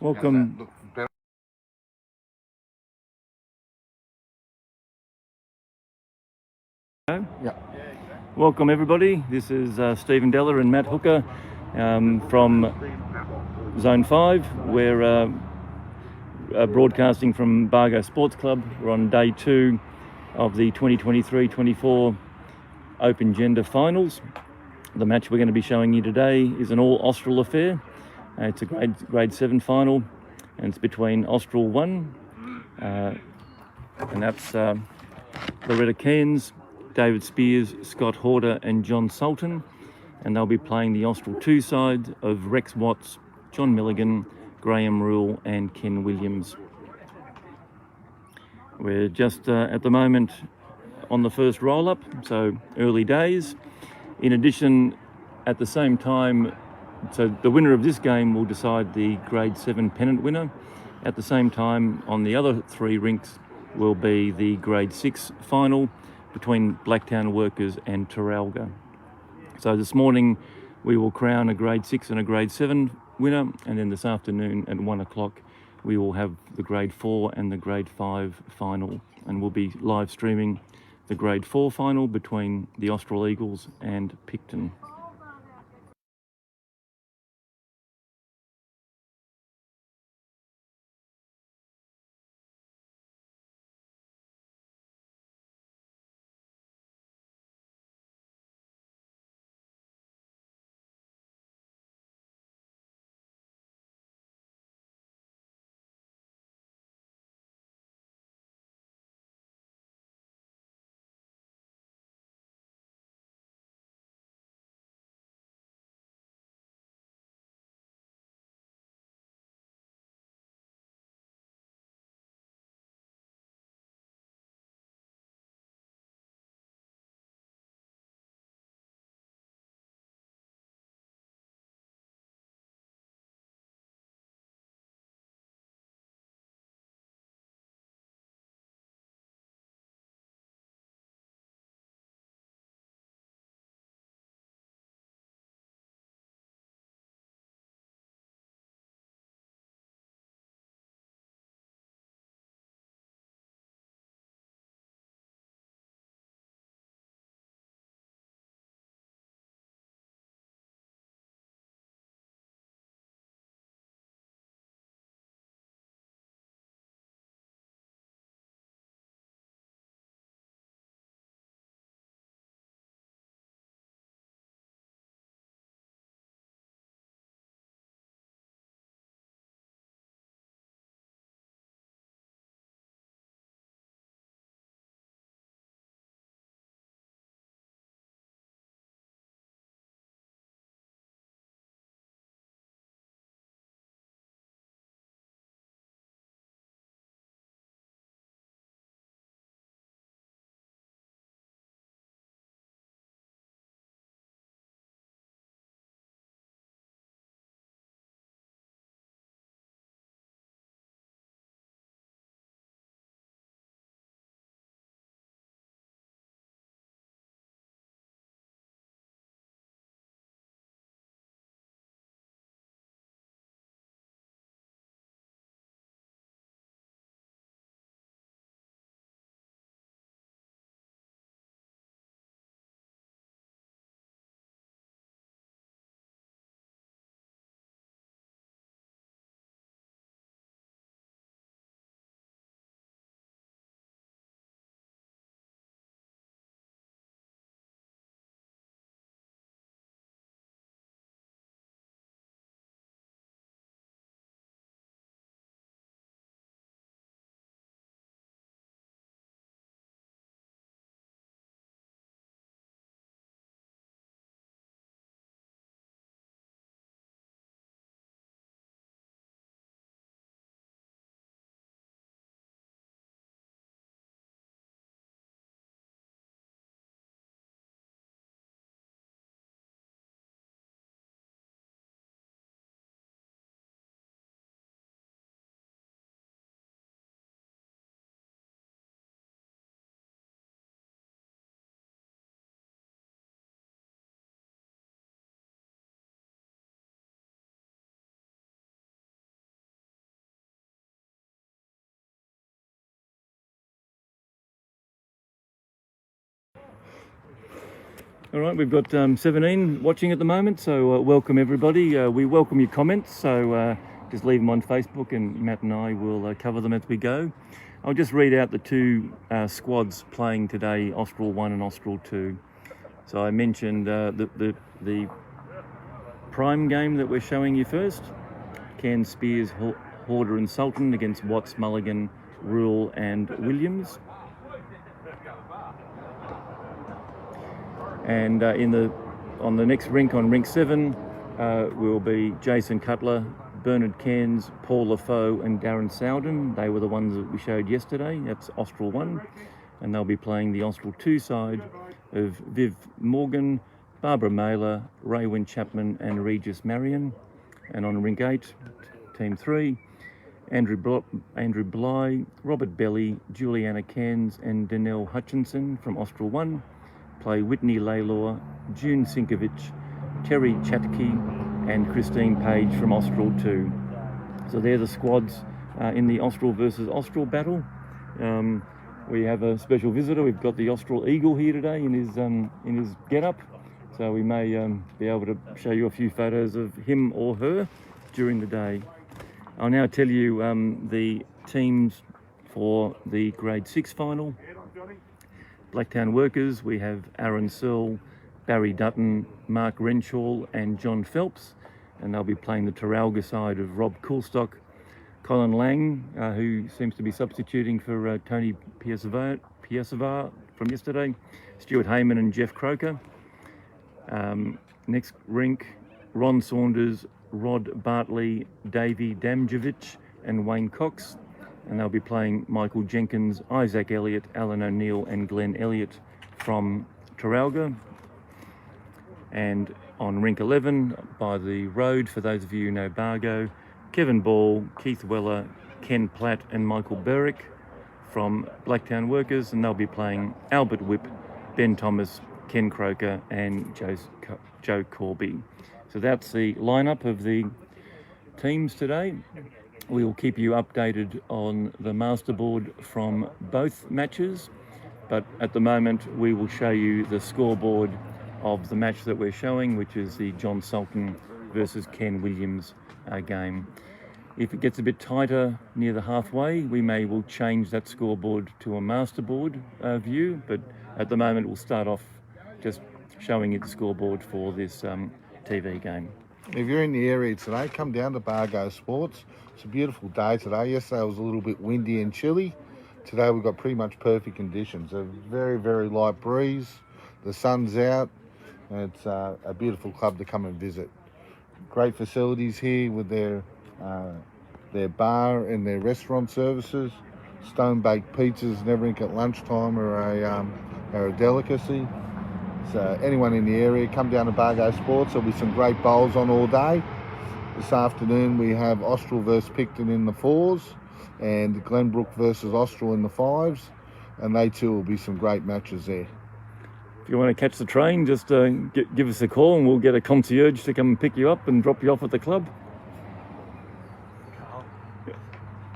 Welcome. Yeah. Welcome everybody. This is Stephen Della and Matt Hooker from Zone 5. We're broadcasting from Bargo Sports Club. We're on day 2 of the 2023-24 Open Gender Finals. The match we're going to be showing you today is an all Austral affair. It's a grade 7 final, and it's between Austral 1, and that's Loretta Cairns, David Spears, Scott Horder and John Sultan, and they'll be playing the Austral 2 side of Rex Watts, John Milligan, Graham Rule and Ken Williams. We're just at the moment on the first roll-up, so early days. In addition, at the same time, so the winner of this game will decide the grade 7 pennant winner. At the same time, on the other 3 rinks will be the grade 6 final between Blacktown Workers and Terralga. So this morning we will crown a grade 6 and a grade 7 winner, and then this afternoon at 1 o'clock we will have the grade 4 and the grade 5 final, and we'll be live streaming the grade 4 final between the Austral Eagles and Picton. All right, we've got 17 watching at the moment, so welcome everybody. We welcome your comments, so just leave them on Facebook and Matt and I will cover them as we go. I'll just read out the two squads playing today, Austral 1 and Austral 2. So I mentioned the prime game that we're showing you first. Cairns Spears, Horder and Sultan against Watts, Mulligan, Rule and Williams. And on the next rink, on rink 7, will be Jason Cutler, Bernard Cairns, Paul Lafoe and Darren Sowden. They were the ones that we showed yesterday. That's Austral 1. And they'll be playing the Austral 2 side of Viv Morgan, Barbara Mailer, Raywin Chapman and Regis Marion. And on rink 8, team 3, Andrew Bly, Robert Belly, Juliana Cairns and Danelle Hutchinson from Austral 1. Play Whitney Laylor, June Sinkovich, Terry Chatke and Christine Page from Austral 2. So they're the squads in the Austral versus Austral battle. We have a special visitor. We've got the Austral Eagle here today in his get-up. So we may be able to show you a few photos of him or her during the day. I'll now tell you the teams for the Grade 6 final. Blacktown Workers, we have Aaron Searle, Barry Dutton, Mark Renshaw and John Phelps, and they'll be playing the Taralga side of Rob Coolstock, Colin Lang, who seems to be substituting for Tony Piasavar from yesterday, Stuart Heyman and Jeff Croker. Next rink, Ron Saunders, Rod Bartley, Davey Damjevich and Wayne Cox, and they'll be playing Michael Jenkins, Isaac Elliott, Alan O'Neill and Glenn Elliott from Taralga. And on rink 11, by the road, for those of you who know Bargo, Kevin Ball, Keith Weller, Ken Platt and Michael Berwick from Blacktown Workers, and they'll be playing Albert Whip, Ben Thomas, Ken Croker and Joe Corby. So that's the lineup of the teams today. We will keep you updated on the masterboard from both matches, but at the moment we will show you the scoreboard of the match that we're showing, which is the John Sultan versus Ken Williams game. If it gets a bit tighter near the halfway, we will change that scoreboard to a masterboard view, but at the moment we'll start off just showing you the scoreboard for this TV game. If you're in the area today, come down to Bargo Sports. It's a beautiful day today. Yesterday was a little bit windy and chilly. Today we've got pretty much perfect conditions. A very, very light breeze. The sun's out. And it's a beautiful club to come and visit. Great facilities here with their bar and their restaurant services. Stone-baked pizzas and everything at lunchtime are a delicacy. So anyone in the area, come down to Bargo Sports. There'll be some great bowls on all day. This afternoon we have Austral versus Picton in the 4s and Glenbrook versus Austral in the 5s, and they too will be some great matches there. If you want to catch the train, just give us a call and we'll get a concierge to come and pick you up and drop you off at the club.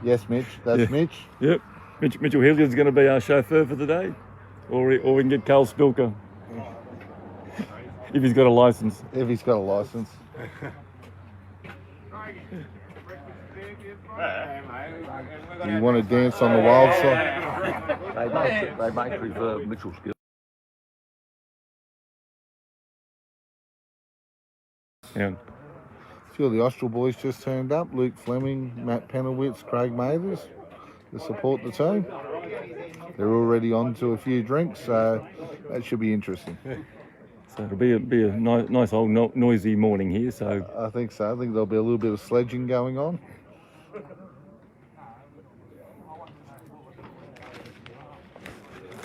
Yes, Mitch, that's Mitch. Yep, Mitchell Hilliard's going to be our chauffeur for the day, or we can get Carl Spilker. If he's got a licence. If he's got a licence. Do you want to dance on the wild side? They may prefer Mitchell's skill. Yeah. A few of the Austral boys just turned up. Luke Fleming, Matt Penowitz, Craig Mathers to support the team. They're already on to a few drinks, so that should be interesting. So it'll be a nice old noisy morning here. So I think so. I think there'll be a little bit of sledging going on.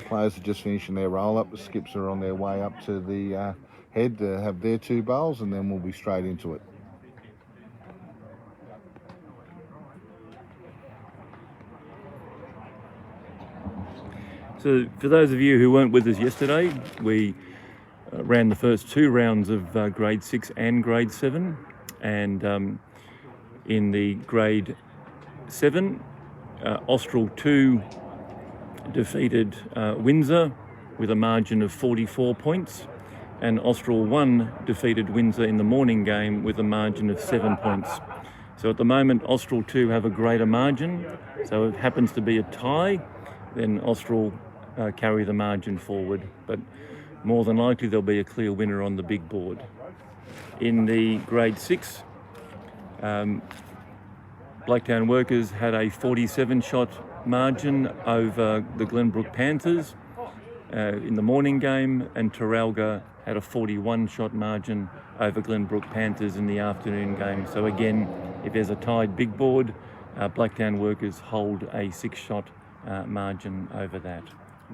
Players are just finishing their roll up. The skips are on their way up to the head to have their 2 bowls, and then we'll be straight into it. So for those of you who weren't with us yesterday, we ran the first 2 rounds of grade 6 and grade 7, and in the grade 7, Austral 2 defeated Windsor with a margin of 44 points, and Austral 1 defeated Windsor in the morning game with a margin of 7 points. So at the moment, Austral 2 have a greater margin. So if it happens to be a tie, then Austral carry the margin forward. But more than likely, there'll be a clear winner on the big board. In the grade 6, Blacktown Workers had a 47-shot margin over the Glenbrook Panthers in the morning game, and Terralga had a 41-shot margin over Glenbrook Panthers in the afternoon game. So again, if there's a tied big board, Blacktown Workers hold a 6-shot margin over that.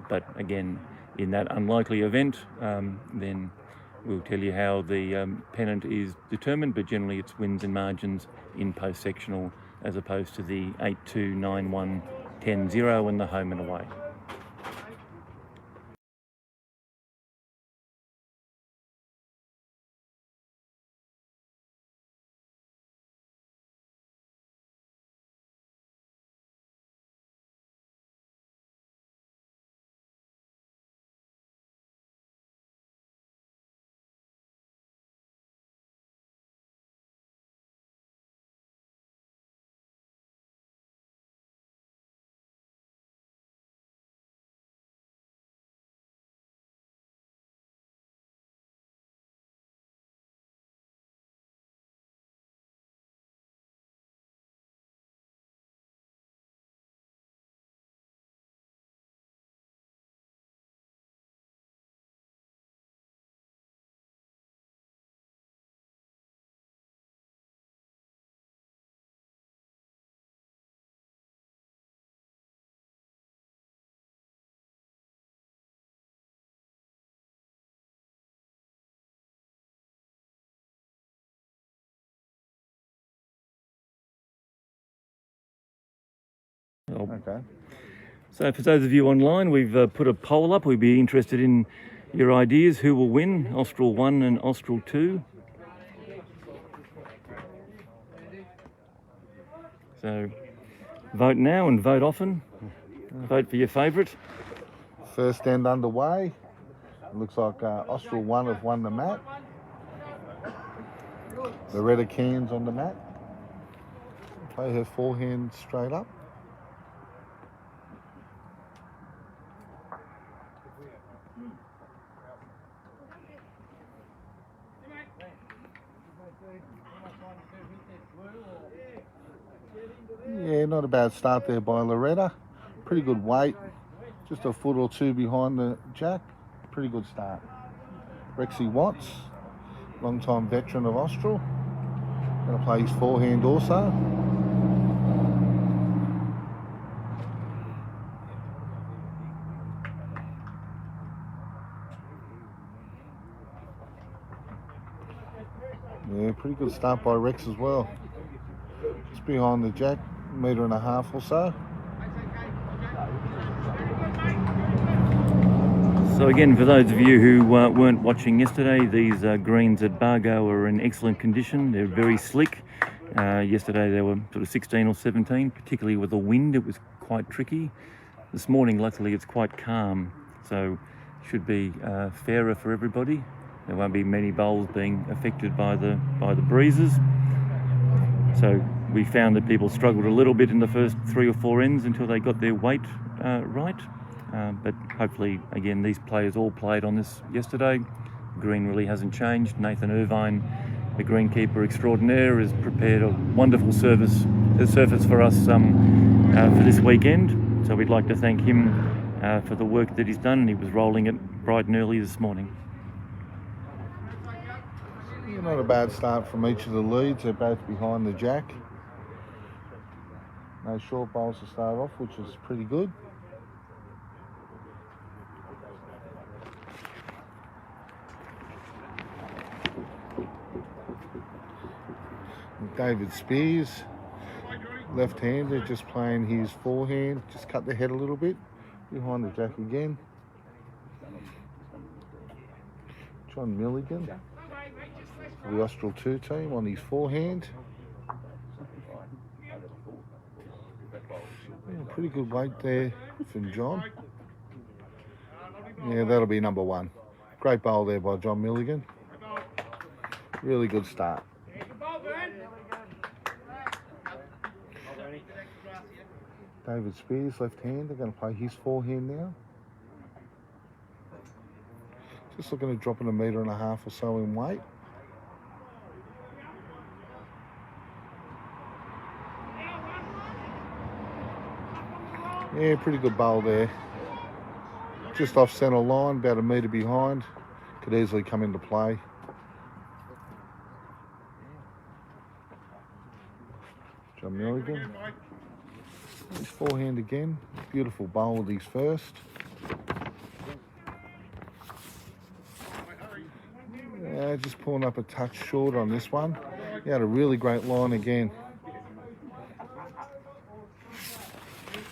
But again, in that unlikely event, then we'll tell you how the pennant is determined, but generally it's wins and margins in post-sectional as opposed to the 8-2, 9-1, 10-0 and the home and away. Okay. So for those of you online, we've put a poll up. We'd be interested in your ideas. Who will win, Austral 1 and Austral 2? So vote now and vote often. Vote for your favourite. First end underway. It looks like Austral 1 have won the mat. Loretta Cairns on the mat. Play her forehand straight up. Yeah, not a bad start there by Loretta. Pretty good weight. Just a foot or two behind the jack. Pretty good start. Rexy Watts, long-time veteran of Austral. Going to play his forehand also. Yeah, pretty good start by Rex as well. Just behind the jack, 1.5 meters or so. So again, for those of you who weren't watching yesterday, these greens at Bargo are in excellent condition. They're very slick. Yesterday they were sort of 16 or 17, particularly with the wind. It was quite tricky. This morning, luckily, it's quite calm, so should be fairer for everybody. There won't be many bowls being affected by the breezes. So we found that people struggled a little bit in the first 3 or 4 ends until they got their weight right. But hopefully, again, these players all played on this yesterday. Green really hasn't changed. Nathan Irvine, the greenkeeper extraordinaire, has prepared a wonderful surface for us for this weekend. So we'd like to thank him for the work that he's done, and he was rolling it bright and early this morning. Yeah, not a bad start from each of the leads. They're both behind the jack. No short bowls to start off, which is pretty good. David Spears, left-hander, just playing his forehand, just cut the head a little bit, behind the jack again. John Milligan, the Austral 2 team, on his forehand. Yeah, pretty good weight there from John. Yeah, that'll be number 1. Great bowl there by John Milligan. Really good start. David Spears, left hand. They're going to play his forehand now. Just looking at dropping 1.5 meters or so in weight. Yeah, pretty good bowl there. Just off centre line, about 1 metre behind. Could easily come into play. John Milligan. His forehand again. Beautiful bowl with his first. Yeah, just pulling up a touch short on this one. He had a really great line again.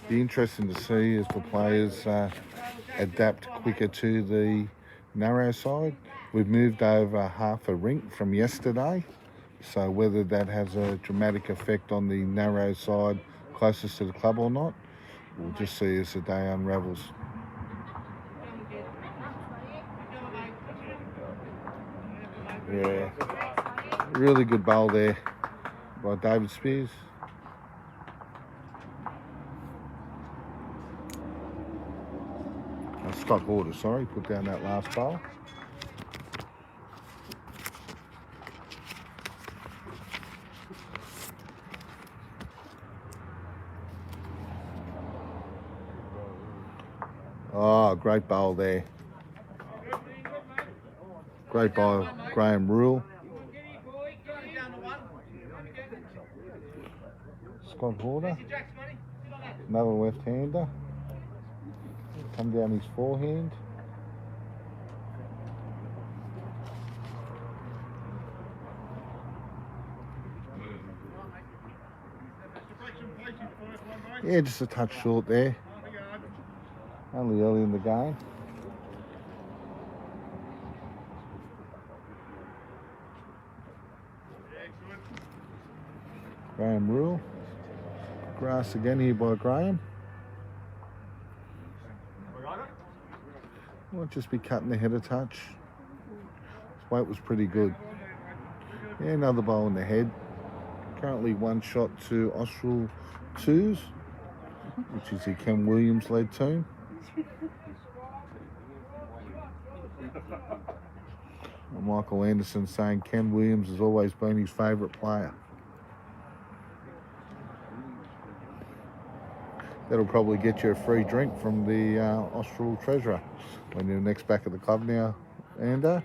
Be interesting to see as the players adapt quicker to the narrow side. We've moved over half a rink from yesterday, so whether that has a dramatic effect on the narrow side closest to the club or not, we'll just see as the day unravels. Yeah, really good bowl there by David Spears. Scott Horder, sorry, put down that last bowl. Oh, great bowl there. Great bowl, Graham Rule. Scott Horder, another left-hander. Come down his forehand. Yeah, just a touch short there. Only early in the game. Graham Rule. Grass again here by Graham. Might just be cutting the head a touch. His weight was pretty good. Yeah, another bowl in the head. Currently one shot to Austral 2s, which is the Ken Williams led team. And Michael Anderson saying Ken Williams has always been his favourite player. That'll probably get you a free drink from the Austral treasurer when you're next back at the club now, Ando.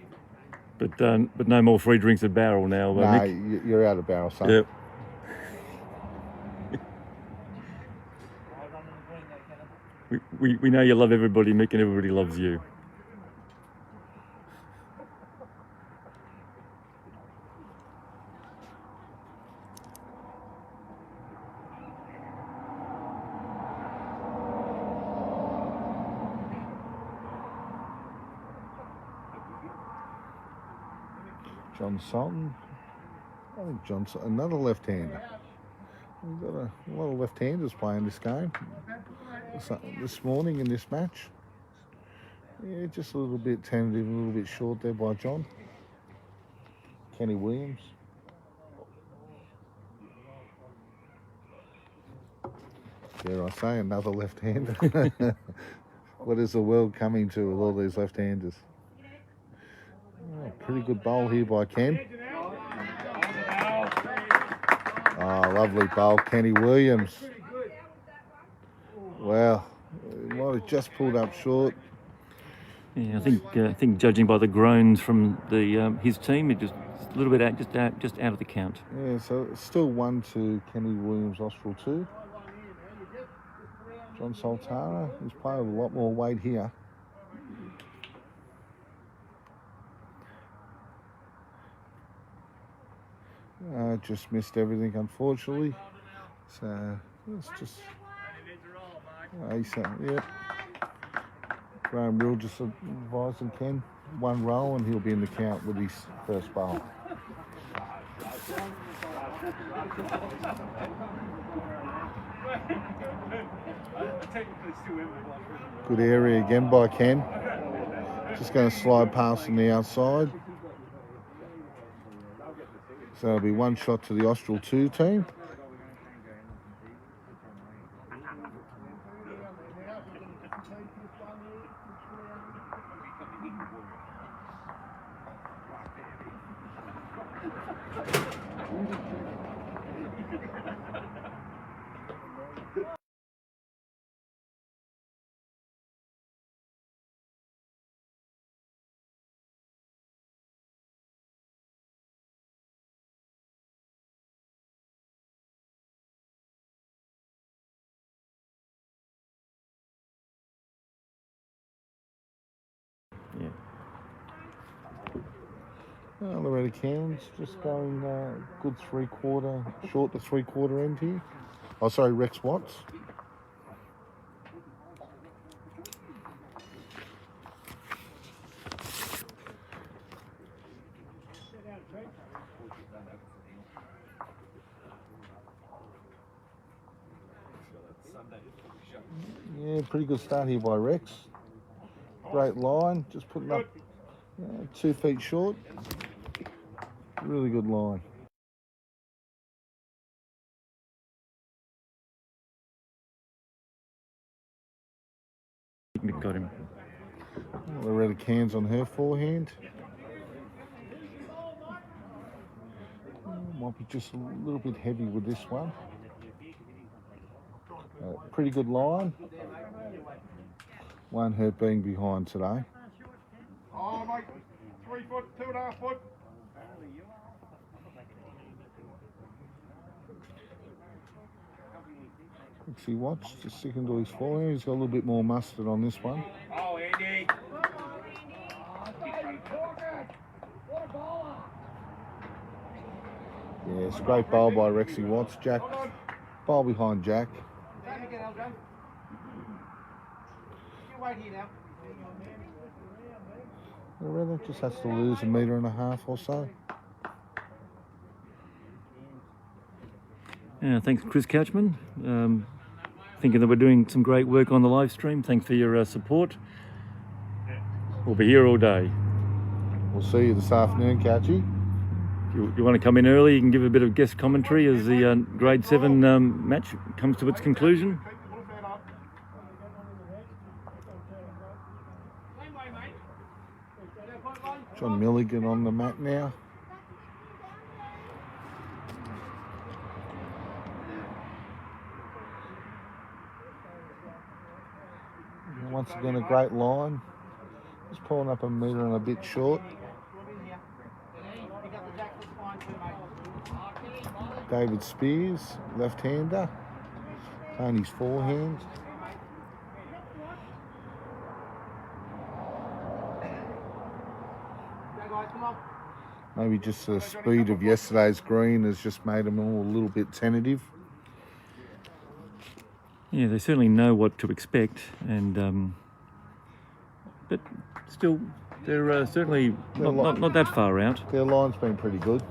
But no more free drinks at Barrel now, No, Nick. you're out of Barrel, son. Yep. we know you love everybody, Mick, and everybody loves you. John Sultan. I think Johnson, another left-hander. We've got a lot of left-handers playing this game. This morning in this match. Yeah, just a little bit tentative, a little bit short there by John. Kenny Williams. Dare I say, another left-hander. What is the world coming to with all these left-handers? Oh, pretty good bowl here by Ken. Oh, lovely bowl, Kenny Williams. Wow, he might have just pulled up short. Yeah, I think judging by the groans from the his team, it just a little bit just out of the count. Yeah, so it's still 1 to Kenny Williams, Austral 2. John Sultana, he's playing with a lot more weight here. Just missed everything, unfortunately. So it's just yeah. Graham Rule just advising Ken 1 roll, and he'll be in the count with his first bowl. Good area again by Ken. Just going to slide past on the outside. So it'll be one shot to the Austral 2 team. Yeah. Loretta Cairns just going good 3/4, short to 3/4 end here. Oh, sorry, Rex Watts. Yeah, pretty good start here by Rex. Great line, just putting up 2 feet short. Really good line. Got him. Loretta Cairns on her forehand. Might be just a little bit heavy with this one. Pretty good line. Won't hurt being behind today. Oh, mate, 3 foot, 2.5 foot. Dixie Watts just sticking to his forehand. He's got a little bit more mustard on this one. Oh, Andy. Yeah, it's a great bowl by Rexy Watts. Jack, bowl behind Jack. Loretta just has to lose 1.5 meters or so. Yeah, thanks, Chris Couchman. Thinking that we're doing some great work on the live stream. Thanks for your support. We'll be here all day. We'll see you this afternoon, Couchy. If you want to come in early, you can give a bit of guest commentary as the grade 7 match comes to its conclusion. John Milligan on the mat now. Once again, a great line. Just pulling up 1 metre and a bit short. David Spears, left-hander. Tony's forehand. Maybe just the speed of yesterday's green has just made them all a little bit tentative. Yeah, they certainly know what to expect, and but still, they're certainly not that far out. Their line's been pretty good.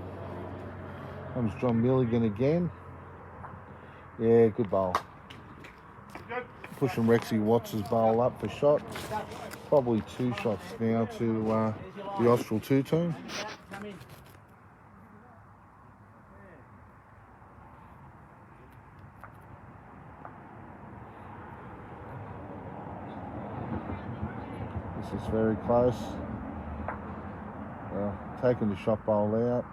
Comes John Milligan again. Yeah, good bowl. Pushing Rexy Watts' bowl up for shot. Probably 2 shots now to the Austral 2 team. This is very close. Taking the shot bowl out.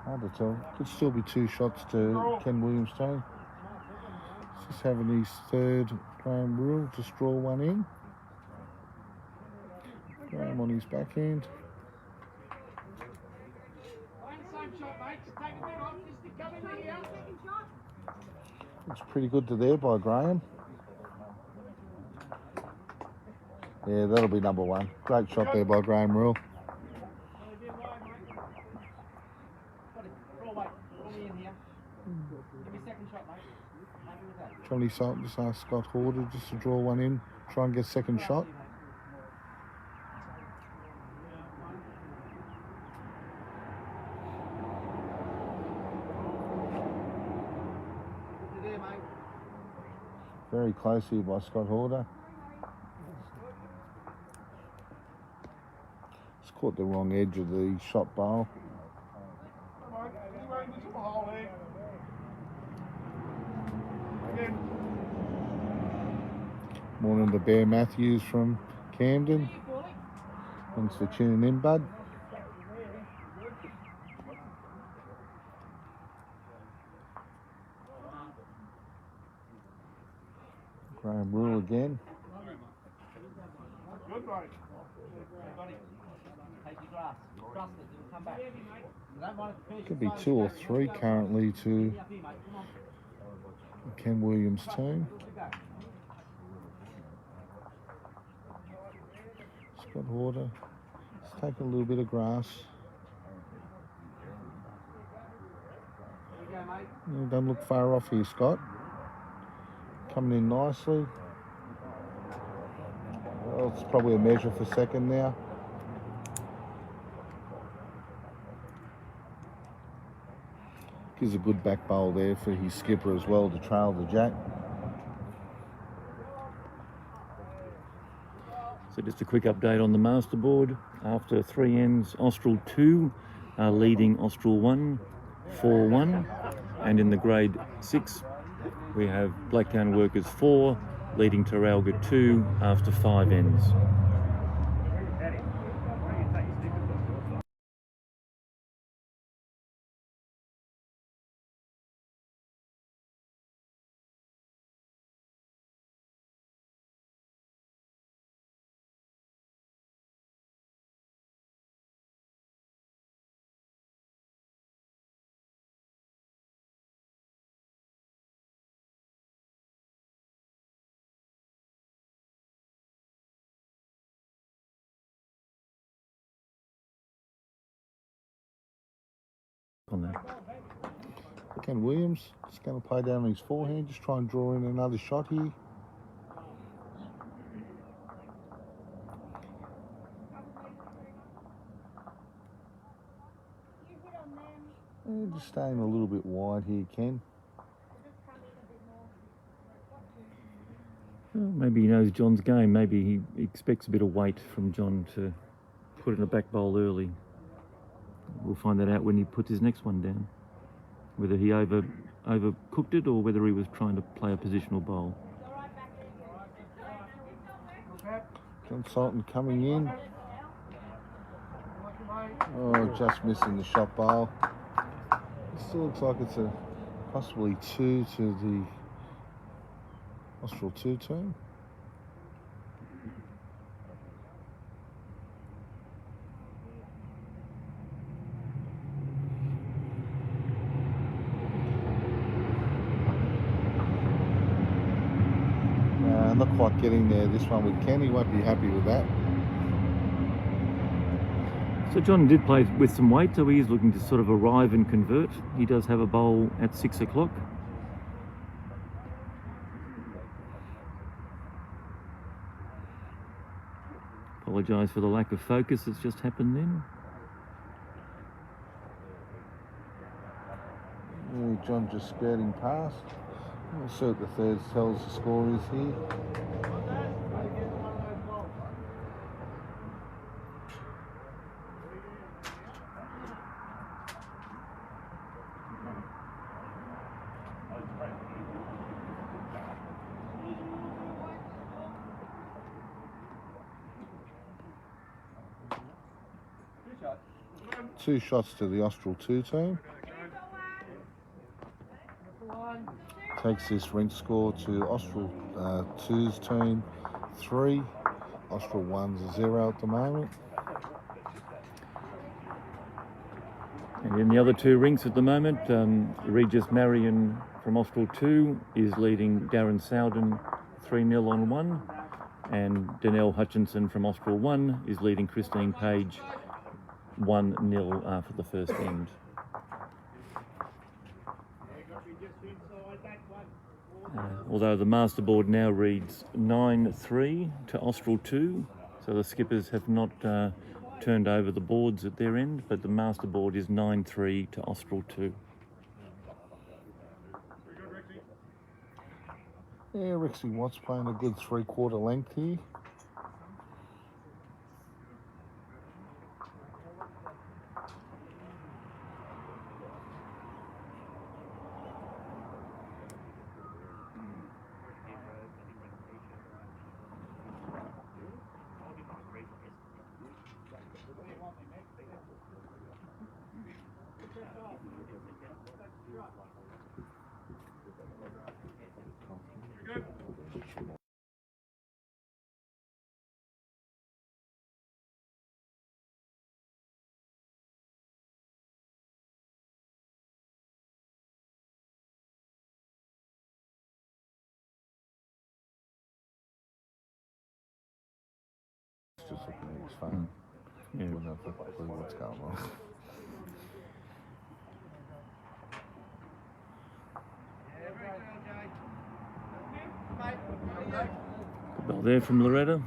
Hard to tell. Could still be 2 shots to Ken Williams' team. Just having his 3rd Graham rule. Just draw one in. Graham on his backhand. Looks pretty good to there by Graham. Yeah, that'll be number 1. Great shot there by Graham Rule. Johnny Salt just asked Scott Horder just to draw one in, try and get a second shot. Very close here by Scott Horder. Caught the wrong edge of the shot bowl. Come on, anyway, into the hole there. Again. Morning to Bear Matthews from Camden. Thanks for tuning in, bud. Graham Rule again. Good, mate. Could be 2 or 3 currently to Ken Williams' team. Scott Horter. Let's take a little bit of grass. Don't look far off here, Scott. Coming in nicely. Well, it's probably a measure for second now. Gives a good back bowl there for his skipper as well to trail the jack. So just a quick update on the masterboard. After 3 ends, Austral 2 are leading Austral 1, 4-1. And in the grade 6, we have Blacktown Workers 4 leading Taralga 2 after 5 ends. On that. Ken Williams just going to play down his forehand, just try and draw in another shot here. Just staying a little bit wide here, Ken. Well, maybe he knows John's game. Maybe he expects a bit of weight from John to put in a back bowl early. We'll find that out when he puts his next one down. Whether he overcooked it or whether he was trying to play a positional bowl. John Sultan coming in. Oh, just missing the shot bowl. It still looks like it's a possibly 2 to the Austral 2 team. Not quite getting there this one with Ken. He won't be happy with that. So John did play with some weight, so he is looking to sort of arrive and convert. He does have a bowl at 6 o'clock. Apologise for the lack of focus that's just happened then. John just skirting past. We'll see what the third tells the score is here. Two shots to the Austral 2 team. Takes this rink score to Austral 2's team 3, Austral 1's 0 at the moment. And in the other 2 rinks at the moment, Regis Marion from Austral 2 is leading Darren Sowden 3-0 on 1, and Danelle Hutchinson from Austral 1 is leading Christine Page 1-0 after the first end. Although the masterboard now reads 9-3 to Austral 2, so the skippers have not turned over the boards at their end, but the masterboard is 9-3 to Austral 2. Yeah, Rixie Watts playing a good 3/4 length here. phone. Yeah. Wouldn't have a clue what's going on. Good ball there from Loretta.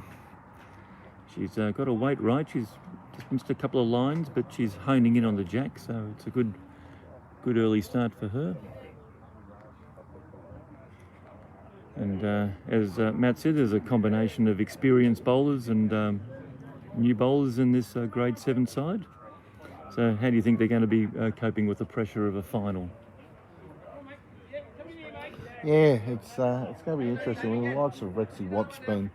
She's got her weight right. She's just missed a couple of lines, but she's honing in on the jack, so it's a good early start for her. And as Matt said, there's a combination of experienced bowlers and new bowlers in this grade 7 side. So how do you think they're going to be coping with the pressure of a final? Yeah, it's going to be interesting. The likes of Rexy Watt's been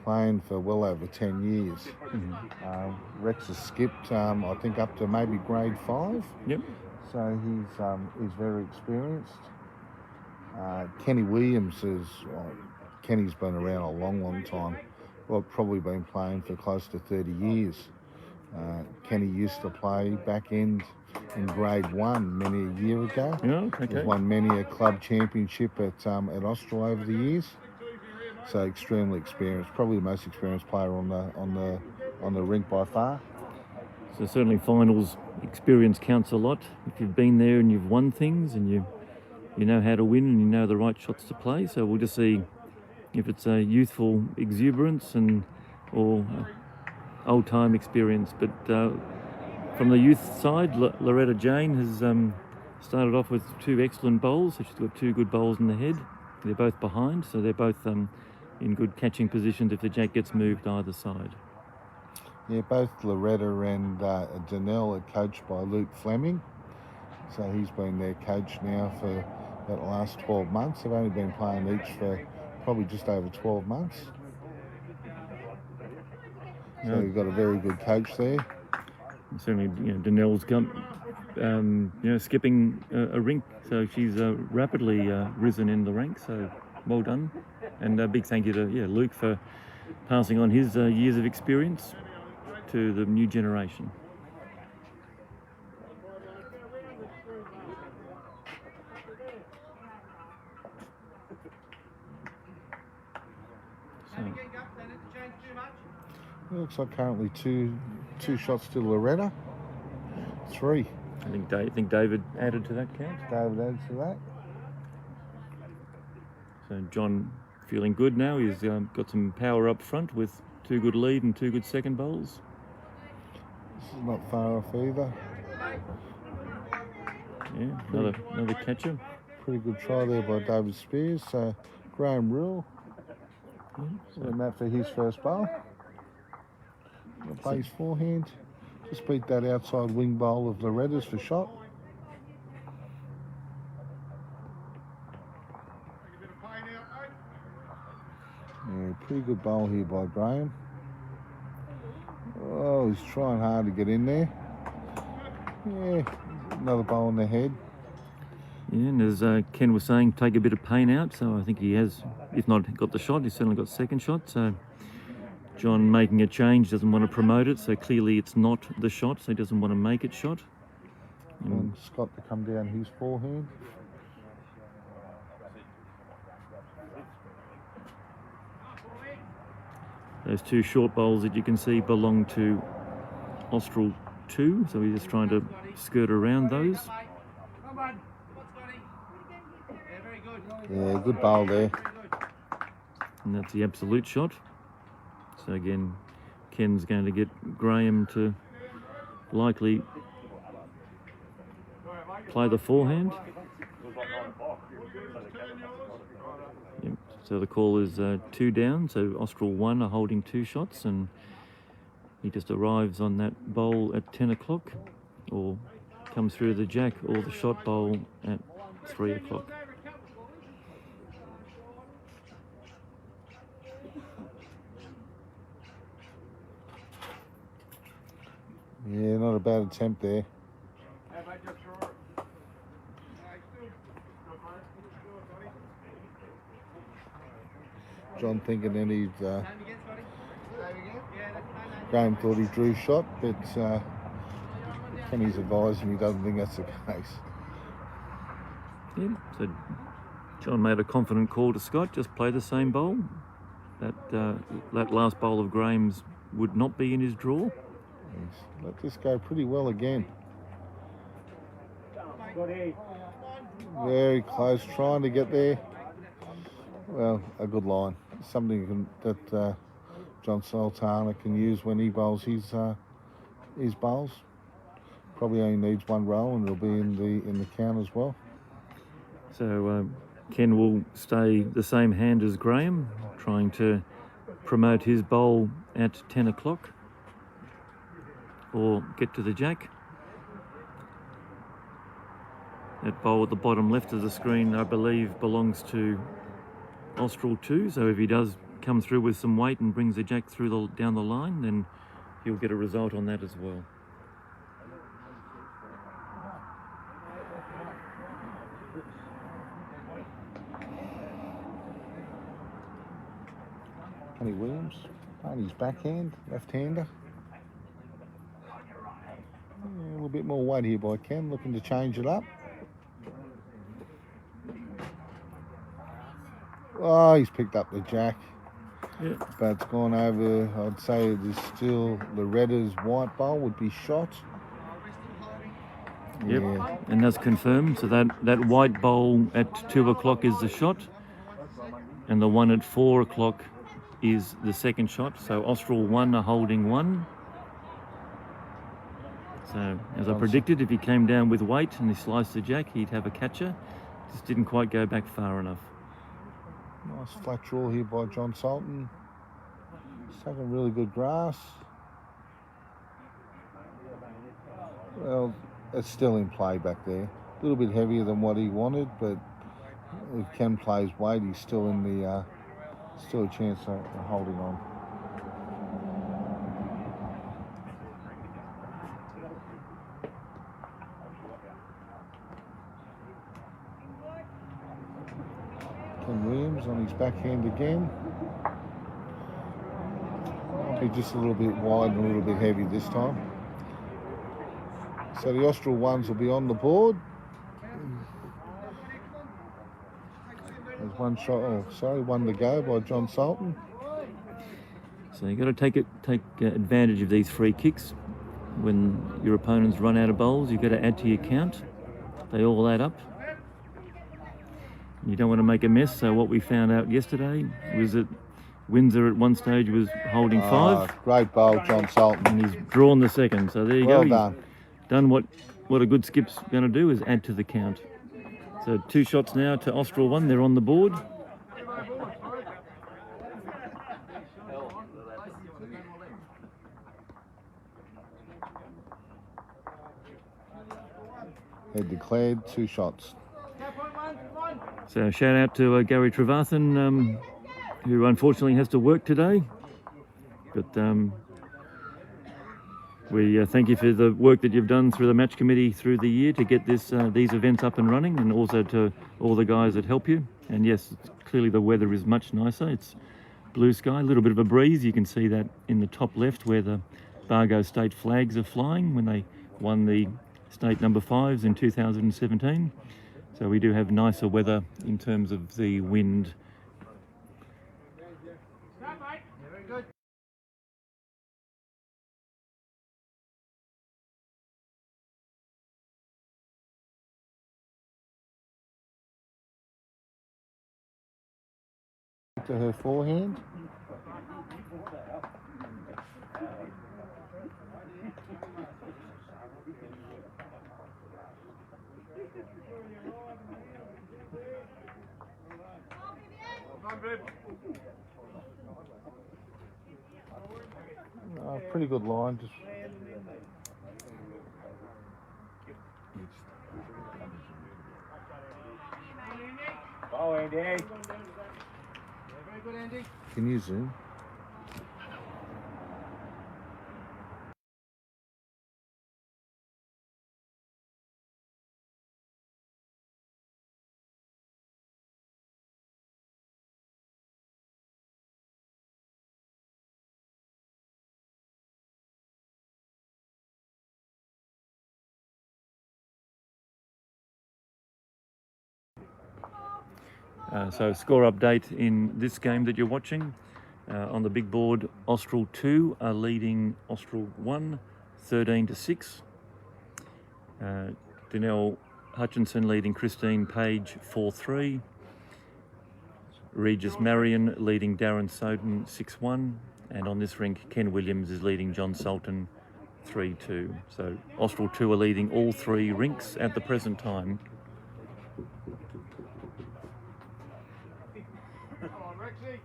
playing for well over 10 years. Rex has skipped, I think, up to maybe grade 5. Yep. So he's very experienced. Kenny Williams Kenny's been around a long time. Well, probably been playing for close to 30 years. Kenny used to play back end in grade 1 many a year ago. Yeah, okay. He's won many a club championship at Austral over the years. So extremely experienced, probably the most experienced player on the rink by far. So certainly finals experience counts a lot. If you've been there and you've won things and you know how to win and you know the right shots to play. So we'll just see if it's a youthful exuberance or old time experience. But from the youth side, Loretta Jane has started off with 2 excellent bowls. So she's got 2 good bowls in the head. They're both behind, so they're both in good catching positions if the jack gets moved either side. Yeah, both Loretta and Danelle are coached by Luke Fleming. So he's been their coach now for about the last 12 months. They've only been playing each for probably just over 12 months. So we've got a very good coach there. And certainly, Danelle's got, skipping a rink, so she's rapidly risen in the ranks. So well done, and a big thank you to Luke for passing on his years of experience to the new generation. It looks like currently two shots to Loretta. 3. I think David added to that count. David added to that. So John feeling good now. He's got some power up front with 2 good lead and 2 good second bowls. This is not far off either. Yeah, another catcher. Pretty good try there by David Spears. So Graham Rule. And that for his first bowl. Play his forehand. Just beat that outside wing bowl of Loretta's for shot. Yeah, pretty good bowl here by Graham. Oh, he's trying hard to get in there. Yeah, another bowl on the head. Yeah, and as Ken was saying, take a bit of pain out. So I think he has, if not got the shot, he's certainly got second shot. So John making a change, doesn't want to promote it. So clearly it's not the shot, so he doesn't want to make it shot. And Scott to come down his forehand. Those 2 short bowls that you can see belong to Austral 2. So we're just trying to skirt around those. Yeah, good bowl there. And that's the absolute shot. So again, Ken's going to get Graham to likely play the forehand. Yep. So the call is 2 down. So Austral 1 are holding 2 shots, and he just arrives on that bowl at 10 o'clock, or comes through the jack or the shot bowl at 3 o'clock. Yeah, not a bad attempt there. John thinking that he's... Graham thought he drew shot, but Kenny's advising he doesn't think that's the case. Yeah, so John made a confident call to Scott, just play the same bowl. That last bowl of Graham's would not be in his draw. He's let this go pretty well again. Very close, trying to get there. Well, a good line. Something that John Sultana can use when he bowls his bowls. Probably only needs one roll, and it'll be in the count as well. So Ken will stay the same hand as Graham, trying to promote his bowl at 10 o'clock or get to the jack. That bowl at the bottom left of the screen, I believe, belongs to Austral 2, so if he does come through with some weight and brings the jack through down the line, then he'll get a result on that as well. Tony Williams, on his backhand, left-hander. A little bit more weight here by Ken, looking to change it up. Oh, he's picked up the jack. Yeah. But it's gone over. I'd say there's still Loretta's white bowl would be shot. Yep, Yeah. and that's confirmed. So that white bowl at 2 o'clock is the shot, and the one at 4 o'clock is the second shot. So Austral 1 are holding 1. So as I predicted, if he came down with weight and he sliced the jack, he'd have a catcher. Just didn't quite go back far enough. Nice flat draw here by John Sultan. He's taking really good grass. Well, it's still in play back there. A little bit heavier than what he wanted, but if Ken plays weight, he's still in the still a chance of holding on. Ken Williams on his backhand again. Might be just a little bit wide and a little bit heavy this time. So the Austral ones will be on the board. There's one shot, one to go by John Sultan. So you've got to take advantage of these free kicks. When your opponents run out of bowls, you've got to add to your count. They all add up. You don't want to make a mess. So what we found out yesterday was that Windsor at one stage was holding 5. Great bowl, John Sultan. And he's drawn the second. So there you Well go. done. He's done what a good skip's going to do, is add to the count. So 2 shots now to Austral 1. They're on the board. They declared 2 shots. So shout out to Gary Trevathan, who unfortunately has to work today. But we thank you for the work that you've done through the match committee through the year to get these events up and running, and also to all the guys that help you. And yes, clearly the weather is much nicer. It's blue sky, a little bit of a breeze. You can see that in the top left where the Bargo state flags are flying when they won the state number 5s in 2017. So we do have nicer weather in terms of the wind. To her forehand. Pretty good line. Just Oh, Andy. Very good, Andy. Can you zoom? So score update in this game that you're watching. On the big board, Austral 2 are leading Austral 1, 13-6. Danelle Hutchinson leading Christine Page 4-3. Regis Marion leading Darren Soden 6-1. And on this rink, Ken Williams is leading John Sultan 3-2. So Austral 2 are leading all three rinks at the present time. Come on, Rexy.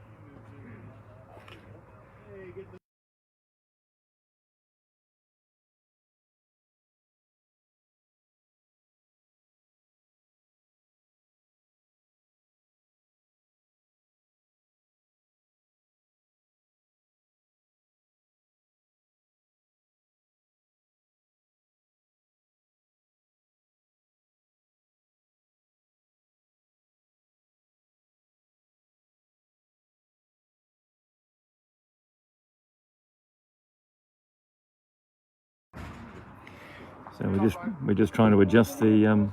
So we're just trying to adjust the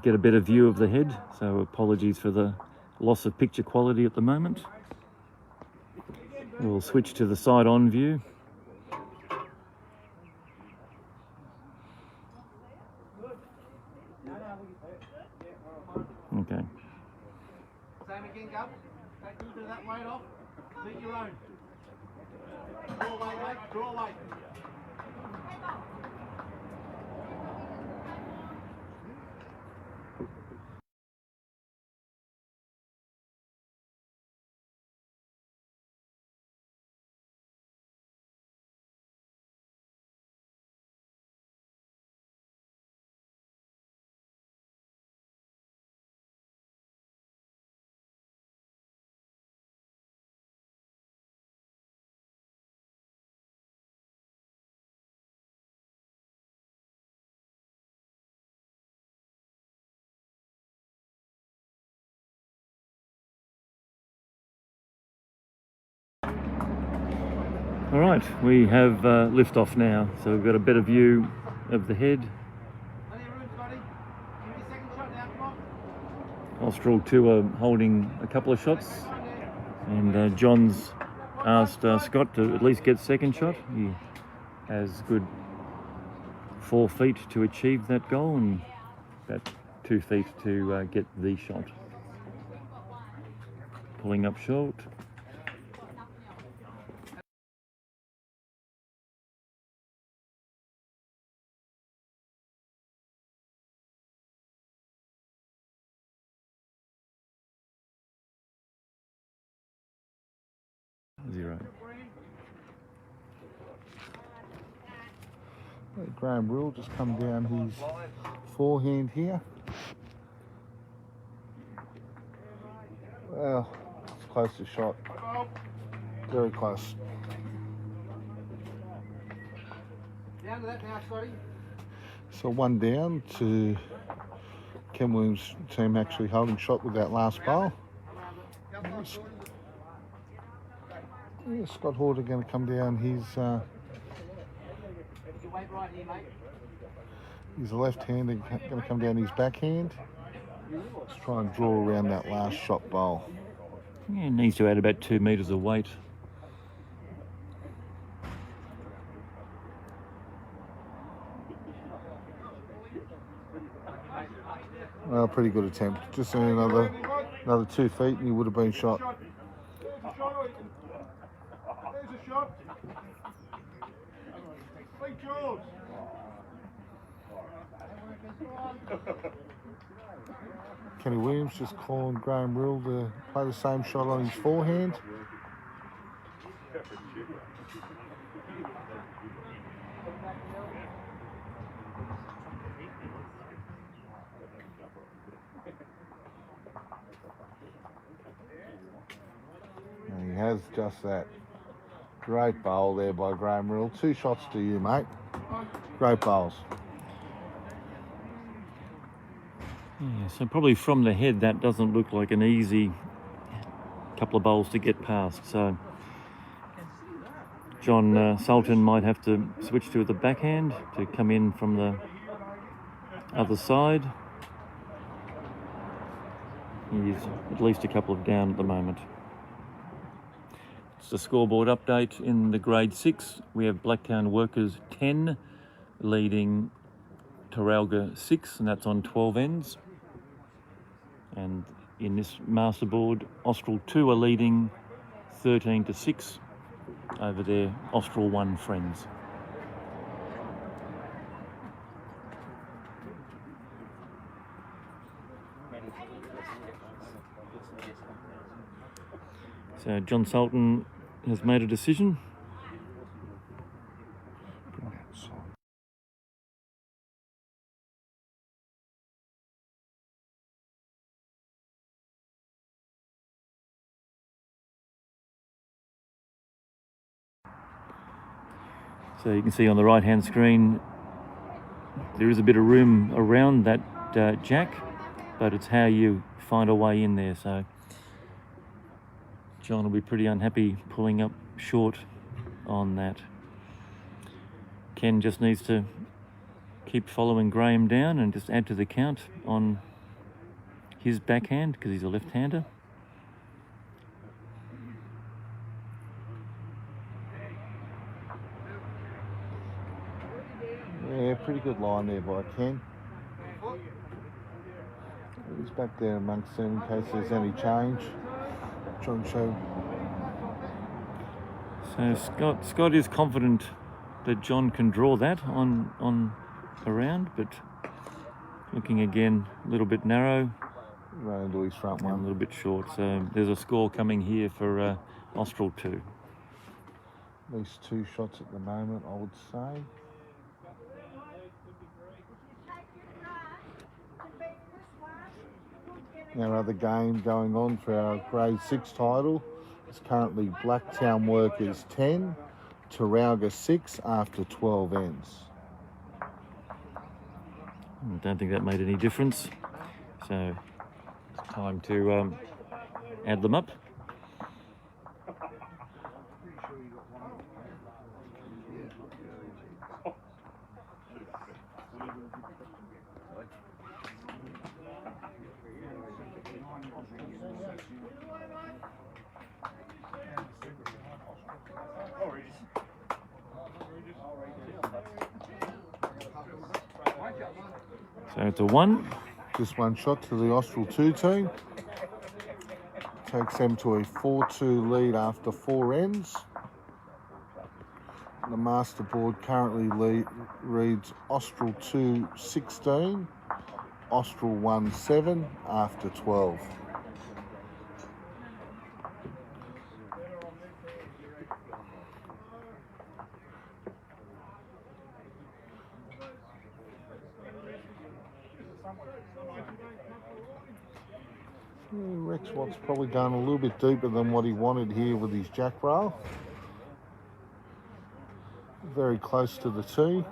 get a better view of the head. So apologies for the loss of picture quality at the moment. We'll switch to the side-on view. Okay. Same again, Gov. Take a bit of that weight off. Beat your own. Draw away, mate. Draw away. All right, we have lift-off now. So we've got a better view of the head. Plenty of room, Scotty. Give me a second shot now, come on. Austral 2 are holding a couple of shots. And John's asked Scott to at least get second shot. He has good 4 feet to achieve that goal and about 2 feet to get the shot. Pulling up short. Zero. Graham Rill just come down his forehand here. Well, it's close to shot. Very close. Down to that now, Scotty. So 1 down to Ken Williams' team actually holding shot with that last bowl. Yeah, Scott Horter going to come down his Your weight right here, mate. his left hand and going to come down his backhand. Let's try and draw around that last shot bowl. Yeah, needs to add about 2 metres of weight. Well, pretty good attempt. Just another 2 feet and he would have been shot. There's a shot. Big George. Kenny Williams just calling Graham Rill to play the same shot on his forehand. And he has just that. Great bowl there by Graham Rill. 2 shots to you, mate. Great bowls. Yeah, so probably from the head that doesn't look like an easy couple of bowls to get past. So John Sultan might have to switch to the backhand to come in from the other side. He's at least a couple of down at the moment. It's a scoreboard update in the grade 6. We have Blacktown Workers 10 leading Taralga 6, and that's on 12 ends. And in this masterboard, Austral 2 are leading 13 to 6 over their Austral 1 friends. So John Sultan has made a decision. So you can see on the right hand screen there is a bit of room around that jack, but it's how you find a way in there. So John will be pretty unhappy pulling up short on that. Ken just needs to keep following Graham down and just add to the count on his backhand because he's a left-hander. Yeah, pretty good line there by Ken. He's back there amongst them in case there's any change. Trying to show. So Scott is confident that John can draw that on a round, but looking again a little bit narrow. Run into his front And a one. little bit short. So there's a score coming here for Austral 2. At least 2 shots at the moment, I would say. Our other game going on for our grade 6 title is currently Blacktown Workers 10, Taralga 6 after 12 ends. I don't think that made any difference. So it's time to add them up. So it's a 1. Just 1 shot to the Austral 2 team. Takes them to a 4-2 lead after 4 ends. The master board currently reads Austral 2 16, Austral 1 7 after 12. Rex Watt's probably going a little bit deeper than what he wanted here with his jack rail. Very close to the tee.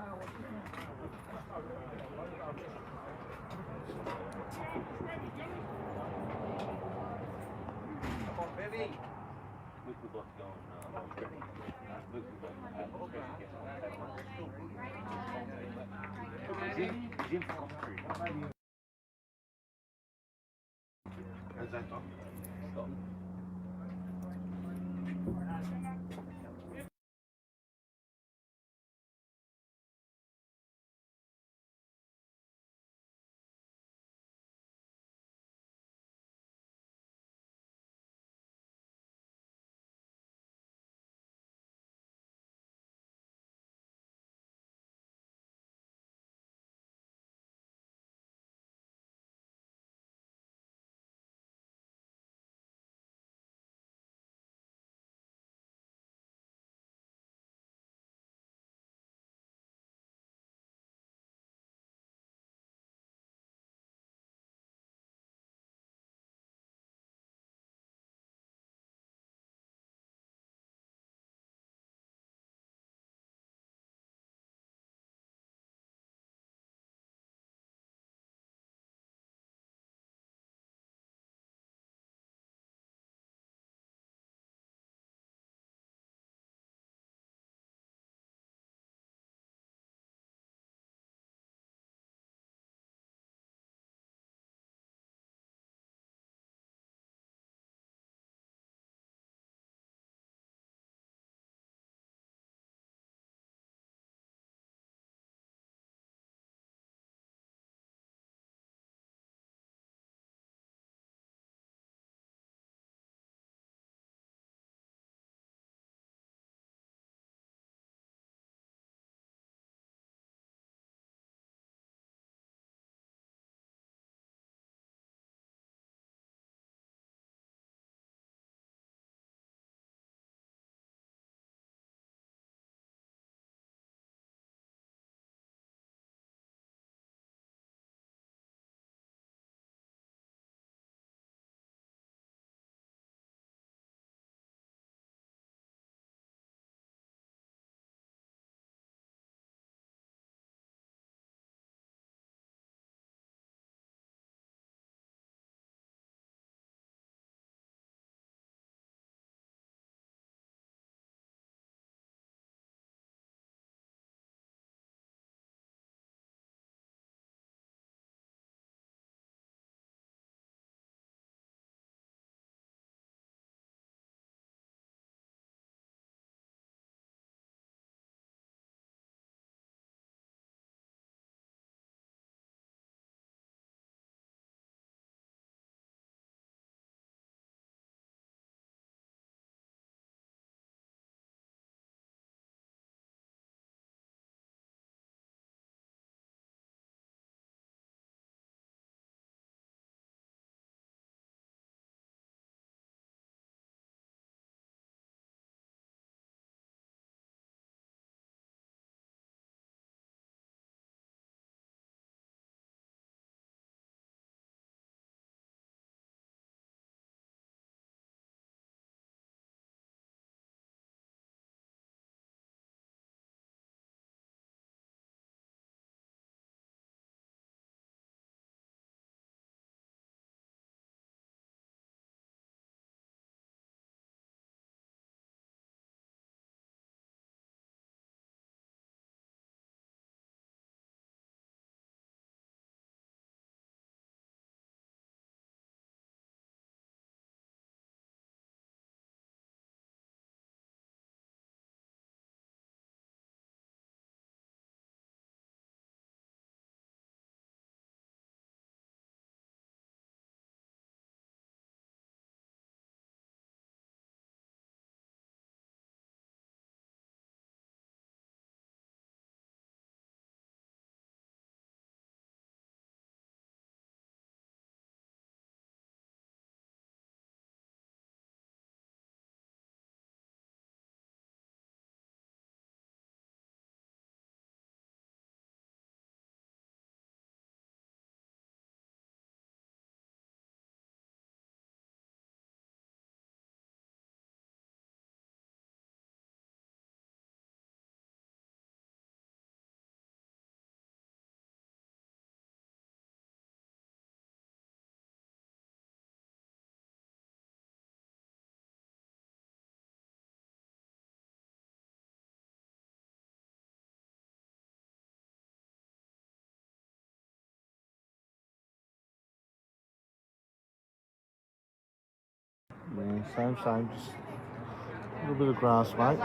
Same, just a little bit of grass, mate.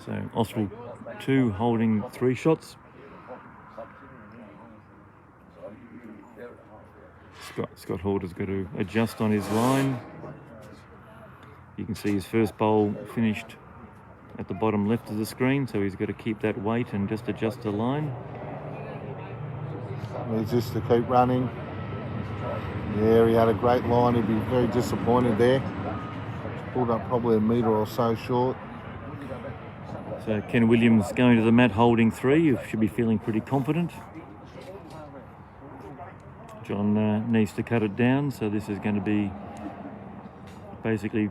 So Austral 2 holding 3 shots. Scott Horder's got to adjust on his line. You can see his first bowl finished at the bottom left of the screen, so he's got to keep that weight and just adjust the line. Needs this to keep running. Yeah, he had a great line. He'd be very disappointed there. Pulled up probably a metre or so short. So Ken Williams going to the mat holding 3. You should be feeling pretty confident. John needs to cut it down, so this is going to be basically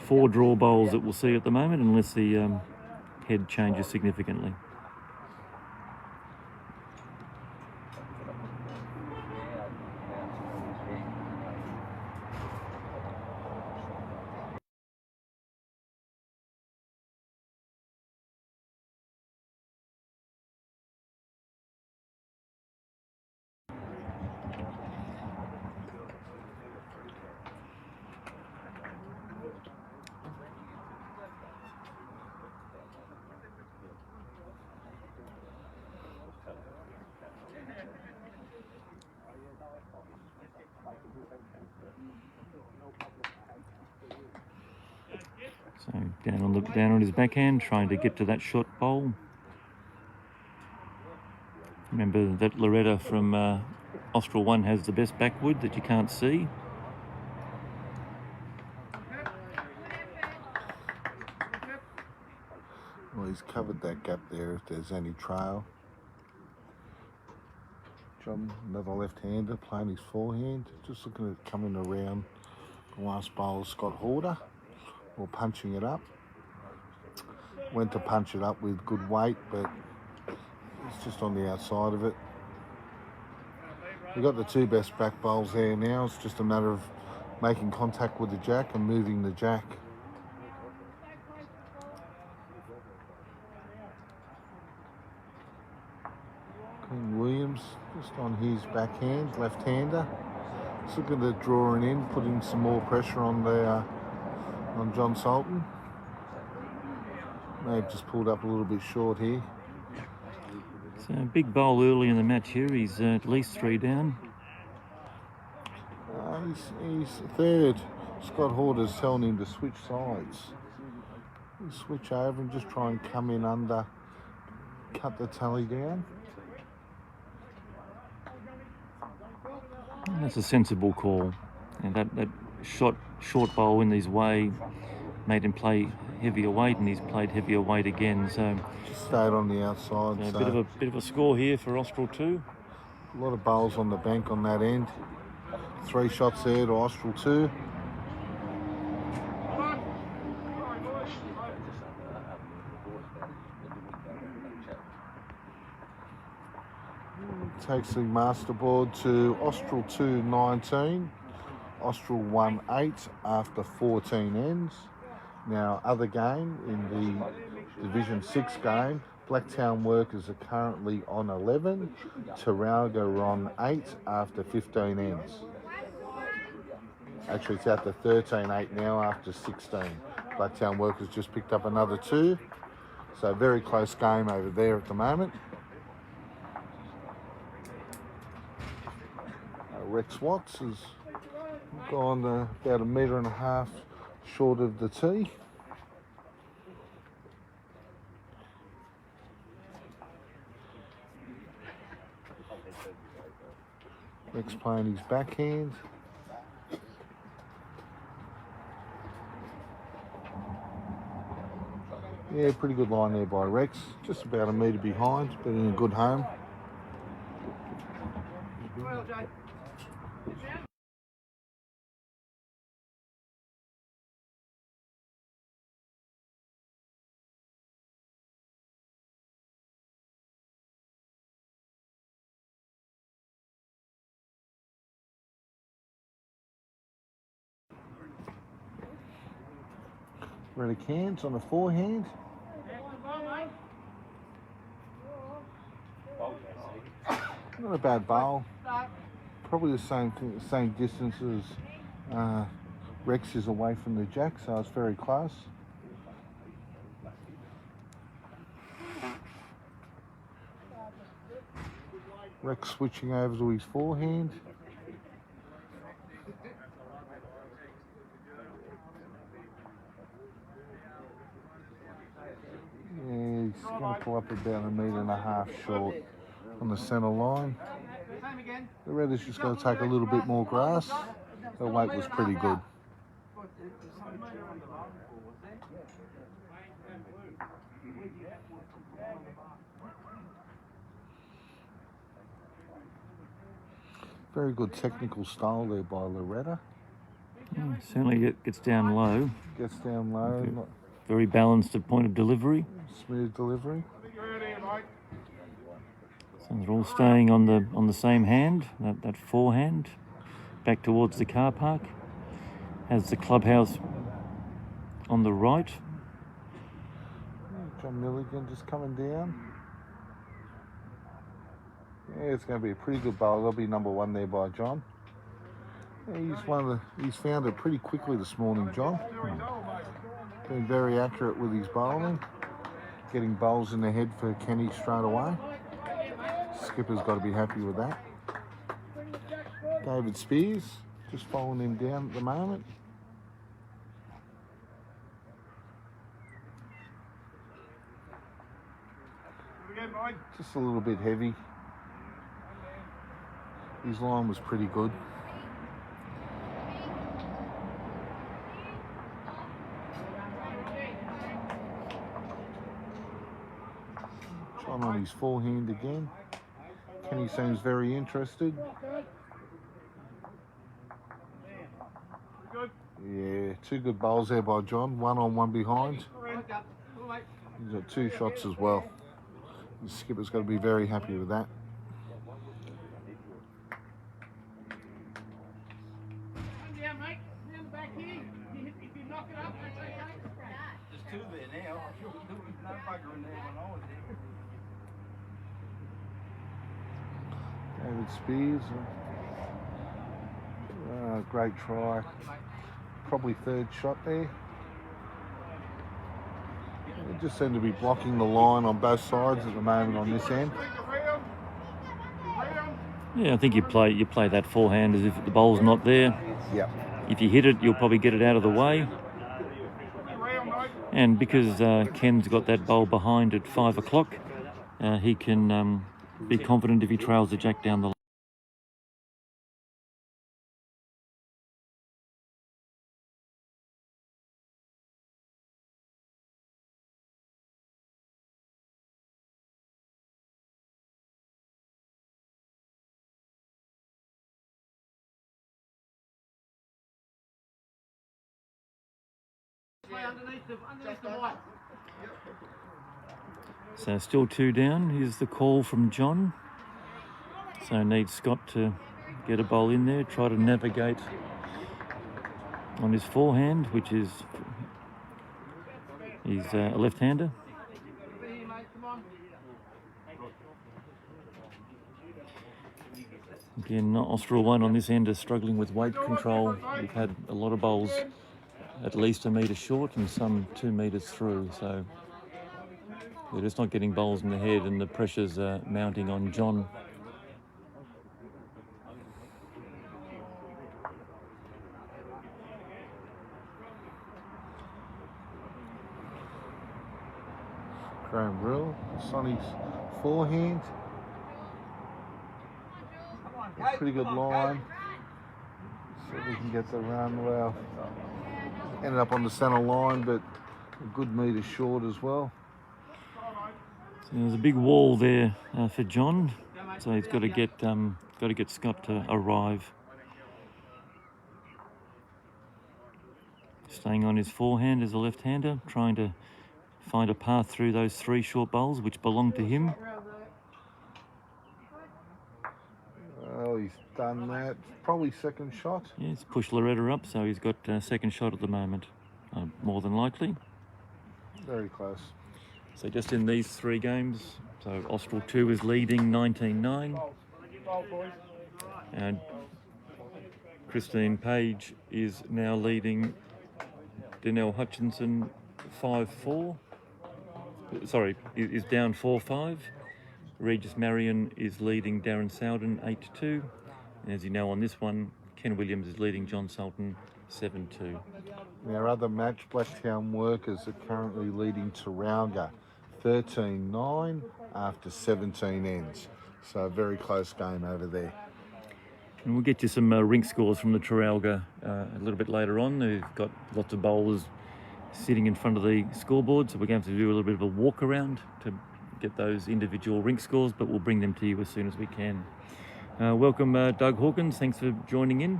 4 draw bowls that we'll see at the moment, unless the head changes significantly. So down on his backhand, trying to get to that short bowl. Remember that Loretta from Austral 1 has the best backwood that you can't see. Well, he's covered that gap there if there's any trail. John, another left-hander, playing his forehand. Just looking at coming around the last bowl, Scott Horder, or punching it up. Went to punch it up with good weight, but it's just on the outside of it. We've got the 2 best back bowls there now. It's just a matter of making contact with the jack and moving the jack. Ken Williams just on his backhand, left-hander. Just looking at drawing in, putting some more pressure on on John Sultan. May have just pulled up a little bit short here. So big bowl early in the match here. He's at least 3 down. He's third. Scott Horder's telling him to switch sides. Switch over and just try and come in under, cut the tally down. That's a sensible call. And that short bowl in his way made him play heavier weight, and he's played heavier weight again. So just stayed on the outside. So a bit of a score here for Austral 2. A lot of bowls on the bank on that end. 3 shots there to Austral 2. Takes the master board to Austral 2 19, Austral 1 8 after 14 ends. Now, other game in the Division 6 game, Blacktown Workers are currently on 11, Taralga are on 8 after 15 ends. Actually, it's out to 13-8 now after 16. Blacktown Workers just picked up another 2, so very close game over there at the moment. Rex Watts has gone about 1.5 meters short of the tee. Rex playing his backhand. Yeah, pretty good line there by Rex. Just about 1 metre behind, but in a good home. Well, Jay. Ready cans on the forehand. Not a bad bowl. Probably the same distance Rex is away from the jack, so it's very close. Rex switching over to his forehand. Yeah, he's going to pull up about 1.5 meters short on the centre line. The red is just going to take a little bit more grass. The weight was pretty good. Very good technical style there by Loretta. Certainly gets down low. Gets down low. Okay. Very balanced at point of delivery. Smooth delivery. So they're all staying on the same hand, that forehand, back towards the car park. Has the clubhouse on the right. John Milligan just coming down. Yeah, it's going to be a pretty good bowl. That'll be number 1 there by John. Yeah, he's found it pretty quickly this morning, John. Been very accurate with his bowling. Getting bowls in the head for Kenny straight away. Skipper's got to be happy with that. David Spears just following him down at the moment. Just a little bit heavy. His line was pretty good. John on his forehand again. Kenny seems very interested. Yeah, 2 good bowls there by John. 1 on 1 behind. He's got 2 shots as well. The skipper's got to be very happy with that. There's 2 there now. No bugger in there when I was there. David Spears. Great try. Probably 3rd shot there. They just seem to be blocking the line on both sides at the moment on this end. Yeah, I think you play that forehand as if the bowl's not there. Yep. If you hit it, you'll probably get it out of the way. And because Ken's got that bowl behind at 5 o'clock, he can be confident if he trails the jack down the line. Underneath the white. So still 2 down. Here's the call from John. So needs Scott to get a bowl in there, try to navigate on his forehand, which is he's a left-hander. Again, Austral 1 on this end is struggling with weight control. We've had a lot of bowls at least 1 metre short and some 2 metres through, so they're just not getting bowls in the head and the pressure's mounting on John. Graham Rill, Sonny's forehand. Pretty good line. See if we can get the run. Well, ended up on the centre line, but a good metre short as well. So there's a big wall there for John, so he's got to get Scott to arrive. Staying on his forehand as a left-hander, trying to find a path through those 3 short bowls which belong to him. Well, he's done that. Probably 2nd shot. Yeah, he's pushed Loretta up, so he's got a 2nd shot at the moment, more than likely. Very close. So just in these 3 games, so Austral 2 is leading 19-9. And Christine Page is now leading Danelle Hutchinson 5-4. Sorry, is down 4-5. Regis Marion is leading Darren Sowden 8-2. And as you know on this one, Ken Williams is leading John Sultan 7-2. Our other match, Blacktown Workers are currently leading Taralga 13-9 after 17 ends. So a very close game over there. And we'll get you some rink scores from the Taralga a little bit later on. They've got lots of bowlers sitting in front of the scoreboard, so we're going to have to do a little bit of a walk around to get those individual rink scores, but we'll bring them to you as soon as we can. Welcome, Doug Hawkins. Thanks for joining in.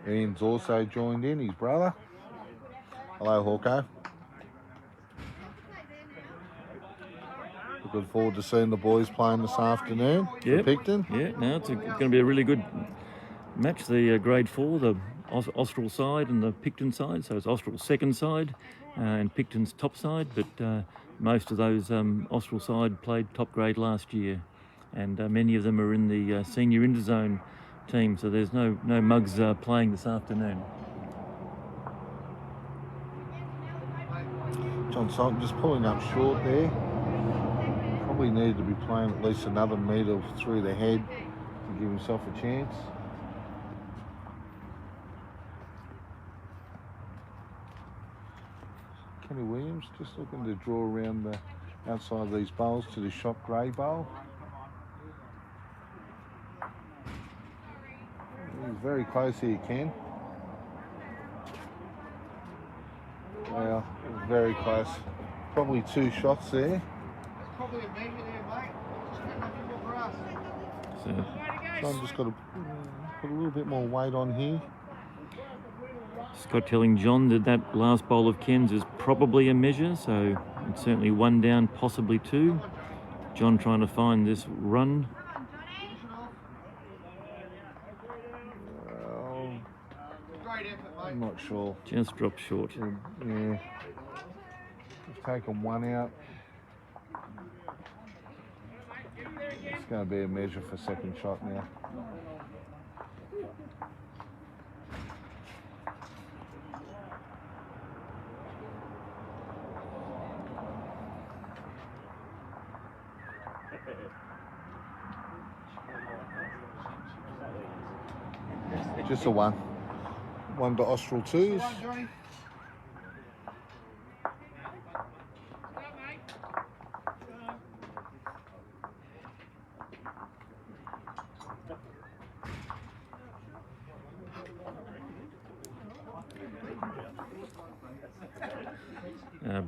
Ian's also joined in, his brother. Hello, Hawko. Looking forward to seeing the boys playing this afternoon for Picton. Yeah, no, it's going to be a really good match. The grade 4, the Austral side and the Picton side. So it's Austral's second side and Picton's top side, but most of those Austral side played top grade last year, and many of them are in the senior interzone team, so there's no mugs playing this afternoon. John Sultan just pulling up short there. Probably needed to be playing at least another metre through the head to give himself a chance. Kenny Williams just looking to draw around the outside of these bowls to the shot grey bowl. He's very close here, Ken. Well, very close. Probably 2 shots there. Probably a measure there, mate. Just get nothing more for us. So John just got to put a little bit more weight on here. Scott telling John that that last bowl of Ken's is probably a measure, so it's certainly 1 down, possibly 2. John trying to find this run. Well, Great effort, mate. I'm not sure. Just dropped short. Yeah. We've taken 1 out. It's going to be a measure for second shot now. Just a 1. 1 to Austral 2s. Come on, Johnny.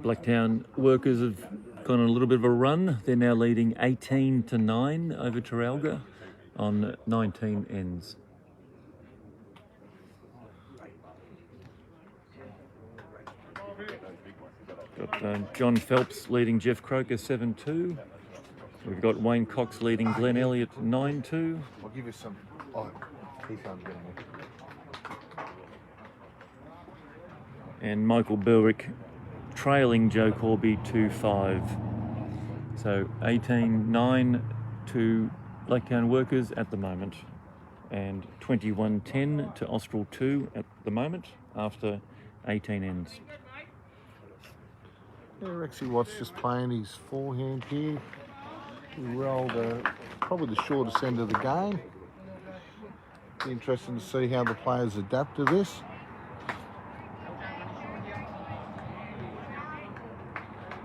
Blacktown Workers have gone on a little bit of a run. They're now leading 18-9 over Taralga on 19 ends. Got John Phelps leading Jeff Croker 7-2. We've got Wayne Cox leading Glenn Elliott 9-2. I'll give you some. Oh, he's getting there. And Michael Berwick trailing Joe Corby 2-5. So 18-9 to Blacktown Workers at the moment, and 21-10 to Austral 2 at the moment after 18 ends. Yeah, Rexy Watts just playing his forehand here. He rolled probably the shortest end of the game. Be interesting to see how the players adapt to this.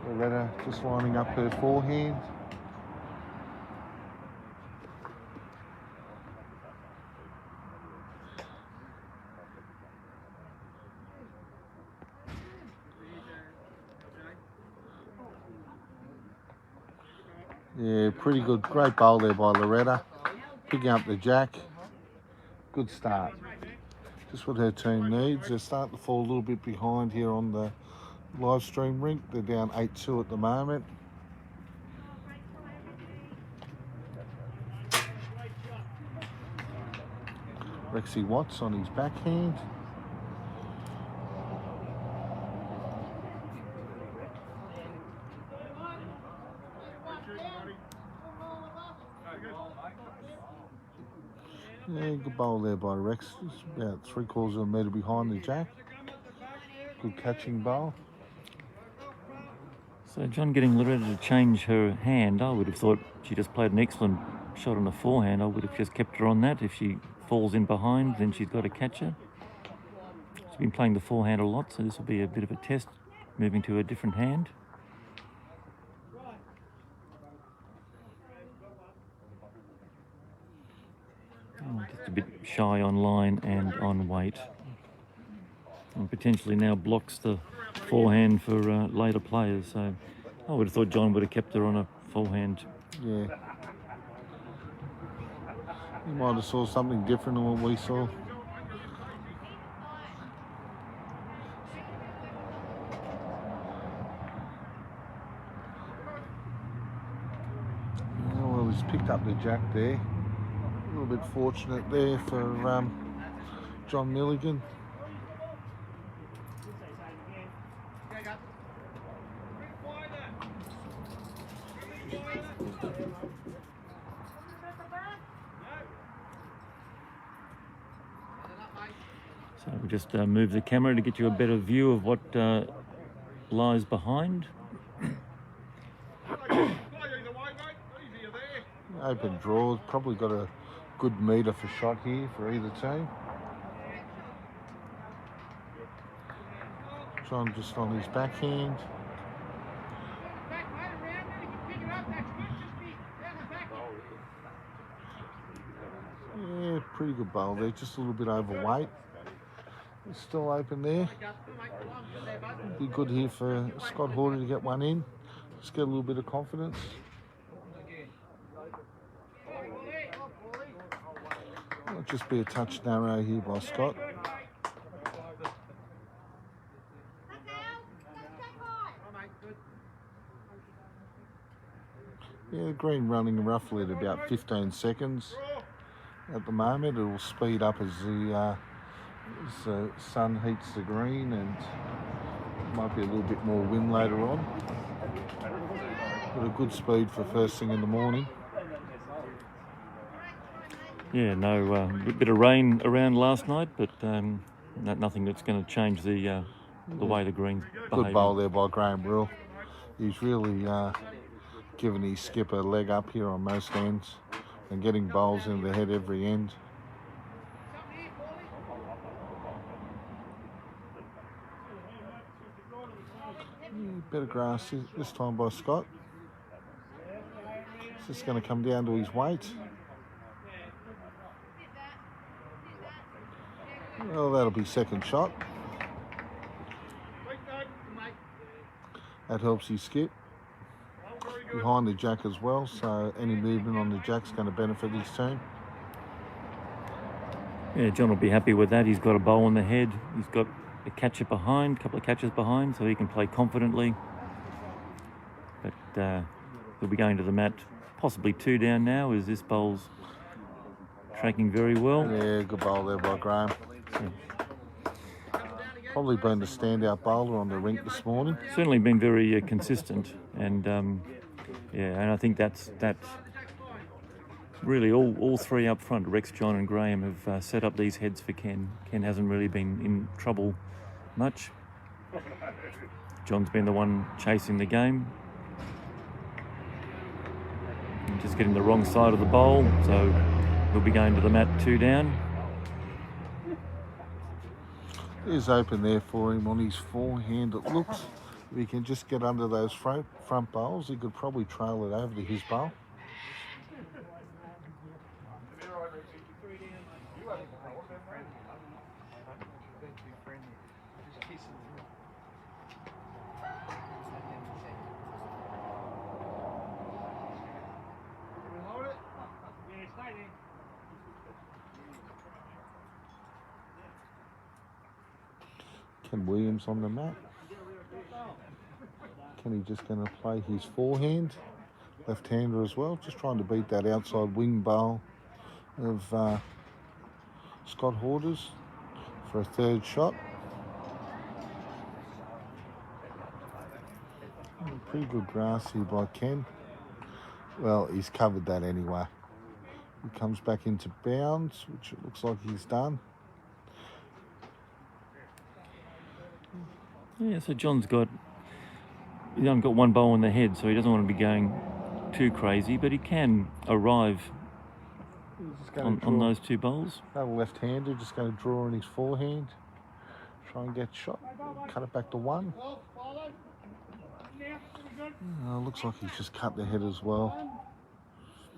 Loretta just lining up her forehand. Yeah, pretty good. Great bowl there by Loretta. Picking up the jack. Good start. Just what her team needs. They're starting to fall a little bit behind here on the live stream rink. They're down 8-2 at the moment. Rexy Watts on his backhand. Yeah, good bowl there by Rex. It's about 3/4 of a metre behind the jack. Good catching bowl. So John getting ready to change her hand. I would have thought she just played an excellent shot on a forehand. I would have just kept her on that. If she falls in behind, then she's got to catch her. She's been playing the forehand a lot, so this will be a bit of a test, moving to a different hand. Just a bit shy on line and on weight. And potentially now blocks the forehand for later players. So I would have thought John would have kept her on a forehand. Yeah. You might have saw something different than what we saw. Well, he's picked up the jack there. A little bit fortunate there for John Milligan. So we'll just move the camera to get you a better view of what lies behind. Open draws, probably got a good metre for shot here for either team. John just on his backhand. Yeah, pretty good bowl there, just a little bit overweight. It's still open there. Be good here for Scott Horder to get one in. Just get a little bit of confidence. Might just be a touch narrow here by Scott. Yeah, green running roughly at about 15 seconds at the moment. It will speed up as the sun heats the green, and might be a little bit more wind later on. But a good speed for first thing in the morning. Yeah, no, bit of rain around last night, but nothing that's going to change the way the green's behaving. Good bowl there by Graham Brill. He's really giving his skipper a leg up here on most ends and getting bowls into the head every end. Better grass this time by Scott. It's just going to come down to his weight. Well, that'll be second shot. That helps his skip. Behind the jack as well, so any movement on the jack's going to benefit his team. Yeah, John will be happy with that. He's got a bowl on the head. He's got a catcher behind, a couple of catchers behind, so he can play confidently. But he'll be going to the mat, possibly 2 down now, as this bowl's tracking very well. Yeah, good bowl there by Graham. Probably been the standout bowler on the rink this morning. Certainly been very consistent, and and I think that's really all three up front. Rex, John, and Graham have set up these heads for Ken. Ken hasn't really been in trouble much. John's been the one chasing the game, and just getting the wrong side of the bowl, so he'll be going to the mat 2 down. Is open there for him on his forehand. It looks, if he can just get under those front bowls, he could probably trail it over to his bowl. Ken Williams on the mat. Kenny just going to play his forehand, left-hander as well, just trying to beat that outside wing bowl of Scott Horder's for a third shot. Pretty good grass here by Ken. Well, he's covered that anyway. He comes back into bounds, which it looks like he's done. Yeah, so John's got, he's only got one bowl in the head, so he doesn't want to be going too crazy, but he can arrive on those two bowls. Another left-hander, just going to draw in his forehand. Try and get shot. Cut it back to one. Looks like he's just cut the head as well.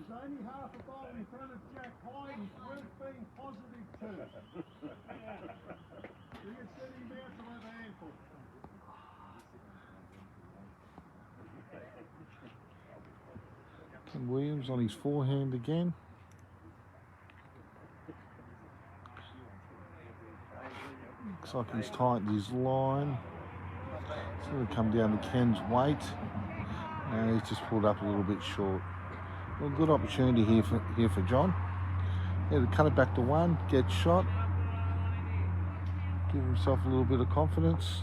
There's only half a bowl in front of Jack Hyde. We've been positive too. You can set him out to have a handful. Ken Williams on his forehand again. Looks like he's tightened his line. It's going to come down to Ken's weight. And he's just pulled up a little bit short. Well, good opportunity here for John. Yeah, to cut it back to one, get shot. Give himself a little bit of confidence.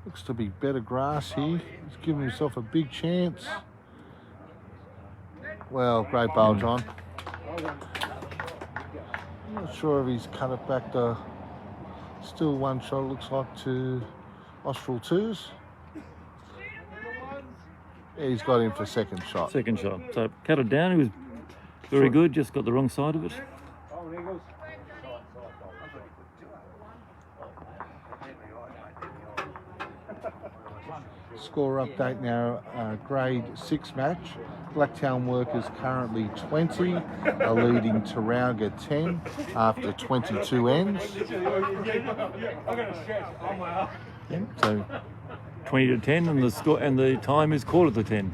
Looks to be better grass here. He's giving himself a big chance. Well, great bowl, John. Not sure if he's cut it back to still one shot, looks like, to Austral 2s. Yeah, he's got him for second shot. Second shot. So cut it down. He was very good, just got the wrong side of it. Score update now, grade 6 match. Blacktown Workers currently 20, are leading Tarauga 10 after 22 ends. Yeah, so 20 to 10, and the score and the time is 9:45.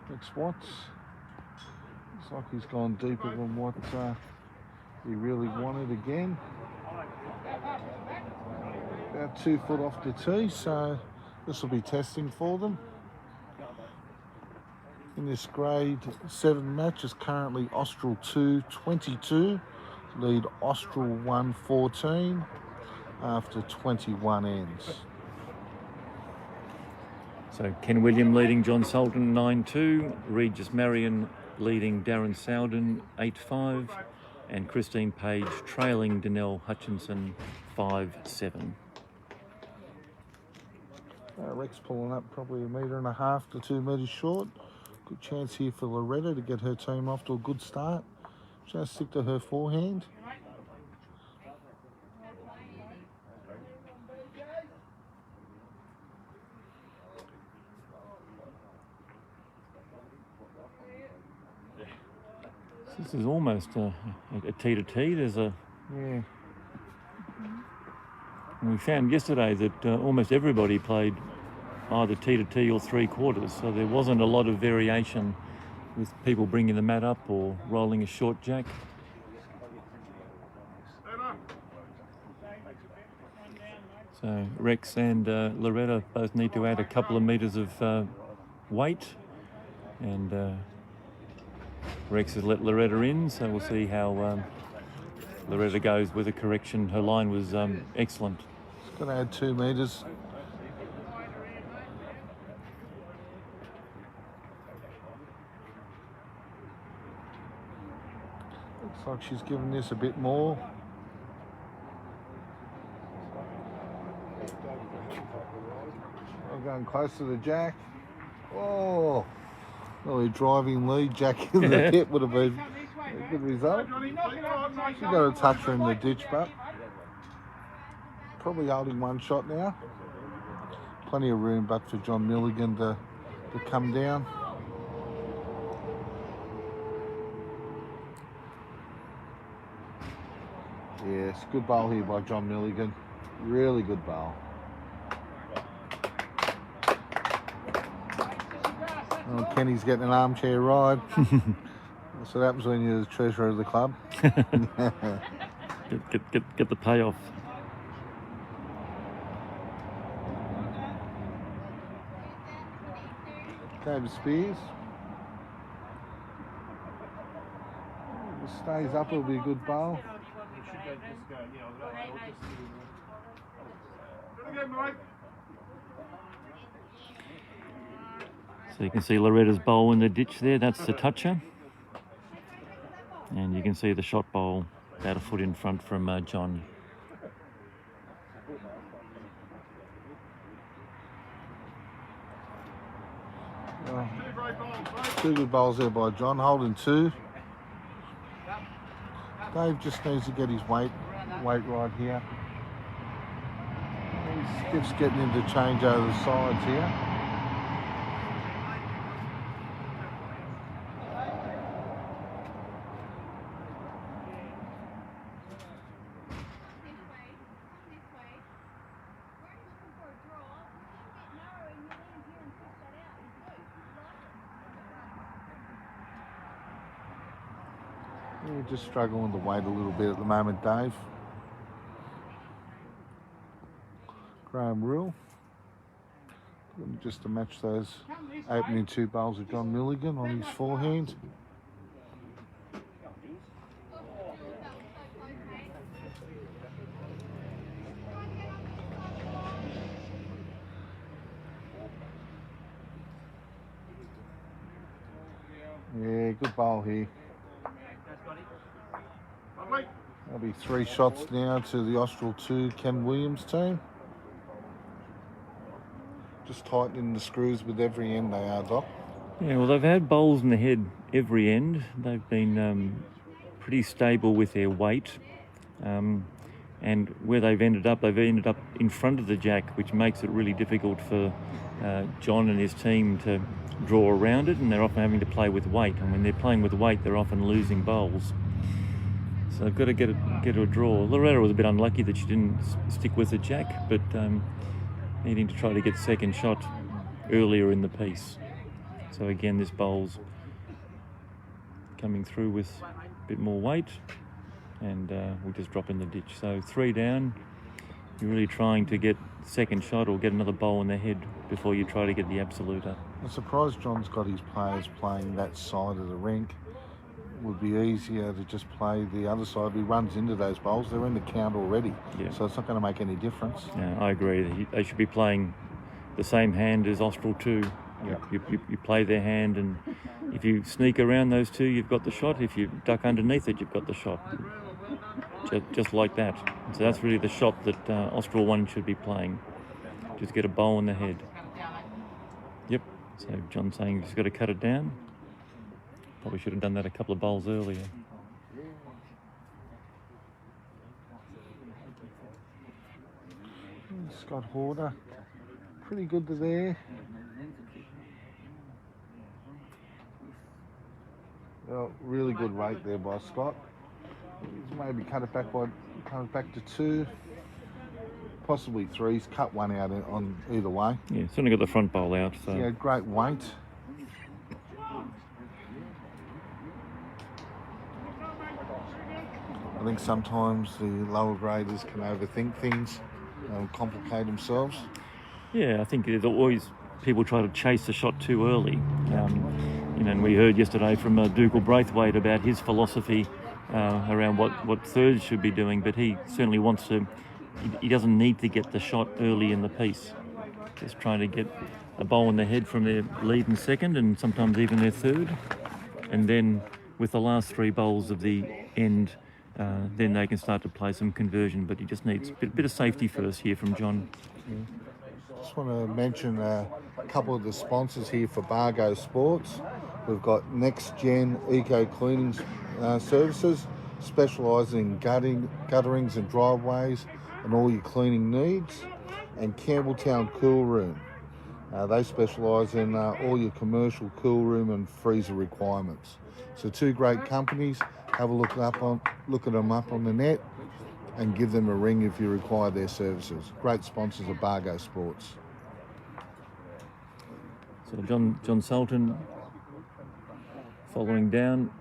Next Watts. Looks like he's gone deeper than what he really wanted again. About 2 foot off the tee, so this will be testing for them. In this grade 7 match is currently Austral 2 22, lead Austral 1 14 after 21 ends. So Ken William leading John Sultan 9-2, Regis Marion leading Darren Sowden 8-5, and Christine Page trailing Danelle Hutchinson 5-7. Rex pulling up probably 1.5 to 2 metres short. Good chance here for Loretta to get her team off to a good start. Just stick to her forehand. This is almost a tee to tee. There's a Yeah. we found yesterday that almost everybody played either tee to tee or 3/4, so there wasn't a lot of variation with people bringing the mat up or rolling a short jack. So Rex and Loretta both need to add a couple of metres of weight, and Rex has let Loretta in, so we'll see how Loretta goes with a correction. Her line was excellent. It's going to add 2 metres. Looks like she's given this a bit more. They're going close to the jack. Oh, really driving lead. Jack in the pit would have been a good result. She's got a toucher in the ditch, but probably holding 1 shot now. Plenty of room, but for John Milligan to come down. Yes, good bowl here by John Milligan. Really good bowl. Oh, Kenny's getting an armchair ride. That's what happens when you're the treasurer of the club. Get the payoff. David Spears. If it stays up, it'll be a good bowl. So you can see Loretta's bowl in the ditch there, that's the toucher. And you can see the shot bowl about a foot in front from John. Two good bowls there by John, holding 2. Dave just needs to get his weight right here. He's just getting him to change over the sides here. We're just struggling with the weight a little bit at the moment, Dave. Graham Rule. Just to match those opening 2 bowls of John Milligan on his forehand. Yeah, good bowl here. That'll be 3 shots now to the Austral 2 Ken Williams team. Just tightening the screws with every end they are, Doc. Yeah, well, they've had bowls in the head every end. They've been pretty stable with their weight. And where they've ended up in front of the jack, which makes it really difficult for John and his team to draw around it, and they're often having to play with weight. And when they're playing with weight, they're often losing bowls. So they've got to get to a draw. Loretta was a bit unlucky that she didn't stick with the jack, but needing to try to get second shot earlier in the piece. So again, this bowl's coming through with a bit more weight, and we'll just drop in the ditch. So 3 down. You're really trying to get second shot or get another bowl in the head before you try to get the absoluter. I'm surprised John's got his players playing that side of the rink. It would be easier to just play the other side. If he runs into those bowls, they're in the count already. Yeah. So it's not going to make any difference. Yeah, I agree. They should be playing the same hand as Austral 2. Yeah. You play their hand, and if you sneak around those 2, you've got the shot. If you duck underneath it, you've got the shot. Just like that. So that's really the shot that Austral 1 should be playing. Just get a bowl in the head. Yep. So John's saying he's got to cut it down. Probably should have done that a couple of bowls earlier. Scott Horder, pretty good to there. Well, really good rate there by Scott. He's maybe cut it back to 2, possibly 3. He's cut 1 out on either way. Yeah, certainly got the front bowl out. So yeah, great weight. I think sometimes the lower graders can overthink things and complicate themselves. Yeah, I think there's always people try to chase the shot too early. And we heard yesterday from Dougal Braithwaite about his philosophy around what thirds should be doing, but he certainly wants to. He doesn't need to get the shot early in the piece. Just trying to get a bowl in the head from their lead and second, and sometimes even their third, and then with the last 3 bowls of the end. Then they can start to play some conversion, but he just needs a bit of safety first here from John. Just want to mention a couple of the sponsors here for Bargo Sports. We've got Next Gen Eco Cleaning Services, specialising in gutterings and driveways and all your cleaning needs, and Campbelltown Cool Room. They specialise in all your commercial cool room and freezer requirements. So 2 great companies. Have a look at them up on the net, and give them a ring if you require their services. Great sponsors of Bargo Sports. So John Sultan following down.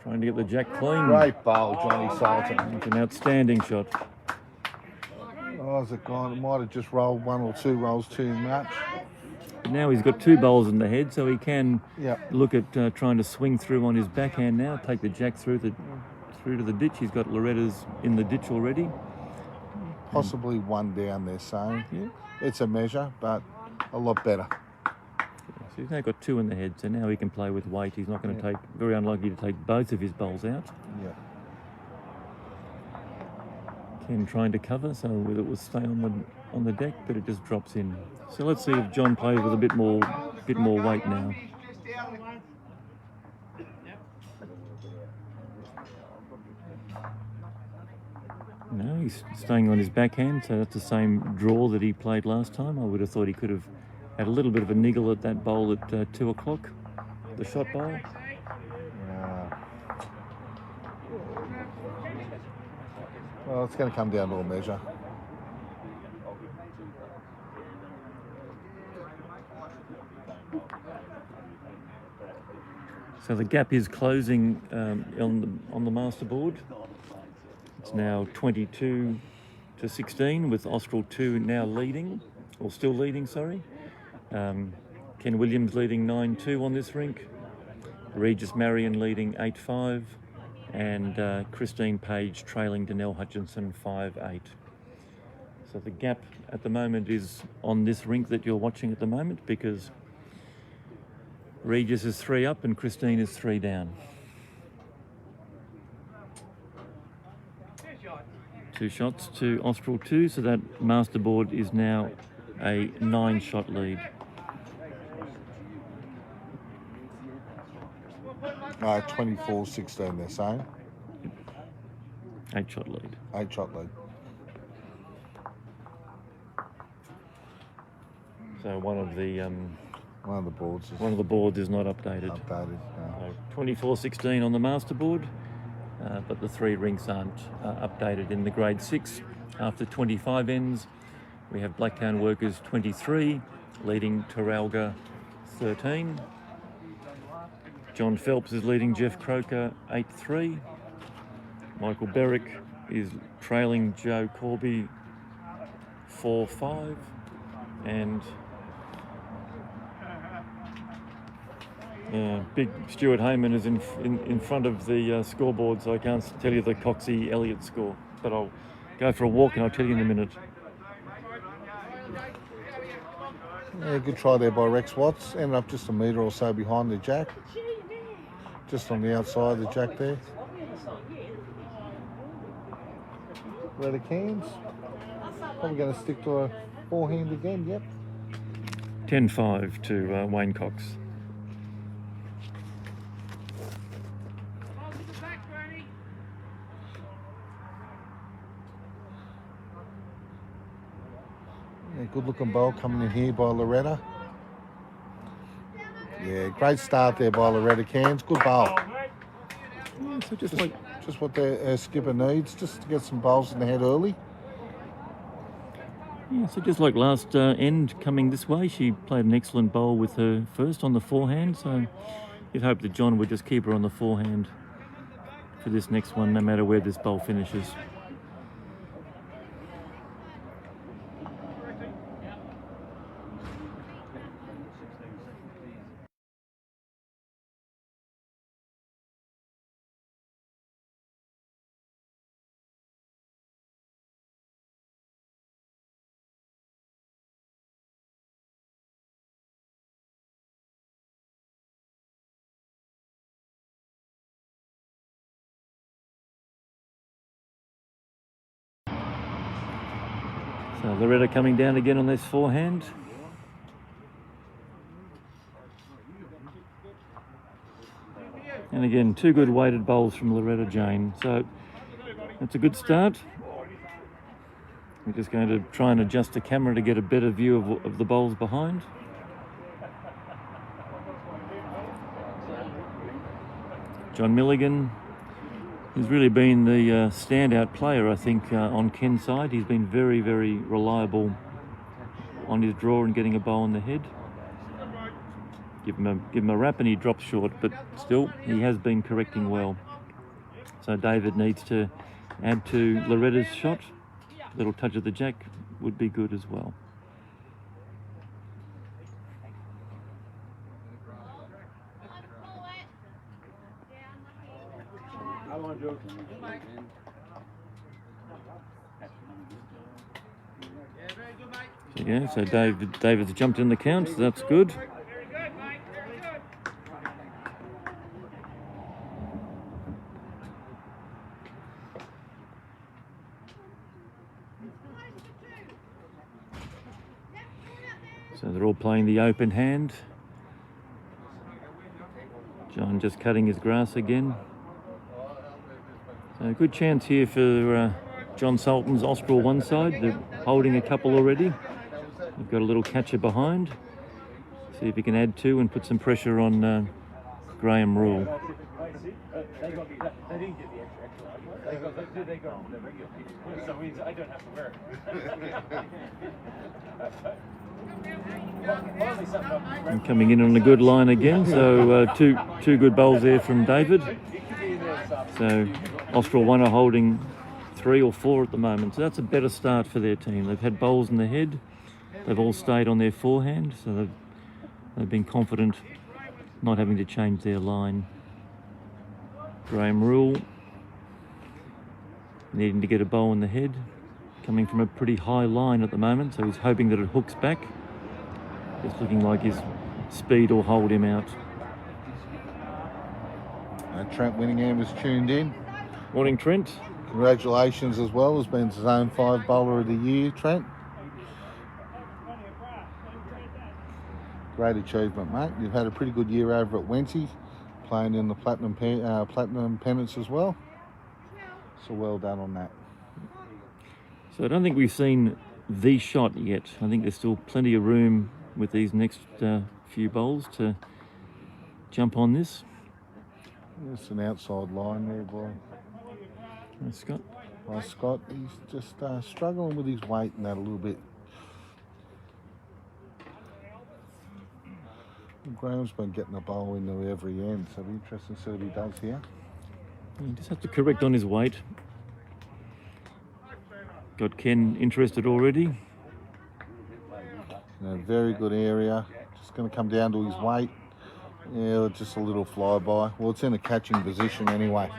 Trying to get the jack clean. Great bowl, Johnny Sultan. It's an outstanding shot. Oh, has it gone? It might have just rolled one or two rolls too much. But now he's got 2 bowls in the head, so he can Yep. look at trying to swing through on his backhand now, take the jack through to the ditch. He's got Loretta's in the ditch already. Possibly one down, they're saying. Yeah. It's a measure, but a lot better. So he's now got 2 in the head, so now he can play with weight. He's not going to take, very unlikely to take both of his bowls out. Yeah. Ken trying to cover, so it will stay on the deck, but it just drops in. So let's see if John plays with a bit more weight now. No, he's staying on his backhand, so that's the same draw that he played last time. I would have thought he could have had a little bit of a niggle at that bowl at 2 o'clock, the shot bowl. Well, it's going to come down to a measure. So the gap is closing on the master board. It's now 22 to 16 with Austral 2 now leading, or still leading, sorry. Ken Williams leading 9-2 on this rink. Regis Marion leading 8-5. And Christine Page trailing Danelle Hutchinson 5-8. So the gap at the moment is on this rink that you're watching at the moment, because Regis is 3 up and Christine is 3 down. 2 shots to Austral 2, so that master board is now a 9-shot lead. 24-16, they're saying. 8-shot lead. 8-shot lead. So one of the boards is not updated. Updated. No. So 24-16 on the master board, but the 3 rinks aren't updated in the grade 6. After 25 ends, we have Blacktown Workers 23, leading Taralga 13. John Phelps is leading Jeff Croker 8-3. Michael Berwick is trailing Joe Corby 4-5. And big Stuart Heyman is in front of the scoreboard, so I can't tell you the Coxie Elliott score. But I'll go for a walk and I'll tell you in a minute. Yeah, good try there by Rex Watts. Ended up just a metre or so behind the jack. Just on the outside of the jack there. Red cans. Probably going to stick to a 4-hand again, yep. 10-5 to Wayne Cox. Yeah, good looking bowl coming in here by Loretta. Yeah, great start there by Loretta Cairns. Good bowl. Yeah, so Just what the skipper needs, just to get some bowls in the head early. Yeah, so just like last end coming this way, she played an excellent bowl with her first on the forehand, so you'd hope that John would just keep her on the forehand for this next one, no matter where this bowl finishes. So Loretta coming down again on this forehand. And again, 2 good weighted bowls from Loretta Jane. So that's a good start. We're just going to try and adjust the camera to get a better view of the bowls behind. John Milligan, he's really been the standout player, I think, on Ken's side. He's been very, very reliable on his draw and getting a bowl on the head. give him a rap and he drops short, but still he has been correcting well. So David needs to add to Loretta's shot. A little touch of the jack would be good as well. So yeah, so David's jumped in the count, so that's good. So they're all playing the open hand. John just cutting his grass again. So a good chance here for John Sultan's Austral one side. They're holding a couple already. They've got a little catcher behind. See if he can add two and put some pressure on Graham Rule. And coming in on a good line again, so two good bowls there from David. So Austral 1 are holding 3 or 4 at the moment, so that's a better start for their team. They've had bowls in the head, they've all stayed on their forehand, so they've been confident not having to change their line. Graham Rule needing to get a bowl in the head, coming from a pretty high line at the moment, so he's hoping that it hooks back. It's looking like his speed will hold him out. Trent Winningham was tuned in. Morning, Trent. Congratulations as well. Has been Zone 5 Bowler of the Year, Trent. Great achievement, mate. You've had a pretty good year over at Wenty, playing in the Platinum Pennants as well. So well done on that. So I don't think we've seen the shot yet. I think there's still plenty of room with these next few bowls to jump on this. It's an outside line there, boy. Scott. Scott, he's just struggling with his weight and that a little bit. Graham's been getting the bowl into every end, so it'll be interesting to see what he does here. You just have to correct on his weight. Got Ken interested already. Very good area. Just going to come down to his weight. Yeah, just a little flyby. Well, it's in a catching position anyway.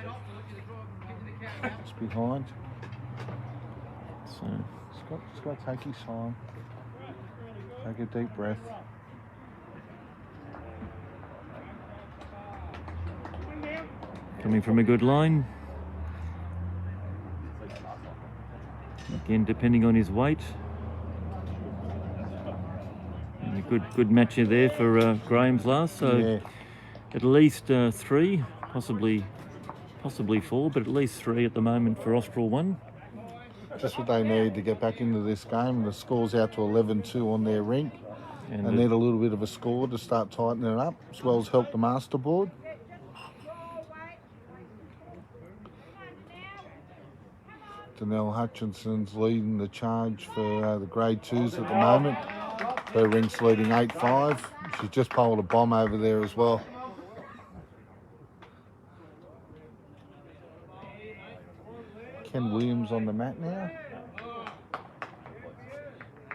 It's behind. So Scott, just got to take his time. Take a deep breath. coming from a good line. Again, depending on his weight. And a good match there for Graham's last. So yeah. At least 3, possibly 4, but at least 3 at the moment for Austral 1. Just what they need to get back into this game. The score's out to 11-2 on their rink. And they need a little bit of a score to start tightening it up, as well as help the master board. Danelle Hutchinson's leading the charge for the grade 2s at the moment. Her rink's leading 8-5. She's just bowled a bomb over there as well. Ken Williams on the mat now.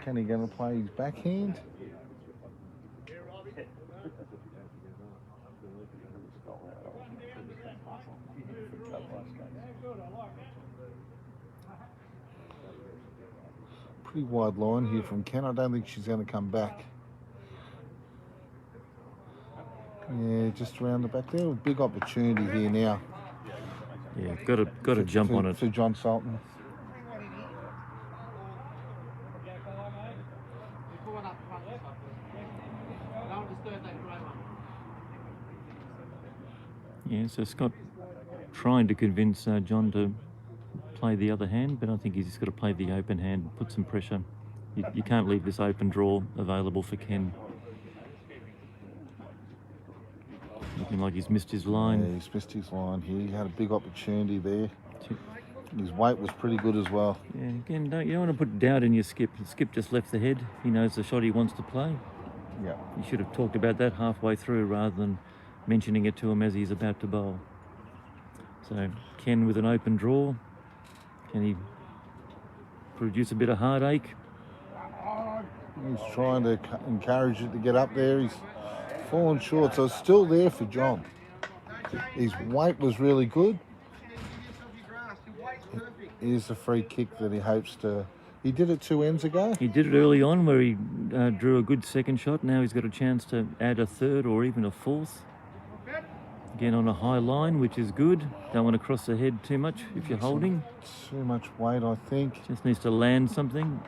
Kenny going to play his backhand? Pretty wide line here from Ken. I don't think she's going to come back. Yeah, just around the back there. A big opportunity here now. Yeah, got to jump on it. For John Sultan. Yeah, so Scott trying to convince John to play the other hand, but I think he's just got to play the open hand, put some pressure. You can't leave this open draw available for Ken. Looking like he's missed his line. Yeah, he's missed his line here. He had a big opportunity there. His weight was pretty good as well. Yeah, again, you don't want to put doubt in your skip. The skip just left the head. He knows the shot he wants to play. Yeah. You should have talked about that halfway through rather than mentioning it to him as he's about to bowl. So Ken with an open draw. Can he produce a bit of heartache? He's trying to encourage it to get up there. He's fallen short, so it's still there for John. His weight was really good. Here's the free kick that he hopes to... He did it 2 ends ago. He did it early on where he drew a good second shot. Now he's got a chance to add a third or even a fourth. Again on a high line, which is good. Don't want to cross the head too much if you're holding. Too much weight, I think. Just needs to land something.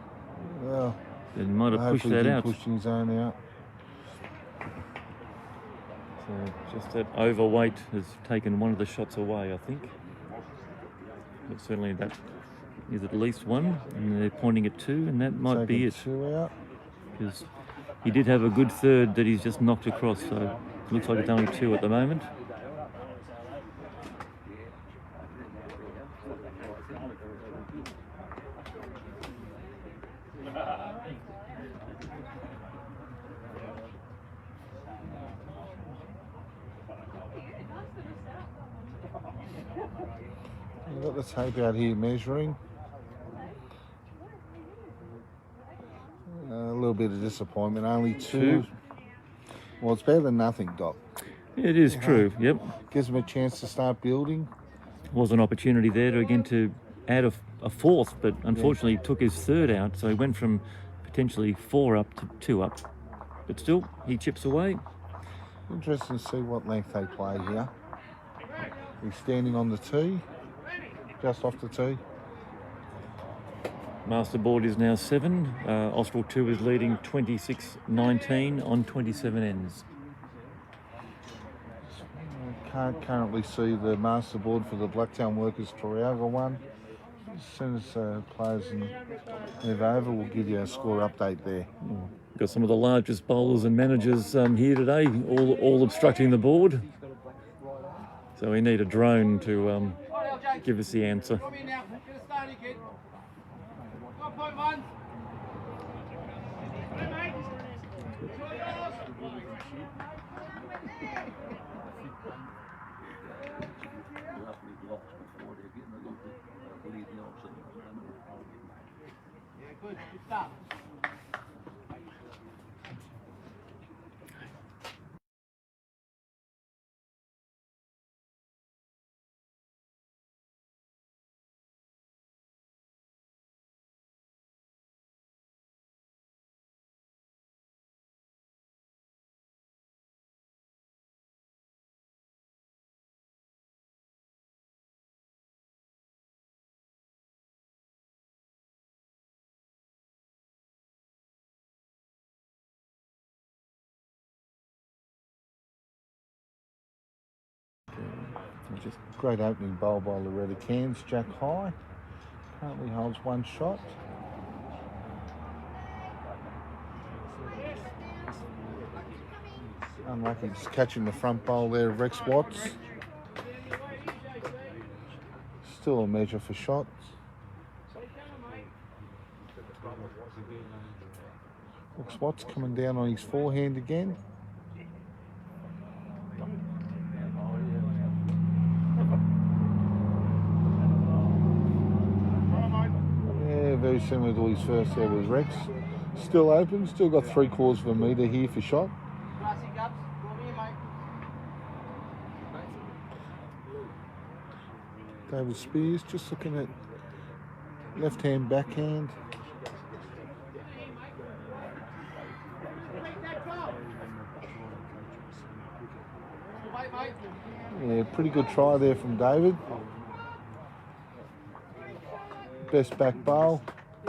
Well, He might have pushed hopefully that he out. pushed his own out. So just that overweight has taken one of the shots away, I think. But certainly that is at least one, and they're pointing at 2, and that might be it. 2 out. Because he did have a good third that he's just knocked across, so it looks like it's only 2 at the moment. We've got the tape out here measuring. A little bit of disappointment, only 2. Well, it's better than nothing, Doc. It is true, yep. Gives him a chance to start building. Was an opportunity there to add a fourth, but unfortunately he took his third out, so he went from potentially 4 up to 2 up. But still, he chips away. Interesting to see what length they play here. He's standing on the tee, just off the tee. Masterboard is now 7. Austral 2 is leading 26-19 on 27 ends. Can't currently see the masterboard for the Blacktown Workers Toriaga one. As soon as players move over, we'll give you a score update there. Got some of the largest bowlers and managers here today, all obstructing the board. So we need a drone to give us the answer. Come in now. Get a starting, kid. 1.1. Hey, mate. Yeah, good. Good stuff. Just great opening bowl by Loretta Cairns. Jack high. Currently holds 1 shot. Unlucky just catching the front bowl there of Rex Watts. Still a measure for shots. Rex Watts coming down on his forehand again. Very similar to his first there with Rex. Still open, still got 3/4 of a metre here for shot. Classic ups. Come here, mate. David Spears just looking at left hand backhand. Yeah, pretty good try there from David. Best back bowl,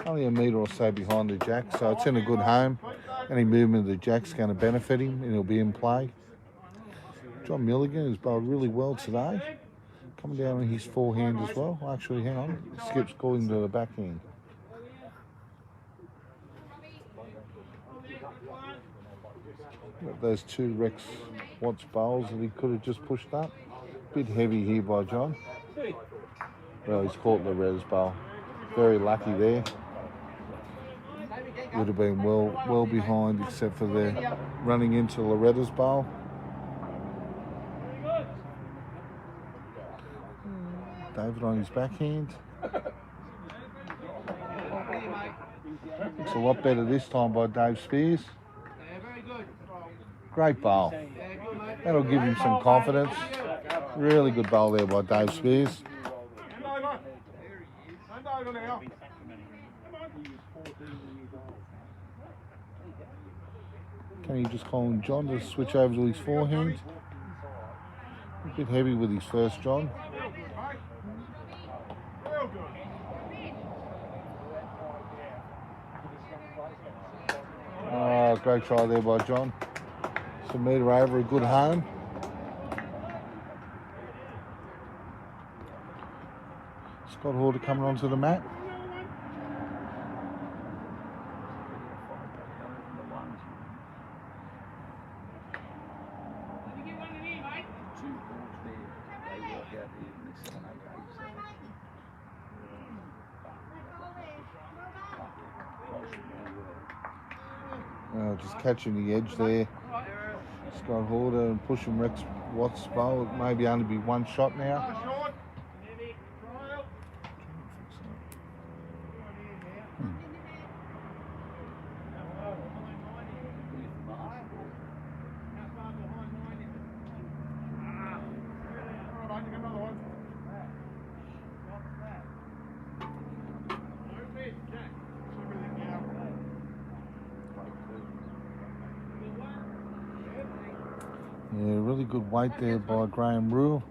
only a metre or so behind the jack, so it's in a good home. Any movement of the jack's going to benefit him and he'll be in play. John Milligan has bowled really well today. Coming down on his forehand as well. Actually, hang on, Skip's calling to the backhand. Got those 2 Rex Watts bowls that he could have just pushed up. Bit heavy here by John. Well, he's caught Loretta's bowl. Very lucky there. would have been well behind, except for the running into Loretta's bowl. David on his backhand. Looks a lot better this time by Dave Spears. Great bowl. That'll give him some confidence. Really good bowl there by Dave Spears. Can you just call him John to switch over to his forehand? A bit heavy with his first John. Oh, great try there by John. Some metre over, a good home. Scott Horter coming onto the mat. Just catching the edge there. Scott Horter and pushing Rex Watts' bowl. It may only be one shot now. Yeah, really good weight there by Graham Rule.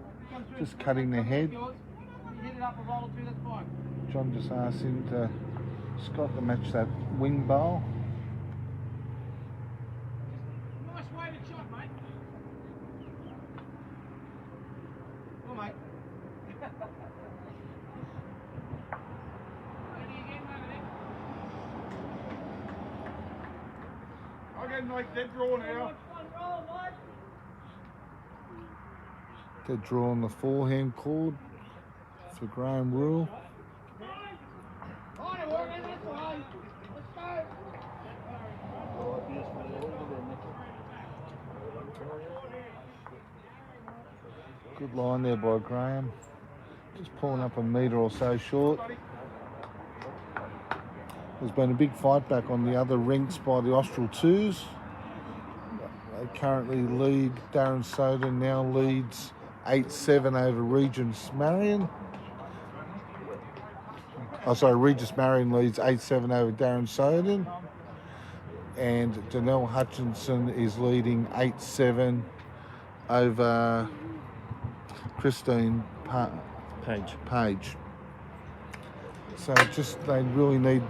Just cutting the head. John just asked him to Scott to match that wing bowl. Nice weighted shot, mate. Go on, mate. I'm getting like dead draw now. Dead draw on the forehand cord for Graham Rule. Good line there by Graham. Just pulling up a metre or so short. There's been a big fight back on the other rinks by the Austral 2s. They currently lead. Darren Soden now leads 8-7 over Regis Marion. Oh, sorry, Regis Marion leads 8-7 over Darren Soden. And Danelle Hutchinson is leading 8-7 over Christine Page. So just they really need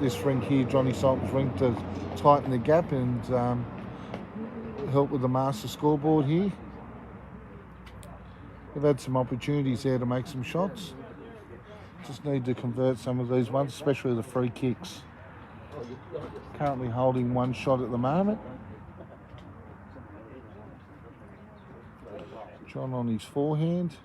this rink here, Johnny Sultan's rink, to tighten the gap and help with the master scoreboard here. They've had some opportunities there to make some shots. Just need to convert some of these ones, especially the free kicks. Currently holding one shot at the moment. John on his forehand.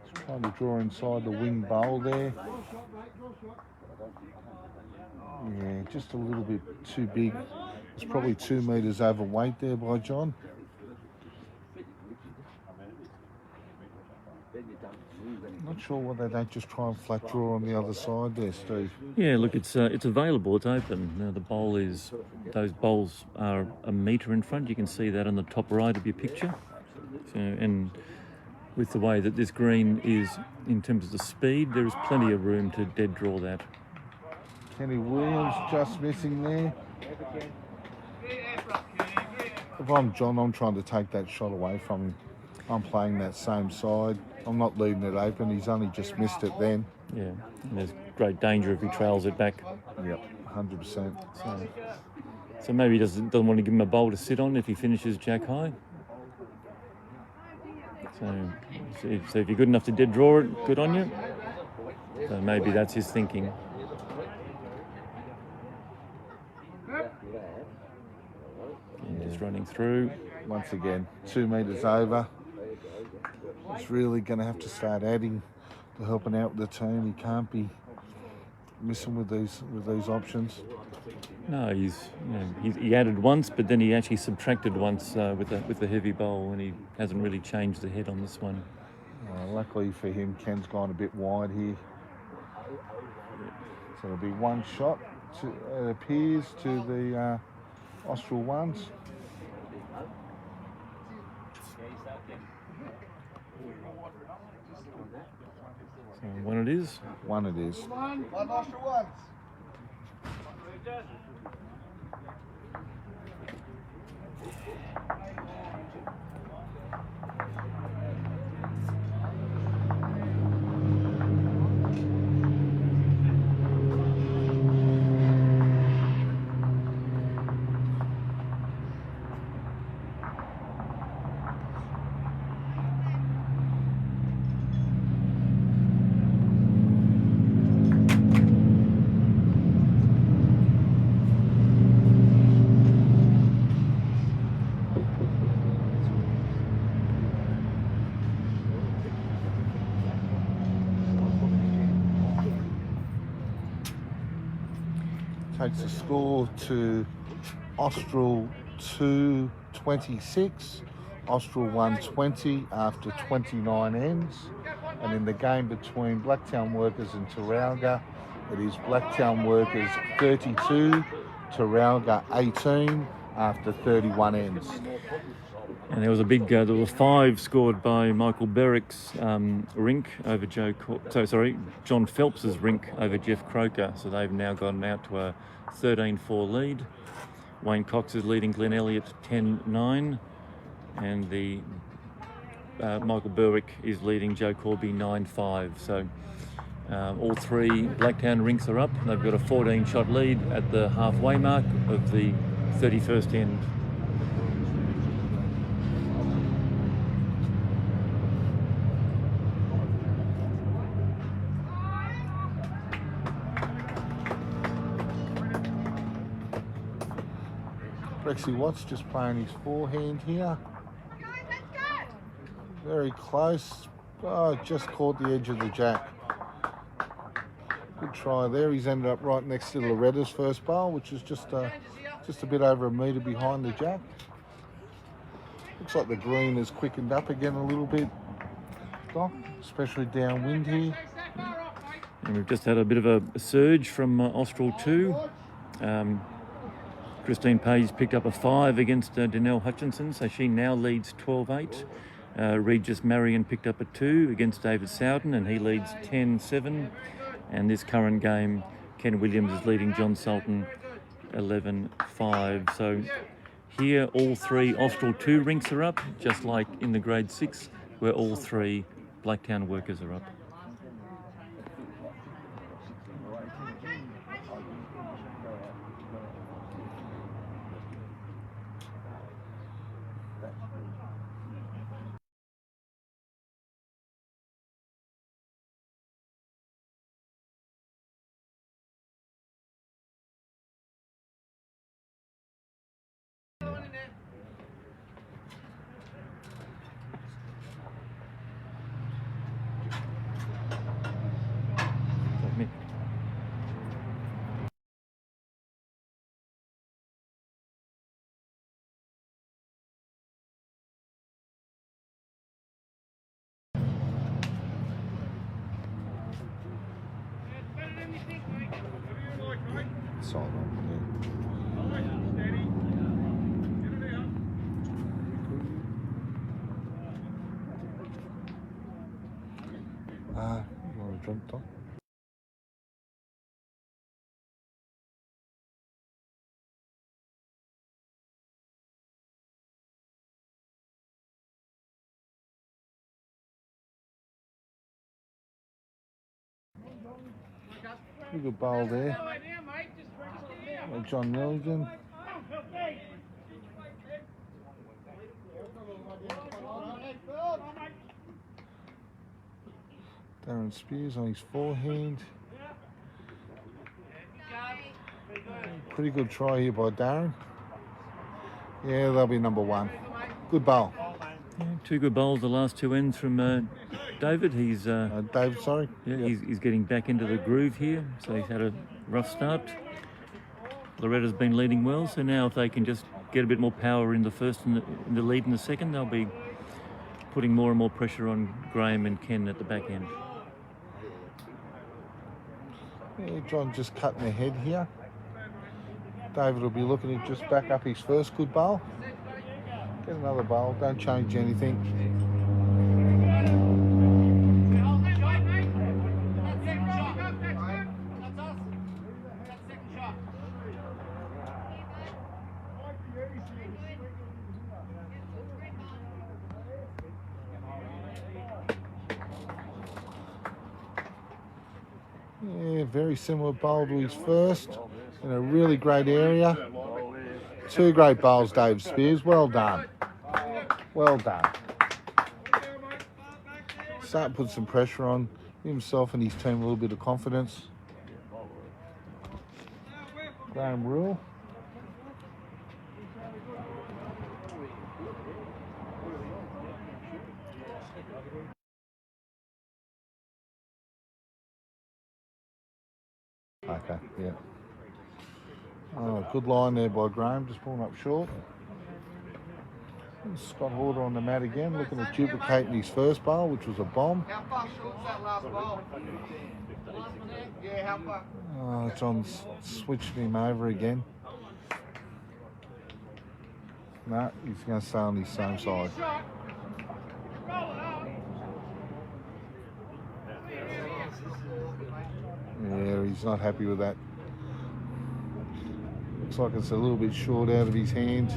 Just trying to draw inside the wing bowl there. Yeah, just a little bit too big. It's probably 2 metres overweight there by John. Not sure why they don't just try and flat draw on the other side there, Steve. Yeah, look, it's available. It's open. Now the bowl is, those bowls are a metre in front. You can see that on the top right of your picture. So, and with the way that this green is in terms of the speed, there is plenty of room to dead draw that. Kenny Williams just missing there. If I'm John, I'm trying to take that shot away from him. I'm playing that same side. I'm not leaving it open. He's only just missed it then. Yeah, and there's great danger if he trails it back. Yep, 100%. So maybe he doesn't want to give him a bowl to sit on if he finishes jack high. So if you're good enough to dead draw it, good on you. So maybe that's his thinking. And just running through. Once again, 2 metres over. It's really going to have to start adding to helping out with the team. He can't be missing with these options. No, he added once, but then he actually subtracted once with the heavy bowl, and he hasn't really changed the head on this one. Luckily for him, Ken's gone a bit wide here. So it'll be one shot, it appears, to the Austral ones. So one it is. One it is. One Austral ones. Takes the score to Austral 226, Austral 120 after 29 ends. And in the game between Blacktown Workers and Taralga, it is Blacktown Workers 32, Taralga 18 after 31 ends. And there was a big, there were 5 scored by Michael Berwick's rink over John Phelps's rink over Jeff Croker. So they've now gotten out to a 13-4 lead. Wayne Cox is leading Glen Elliott 10-9, and the Michael Berwick is leading Joe Corby 9-5. So all 3 Blacktown rinks are up. They've got a 14-shot lead at the halfway mark of the 31st end. Rexy Watts just playing his forehand here. Very close. Oh, just caught the edge of the jack. Good try there. He's ended up right next to Loretta's first bowl, which is just a bit over a metre behind the jack. Looks like the green has quickened up again a little bit, Doc, especially downwind here. And we've just had a bit of a surge from Austral 2. Christine Page picked up a 5 against Danelle Hutchinson, so she now leads 12-8. Regis Marion picked up a 2 against David Sowden, and he leads 10-7. And this current game, Ken Williams is leading John Sultan 11-5. So here all 3 Austral 2 rinks are up, just like in the grade 6, where all 3 Blacktown Workers are up. Solid one, you want to drink, Doc? Pretty good bowl there. John Milligan. Darren Spears on his forehand. Pretty good try here by Darren. Yeah, they'll be number 1. Good bowl. Yeah, two good bowls the last two ends from David. He's Dave, sorry. yeah, Yep. he's getting back into the groove here. So he's had a rough start. Loretta's been leading well, so now if they can just get a bit more power in the first and in the lead in the second, they'll be putting more and more pressure on Graham and Ken at the back end. Yeah, John just cutting ahead here. David will be looking to just back up his first good bowl. Get another bowl, don't change anything. Yeah, very similar bowl to his first, in a really great area. Two great bowls, Dave Spears. Well done. Well done. Start to put some pressure on himself and his team, a little bit of confidence. Graham Rule. Okay, yeah. Oh, good line there by Graham, just pulling up short. And Scott Horder on the mat again, looking at duplicating his first bowl, which was a bomb. How far short's that last ball? Yeah, how far? Oh, John's switching him over again. No, he's going to stay on his same side. Yeah, he's not happy with that. Looks like it's a little bit short out of his hand.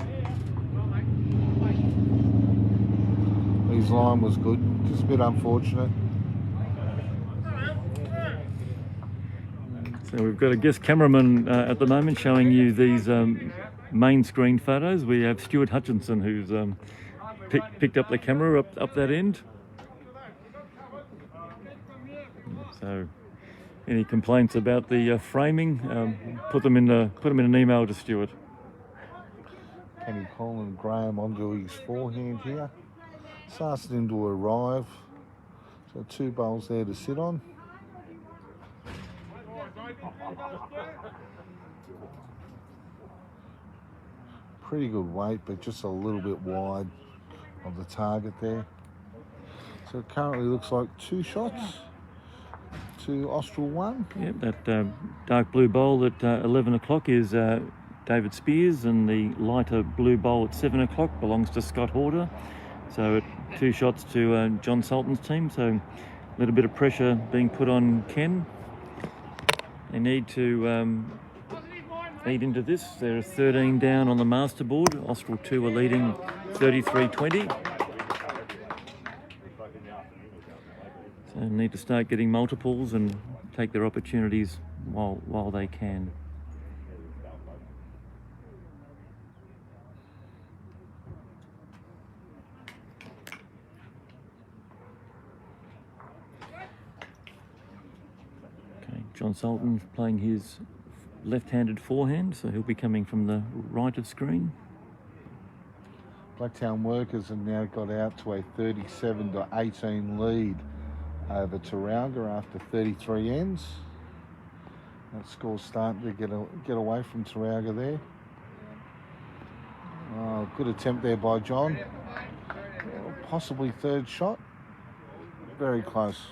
His line was good, just a bit unfortunate. So we've got a guest cameraman at the moment showing you these main screen photos. We have Stuart Hutchinson who's picked up the camera up that end. So any complaints about the framing, put them in an email to Stuart. Can he call and Graham onto his forehand here? Starts him to arrive. So two bowls there to sit on. Pretty good weight, but just a little bit wide of the target there. So it currently looks like 2 shots to Austral 1. Yep, that dark blue bowl at 11 o'clock is David Spears, and the lighter blue bowl at 7 o'clock belongs to Scott Horder. So 2 shots to John Sultan's team, so a little bit of pressure being put on Ken. They need to eat into this. They're 13 down on the master board. Austral 2 are leading 33-20. So they need to start getting multiples and take their opportunities while they can. Okay, John Sultan's playing his left-handed forehand, so he'll be coming from the right of screen. Blacktown Workers have now got out to a 37-18 lead over Taralga after 33 ends. That score's starting to get away from Taralga there. Oh, good attempt there by John. Possibly third shot. Very close.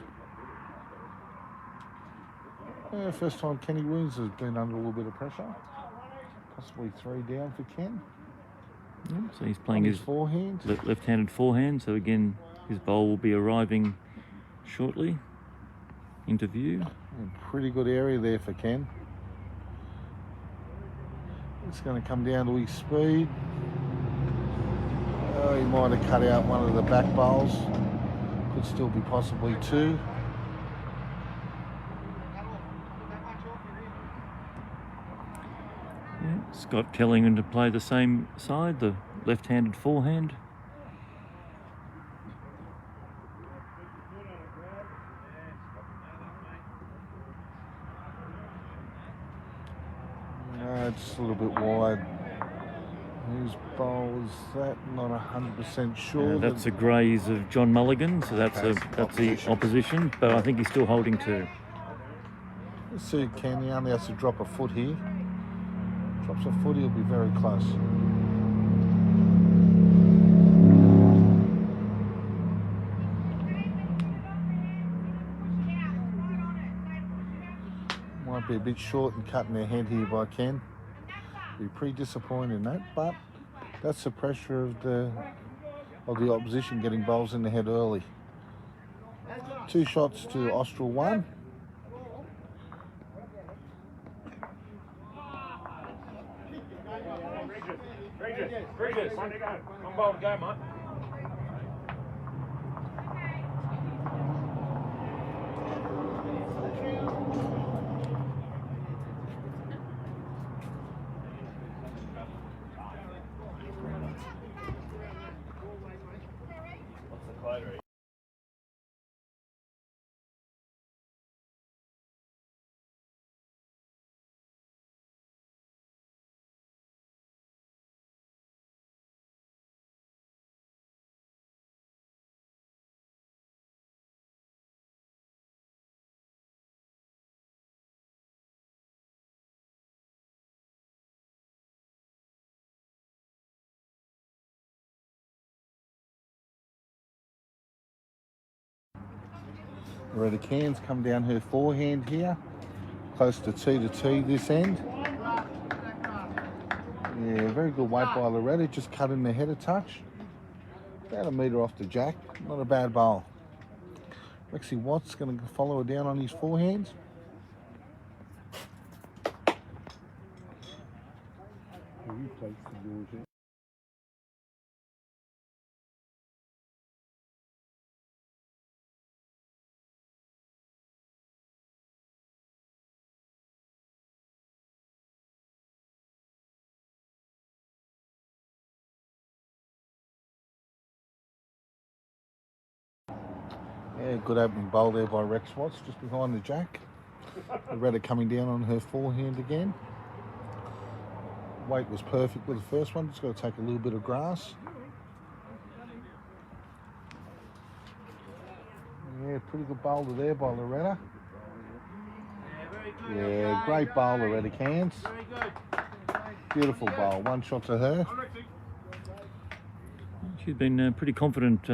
Yeah, first time Kenny Williams has been under a little bit of pressure. Possibly 3 down for Ken. Yeah, so he's playing his forehand. Left-handed forehand, so again his bowl will be arriving shortly into view. Yeah, pretty good area there for Ken. It's going to come down to his speed. Oh, he might have cut out one of the back bowls. Could still be possibly 2. Yeah, Scott telling him to play the same side, the left-handed forehand. Just a little bit wide. Whose bowls that? Not 100% sure. That's a graze of John Mulligan, so that's Okay, that's the opposition, but I think he's still holding two. Let's see, Kenny only has to drop a foot here. Drops a foot, he'll be very close. Might be a bit short and cutting their head here by Ken. Be pretty disappointed in that, but that's the pressure of the opposition getting bowls in the head early. 2 shots to Austral 1. Regis, one to go. One bowl to go, mate. Loretta Cairns come down her forehand here, close to T to T this end. Yeah, very good weight by Loretta, just cut in the head a touch. About a metre off the jack, not a bad bowl. Lexi Watts going to follow her down on his forehand. Yeah, good opening bowl there by Rex Watts, just behind the jack. Loretta coming down on her forehand again. Weight was perfect with the first one, just got to take a little bit of grass. Yeah, pretty good bowler there by Loretta. Yeah, great bowl, Loretta Cairns. Beautiful bowl, 1 shot to her. She's been pretty confident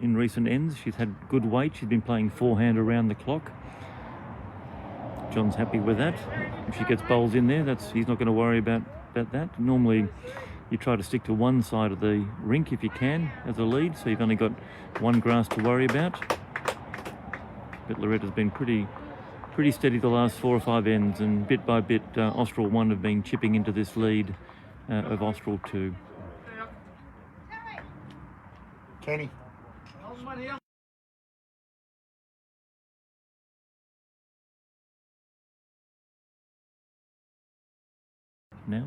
in recent ends. She's had good weight. She's been playing forehand around the clock. John's happy with that. If she gets bowls in there, he's not going to worry about that. Normally, you try to stick to one side of the rink if you can as a lead, so you've only got one grass to worry about. But Loretta's been pretty steady the last 4 or 5 ends, and bit by bit, Austral 1 have been chipping into this lead of Austral 2. Kenny. Now.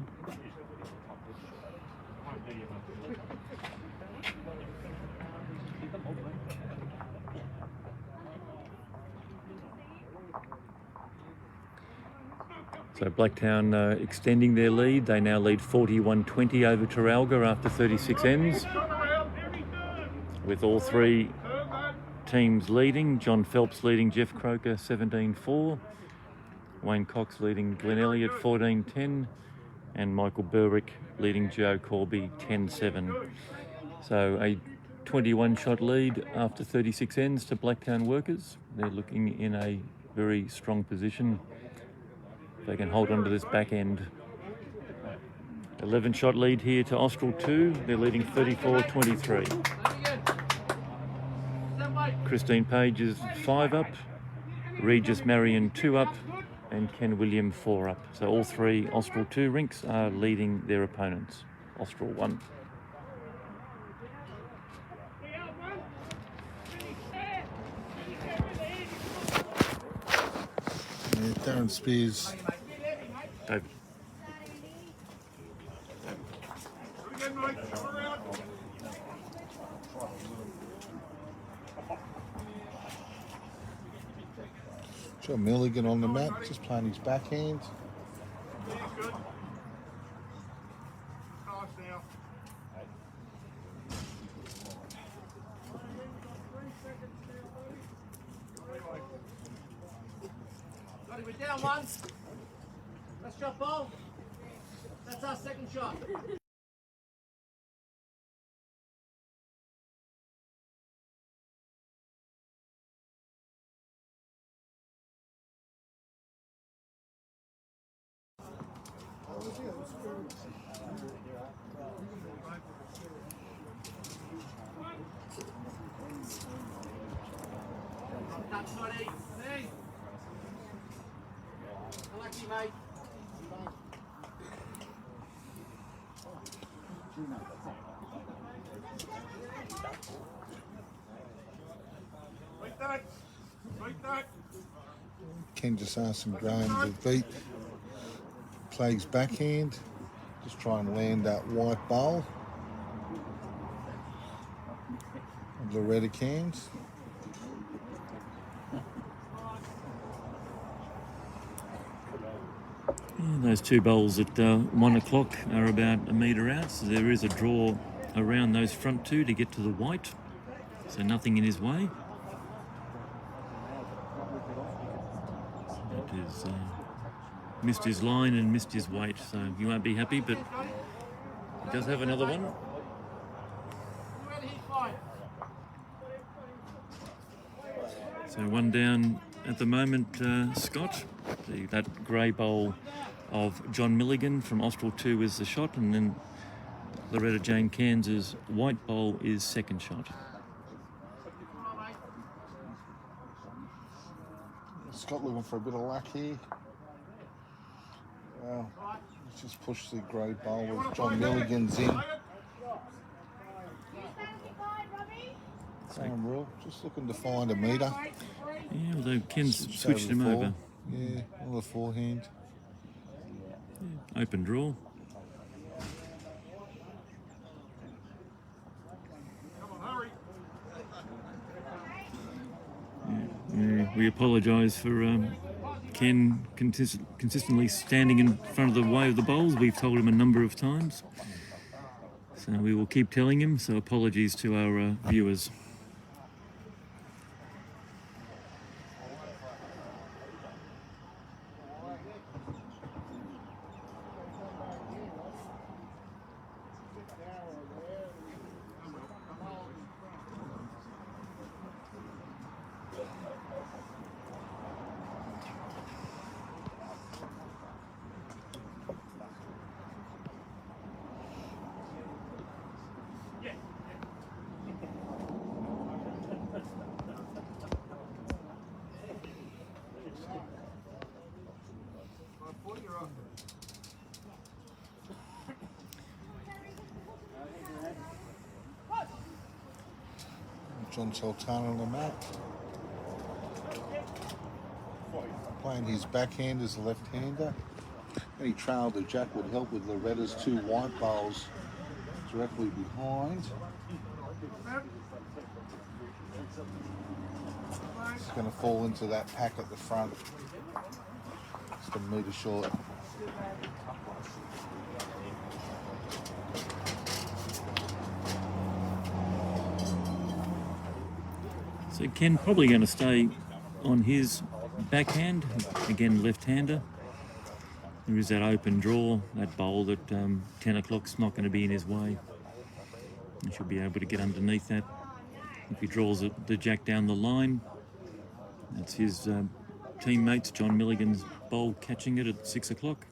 So Blacktown extending their lead. They now lead 41-20 over Teralga after 36 ends, with all 3 teams leading. John Phelps leading Jeff Croker 17-4, Wayne Cox leading Glenn Elliott 14-10, and Michael Berwick leading Joe Corby 10-7. So a 21-shot lead after 36 ends to Blacktown Workers. They're looking in a very strong position. They can hold on to this back end. 11-shot lead here to Austral 2. They're leading 34-23. Christine Page is 5 up, Regis Marion 2 up, and Ken William 4 up. So all 3 Austral 2 rinks are leading their opponents. Austral 1. Yeah, Darren Spears. David. John Milligan on the mat, just playing his backhand. Nice now. Buddy, we're down one. Let's shot ball. That's our second shot. That's not easy. Hey. Lucky, mate. Right that. Ken just asking Graham to beat Plague's backhand. Just try and land that white bowl of Loretta cans. Yeah, those two bowls at 1 o'clock are about a metre out, so there is a draw around those front two to get to the white, so nothing in his way. That is missed his line and missed his weight, so he won't be happy, but he does have another one. So one down at the moment, Scott. That grey bowl of John Milligan from Austral 2 is the shot, and then Loretta Jane Cairns' white bowl is second shot. Scott looking for a bit of luck here. Well, let's just push the grey bowl with John Milligan's in. Same rule, just looking to find a metre. Yeah, although Ken's switched him over. Yeah, on the forehand. Yeah, open draw. Yeah, we apologise for Ken consistently standing in front of the way of the bowls. We've told him a number of times. So we will keep telling him, so apologies to our viewers. John Sultana on the mat. Playing his backhand as a left-hander. Any trail to Jack would help with Loretta's two white bowls directly behind. It's going to fall into that pack at the front. Just a metre short. So Ken probably going to stay on his backhand, again left-hander. There is that open draw, that bowl that 10 o'clock's not going to be in his way. He should be able to get underneath that. If he draws the jack down the line, that's his teammates, John Milligan's bowl catching it at 6 o'clock.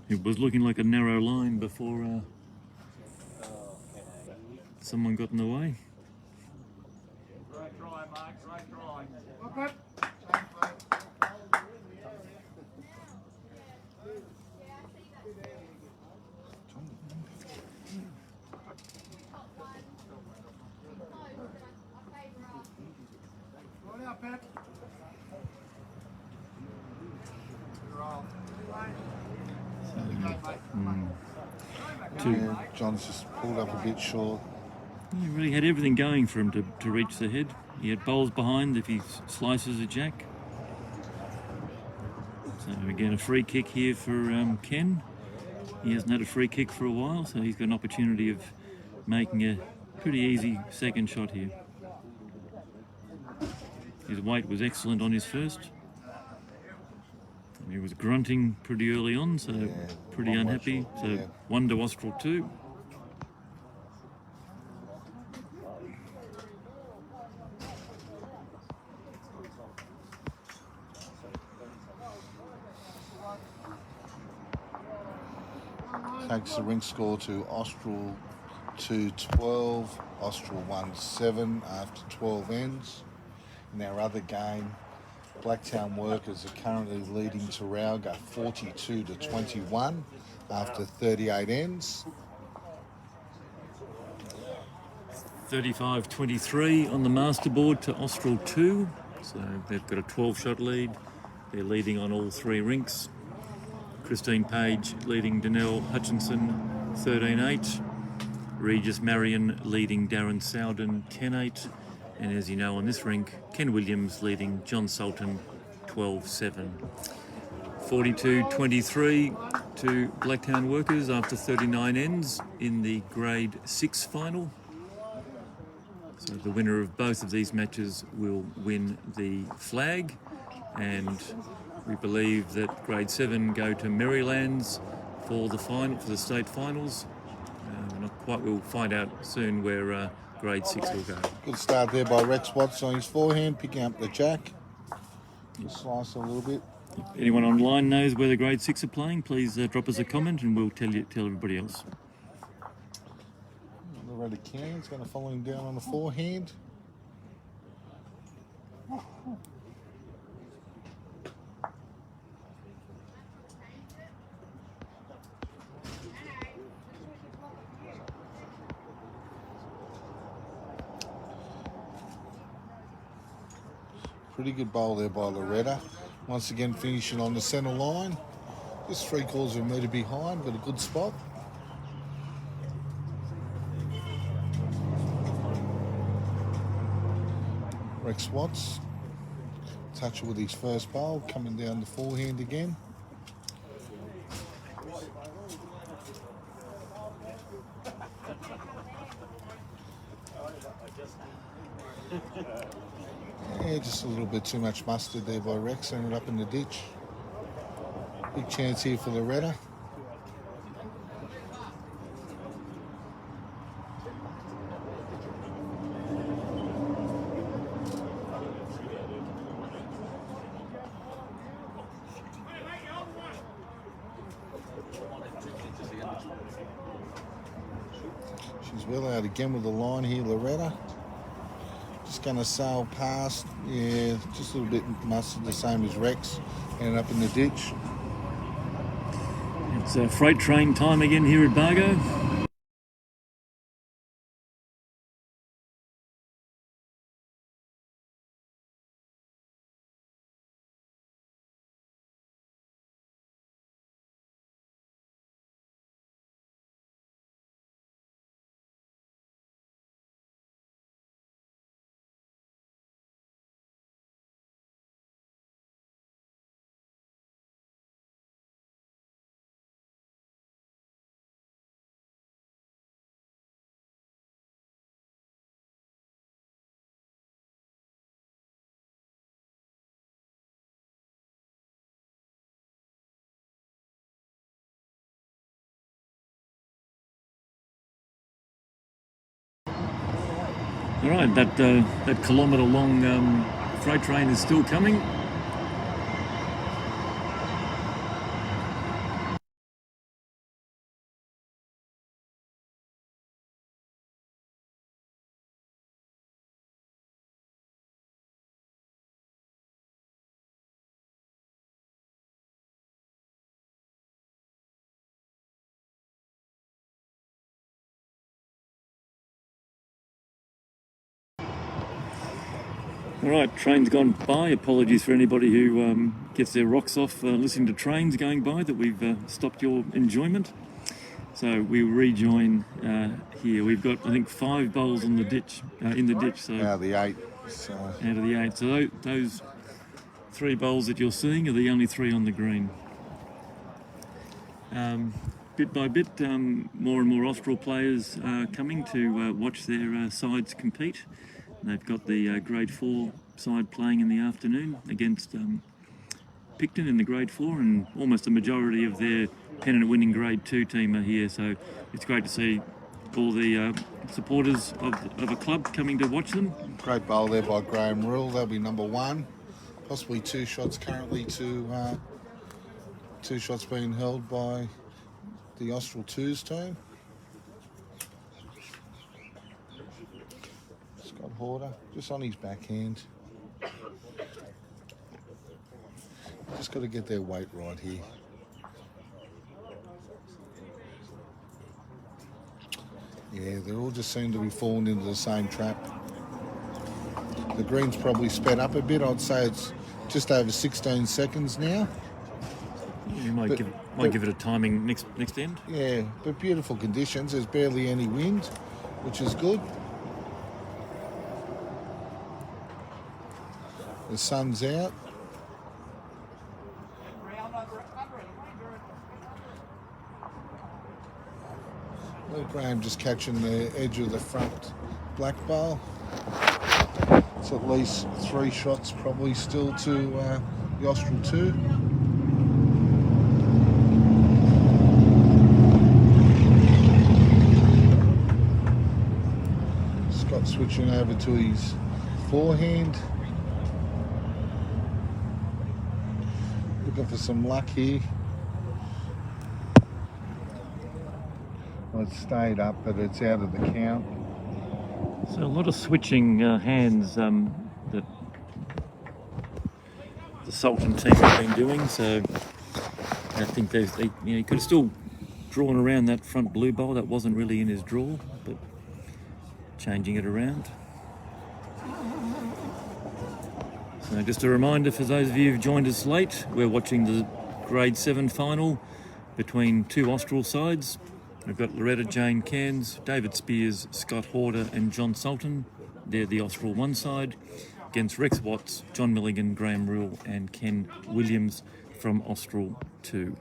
It was looking like a narrow line before someone got in the way. Great try, Mark. Great try. Okay. Go now, Pat. Yeah, John's just pulled up a bit short. He really had everything going for him to reach the head. He had bowls behind if he slices a jack. So So again, a free kick here for Ken. He hasn't had a free kick for a while, so he's got an opportunity of making a pretty easy second shot here. His weight was excellent on his first. And he was grunting pretty early on, so pretty unhappy. So 1 to Austral 2. Takes the ring score to Austral 2-12, Austral 1-7 after 12 ends. In our other game, Blacktown Workers are currently leading Tarrauga 42-21 after 38 ends. 35-23 on the masterboard to Austral 2. So they've got a 12-shot lead. They're leading on all 3 rinks. Christine Page leading Danelle Hutchinson 13-8. Regis Marion leading Darren Sowden 10-8. And as you know on this rink, Ken Williams leading John Sultan 12-7. 42-23 to Blacktown Workers after 39 ends in the Grade 6 final. So the winner of both of these matches will win the flag, and we believe that Grade 7 go to Marylands for the state finals. We'll find out soon where Grade 6 will go. Good start there by Rex Watts on his forehand, picking up the jack. Just slice a little bit. If anyone online knows where the Grade 6 are playing, please drop us a comment and we'll tell everybody else. Loretta Cairns going to follow him down on the forehand. Pretty good bowl there by Loretta. Once again finishing on the centre line. Just 3/4 of a metre behind, but a good spot. Rex Watts, touch with his first bowl, coming down the forehand again. Yeah, just a little bit too much mustard there by Rex, ended up in the ditch. Big chance here for Loretta. She's well out again with the line here, Loretta. Just going to sail past, yeah, just a little bit mustard, the same as Rex, ended up in the ditch. It's freight train time again here at Bargo. All right, that kilometre-long freight train is still coming. All right, train's gone by. Apologies for anybody who gets their rocks off listening to trains going by, that we've stopped your enjoyment. So we rejoin here. We've got, I think, 5 bowls on the ditch, in the ditch. So Out of the 8. out of the 8. So those three bowls that you're seeing are the only three on the green. Bit by bit, more and more Austral players are coming to watch their sides compete. They've got the Grade 4 side playing in the afternoon against Picton in the Grade 4, and almost a majority of their pennant winning Grade 2 team are here, so it's great to see all the supporters of a club coming to watch them. Great bowl there by Graham Rule. That'll be number one. Possibly two shots currently to two shots being held by the Austral 2's team. Scott Horder, just on his backhand. Just got to get their weight right here. Yeah, they all just seem to be falling into the same trap. The green's probably sped up a bit. I'd say it's just over 16 seconds now. You might give it a timing next end. Yeah, but beautiful conditions. There's barely any wind, which is good. The sun's out. Graham just catching the edge of the front black bowl. It's at least three shots probably still to the Austral 2. Scott switching over to his forehand. Looking for some luck here. Well, it stayed up, but it's out of the count. So a lot of switching hands that the Sultan team have been doing. So I think he could have still drawn around that front blue bowl. That wasn't really in his draw, but changing it around. So just a reminder for those of you who've joined us late, we're watching the Grade 7 final between two Austral sides. We've got Loretta Jane Cairns, David Spears, Scott Horder and John Sultan. They're the Austral 1 side, against Rex Watts, John Milligan, Graham Rule and Ken Williams from Austral 2.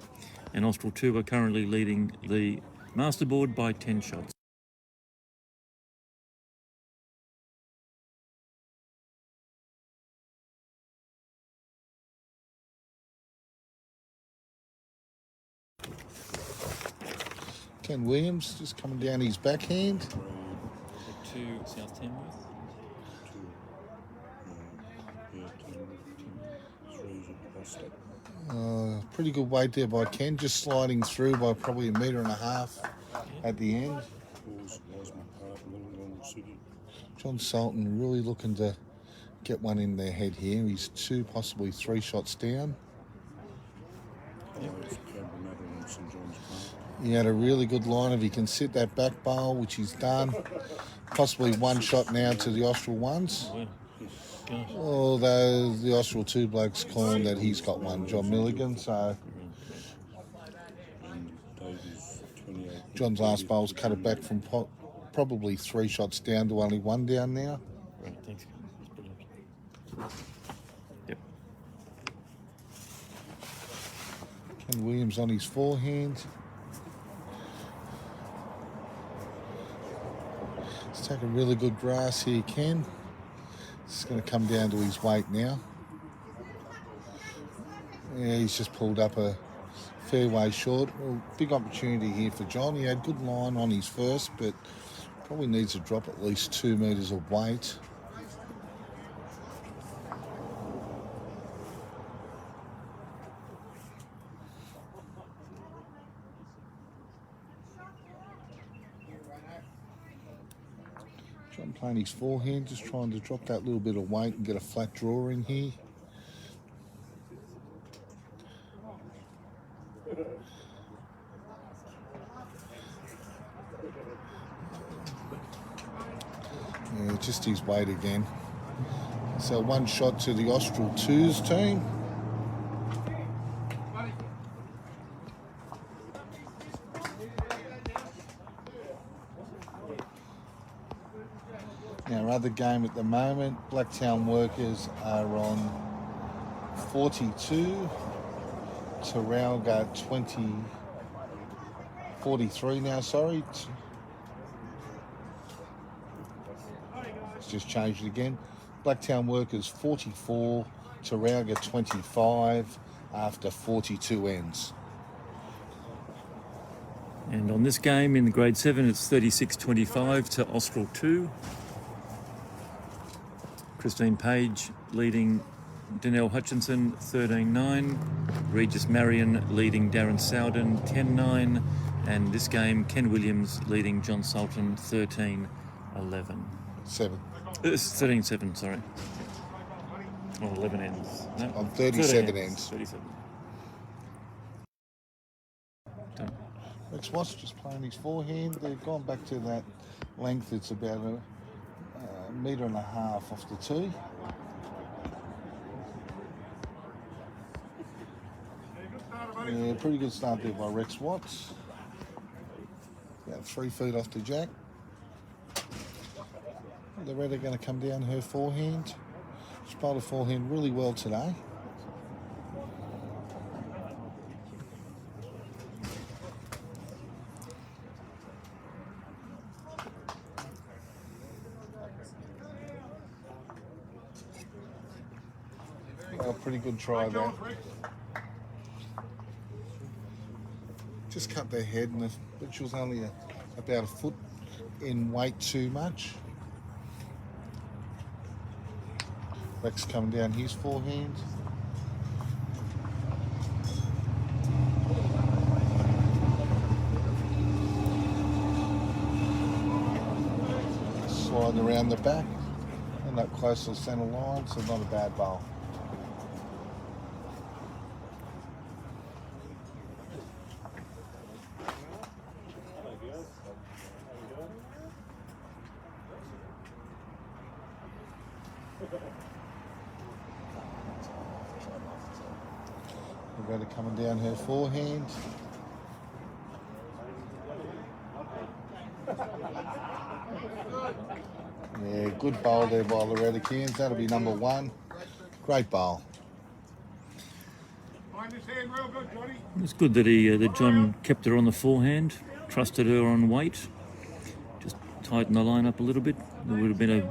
And Austral 2 are currently leading the masterboard by 10 shots. Ken Williams just coming down his backhand. To South Tamworth. Pretty good weight there by Ken, just sliding through by probably 1.5 meters at the end. John Sultan really looking to get one in their head here. He's 2, possibly 3 shots down. He had a really good line. If he can sit that back bowl, which he's done, possibly 1 shot now to the Austral 1s. Although the Austral 2 blokes calling that he's got one, John Milligan. So John's last bowl's cut it back from probably 3 shots down to only 1 down now. Right, thanks. Yep. Ken Williams on his forehand. Let's take a really good grass here, Ken. It's going to come down to his weight now. Yeah, he's just pulled up a fair way short. Well, big opportunity here for John. He had good line on his first, but probably needs to drop at least 2 meters of weight. John playing his forehand, just trying to drop that little bit of weight and get a flat draw in here. Yeah, just his weight again. So 1 shot to the Austral 2's team. Now, other game at the moment, Blacktown Workers are on 42. Taralga 43 now, sorry. Let's just change it again. Blacktown Workers 44, Taralga 25 after 42 ends. And on this game in the grade 7, it's 36-25 to Austral 2. Christine Page leading Danelle Hutchinson 13-9. Regis Marion leading Darren Sowden 10-9. And this game, Ken Williams leading John Sultan 13-11. 7. It's 13-7, sorry. Or 11 ends. No, On 37 13 ends. 37. Done. Rex Watts just playing his forehand. They've gone back to that length. It's about a metre and a half off the tee. Yeah, pretty good start there by Rex Watts. About 3 feet off the jack. Loretta going to come down her forehand. She's played her forehand really well today. Oh, pretty good try there. Just cut their head, but she was only about a foot in weight too much. Rex coming down his forehand. Sliding around the back and up close to the centre line, so not a bad bowl. Loretta coming down her forehand. Yeah, good bowl there by Loretta Cairns. That'll be number 1. Great bowl. Find this hand real good, Johnny. It's good that that John kept her on the forehand, trusted her on weight, just tightened the line up a little bit. There would have been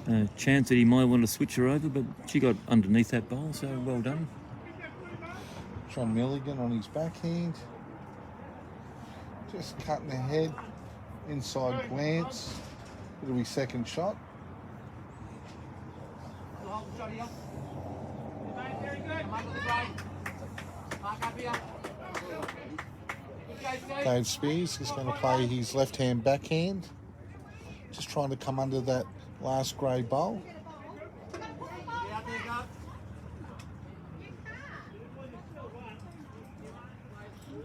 a chance that he might want to switch her over, but she got underneath that bowl, so well done. John Milligan on his backhand. Just cutting ahead. Inside glance. It'll be second shot. Dave Spears is going to play his left-hand backhand. Just trying to come under that last grey bowl.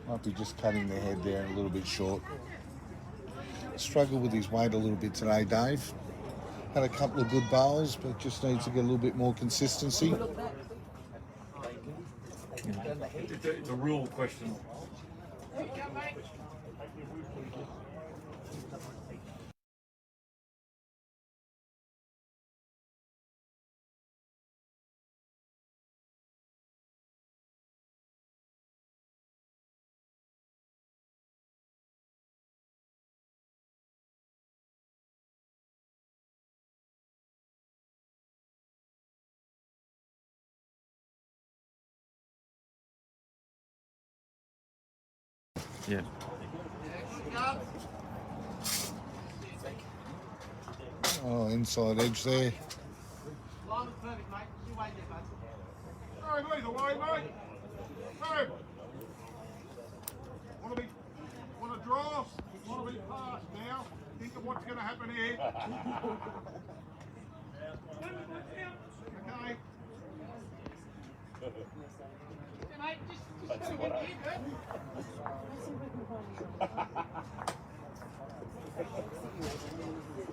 Might be just cutting the head there a little bit short. Struggled with his weight a little bit today, Dave. Had a couple of good bowls, but just needs to get a little bit more consistency. It's a rule question. Yeah. Oh, inside edge there. Line was perfect, mate. You wait there, bud. No, either way, mate. No. Want to draw? Want to be passed now? Think of what's going to happen here. Okay. Yeah, mate, just get here, good.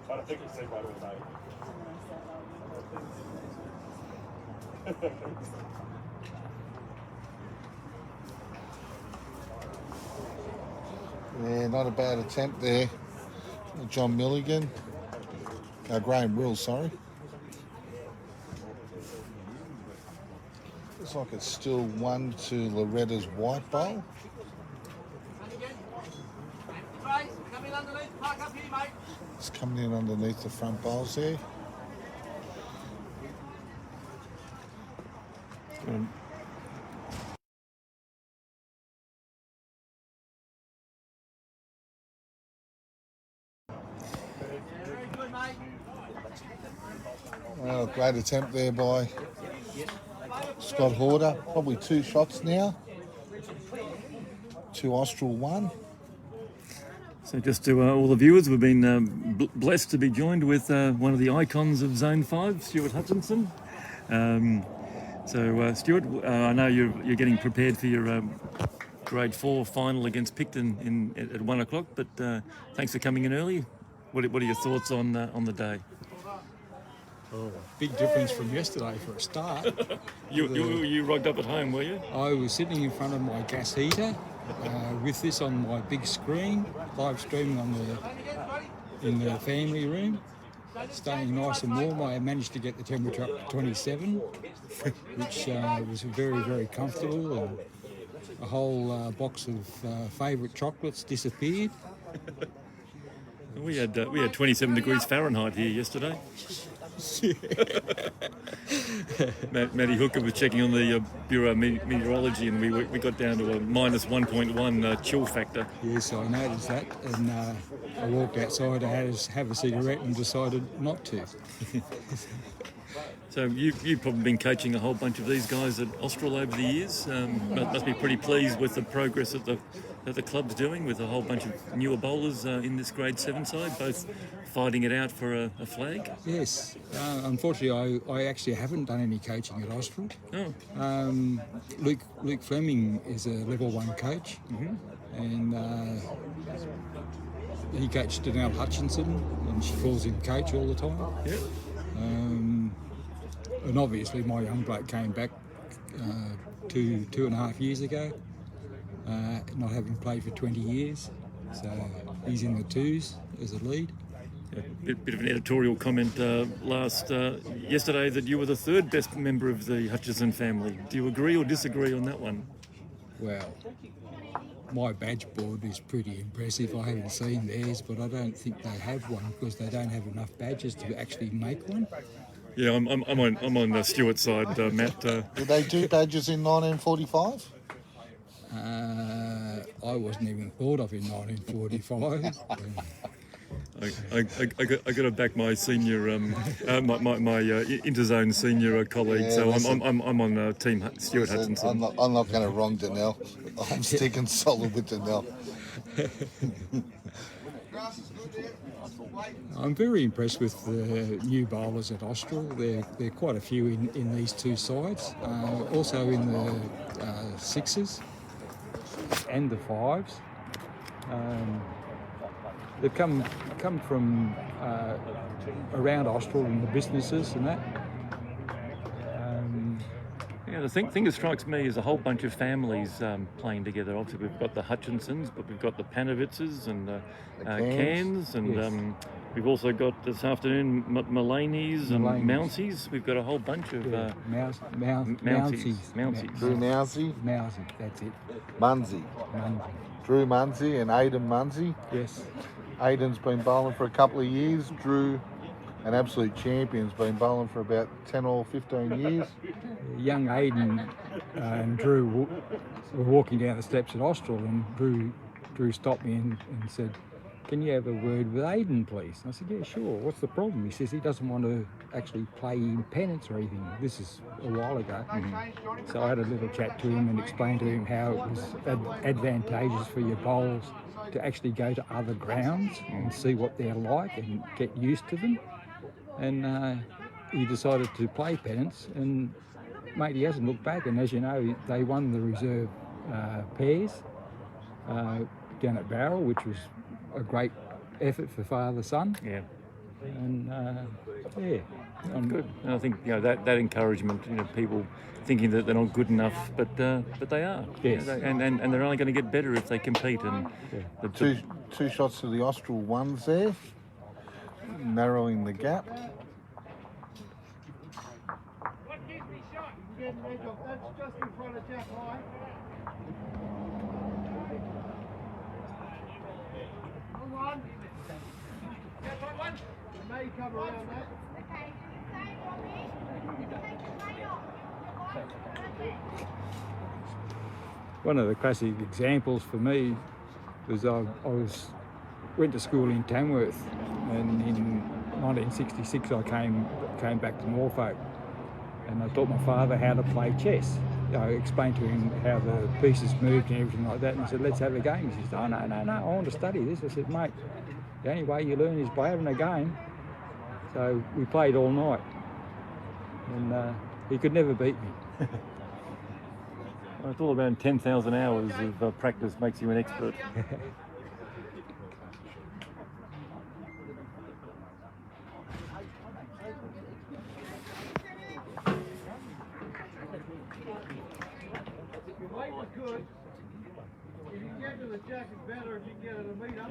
I don't think you said right away. Yeah, not a bad attempt there. John Milligan. Graham Wills, sorry. Looks like it's still 1 to Loretta's white bowl. Come in underneath, park up here, mate. It's coming in underneath the front bowls there. Very good, mate. Well, great attempt there by Scott Horder. Probably 2 shots now. 2 Austral 1. So just to all the viewers, we've been blessed to be joined with one of the icons of Zone 5, Stuart Hutchinson. Stuart, I know you're getting prepared for your Grade 4 final against Picton at 1 o'clock, but thanks for coming in early. What are your thoughts on the day? Oh, big difference from yesterday for a start. You rocked up at home, were you? I was sitting in front of my gas heater with this on my big screen, live streaming in the family room, staying nice and warm. I managed to get the temperature up to 27, which was very, very comfortable. And a whole box of favourite chocolates disappeared. We had 27 degrees Fahrenheit here yesterday. Matty Hooker was checking on the Bureau of Meteorology, and we got down to a minus 1.1 chill factor. Yes, I noticed that, and I walked outside. I had to have a cigarette and decided not to. So you've probably been coaching a whole bunch of these guys at Austral over the years. Must be pretty pleased with the progress that the club's doing, with a whole bunch of newer bowlers in this Grade 7 side, both fighting it out for a flag. Yes, unfortunately, I actually haven't done any coaching at Austral. Oh. Luke Fleming is a level 1 coach, and he coached Danelle Hutchinson, and she calls him coach all the time. Yeah. And obviously, my young bloke came back 2.5 years ago, not having played for 20 years, so he's in the 2s as a lead. A bit of an editorial comment yesterday that you were the 3rd best member of the Hutchison family. Do you agree or disagree on that one? Well, my badge board is pretty impressive. I haven't seen theirs, but I don't think they have one because they don't have enough badges to actually make one. Yeah, I'm on Stuart's side, Matt. Did they do badges in 1945? I wasn't even thought of in 1945. I got to back my senior, my interzone senior colleague. Yeah, so listen, I'm on Team Stuart Hutchinson. I'm not going to wrong Danelle. I'm sticking solid with Danelle. I'm very impressed with the new bowlers at Austral. There are quite a few in these 2 sides. Also in the 6s and the 5s. They've come from around Austral and the businesses and that. Yeah, the thing that strikes me is a whole bunch of families playing together. Obviously, we've got the Hutchinsons, but we've got the Panavitzes and Cairns, and Yes. We've also got this afternoon Mullaneys and Mounseys. We've got a whole bunch of Mounseys. Drew Mousey, Mousey, that's it. Munsey. Drew Munsey and Aidan Munsey. Yes. Aidan's been bowling for a couple of years. Drew, an absolute champion's been bowling for about 10 or 15 years. Young Aidan and Drew were walking down the steps at Austral, and Drew stopped me and said, "Can you have a word with Aidan, please?" I said, "Yeah, sure. What's the problem?" He says he doesn't want to actually play in Pennants or anything. This is a while ago. So I had a little chat to him and explained to him how it was advantageous for your bowls to actually go to other grounds and see what they're like and get used to them. And he decided to play Pennants, and mate, he hasn't looked back. And as you know, they won the reserve pairs down at Barrel, which was a great effort for father-son. Yeah. And yeah, Good. And I think that encouragement, people thinking that they're not good enough, but they are. Yes. And they're only going to get better if they compete. And Two shots to the Austral 1s there, narrowing the gap. getting edge off. That's just in front of Jack High. On one. Jack High one. You may come around that. Okay, inside Robbie. Take the weight off. One of the classic examples for me was went to school in Tamworth, and in 1966 I came back to Norfolk, and I taught my father how to play chess. I explained to him how the pieces moved and everything like that, and he said, "Let's have a game." He said, "Oh no, I want to study this." I said, "Mate, the only way you learn is by having a game." So we played all night, and he could never beat me. Well, it's all around 10,000 hours of practice makes you an expert. Your weight was good. If you get to the Jack, it's better if you get to the meet up.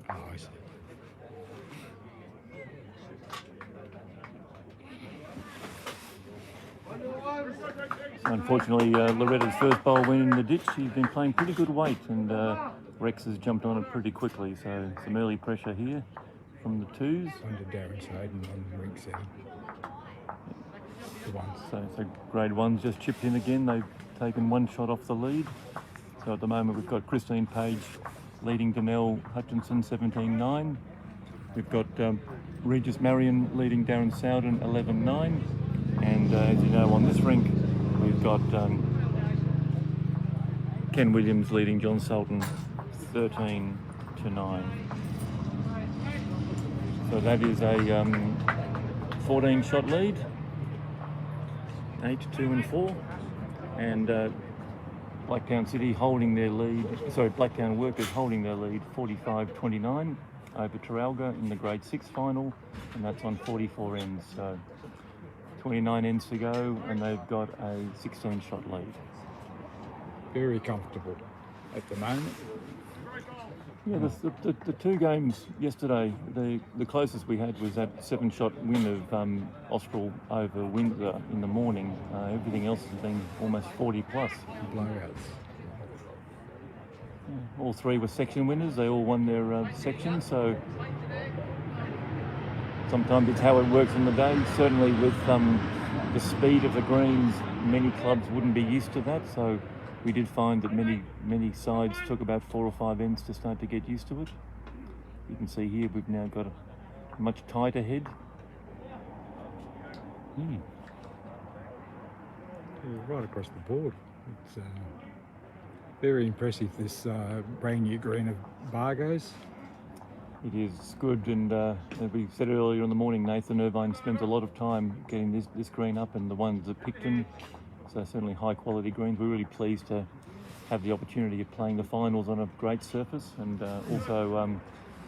Oh, I see. Unfortunately, Loretta's first bowl went in the ditch. She's been playing pretty good weight, and Rex has jumped on it pretty quickly. So some early pressure here from the twos. Under Darren Snowden on ring 7. The ones. So grade one's just chipped in again. They've taken one shot off the lead. So at the moment we've got Christine Page leading Danelle Hutchinson 17-9. We've got Regis Marion leading Darren Sowden 11-9. And as you know, on this rink we've got Ken Williams leading John Sultan 13-9. So that is a 14-shot lead. 8, 2 and 4, and Blacktown City holding their lead, Blacktown Workers holding their lead 45-29 over Teralga in the grade 6 final, and that's on 44 ends, so 29 ends to go, and they've got a 16-shot lead. Very comfortable at the moment. Yeah, the two games yesterday, the closest we had was that 7-shot win of Austral over Windsor in the morning. Everything else has been almost 40 plus. Blowouts. Yeah, all three were section winners. They all won their section, so sometimes it's how it works on the day. Certainly with the speed of the greens, many clubs wouldn't be used to that, so we did find that many sides took about 4 or 5 ends to start to get used to it. You can see here we've now got a much tighter head. Yeah, right across the board. It's very impressive, this brand new green of Bargo's. It is good, and as we said earlier in the morning, Nathan Irvine spends a lot of time getting this green up, and the ones at Picton. So certainly high quality greens. We're really pleased to have the opportunity of playing the finals on a great surface, and also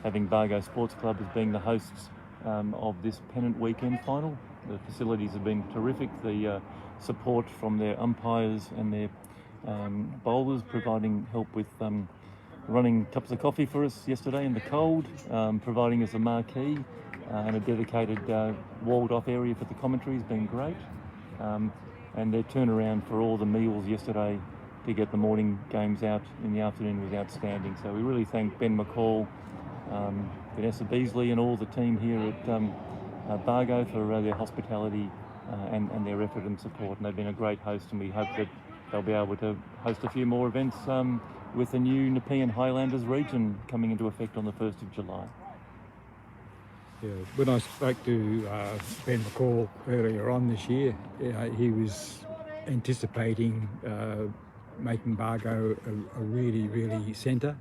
having Bargo Sports Club as being the hosts of this Pennant weekend final. The facilities have been terrific. The support from their umpires and their bowlers providing help with running cups of coffee for us yesterday in the cold, providing us a marquee and a dedicated walled off area for the commentary has been great. And their turnaround for all the meals yesterday to get the morning games out in the afternoon was outstanding. So we really thank Ben McCall, Vanessa Beasley and all the team here at Bargo for their hospitality and their effort and support. And they've been a great host, and we hope that they'll be able to host a few more events with the new Nepean Highlanders region coming into effect on the 1st of July. Yeah, when I spoke to Ben McCall earlier on this year, he was anticipating making Bargo a really centre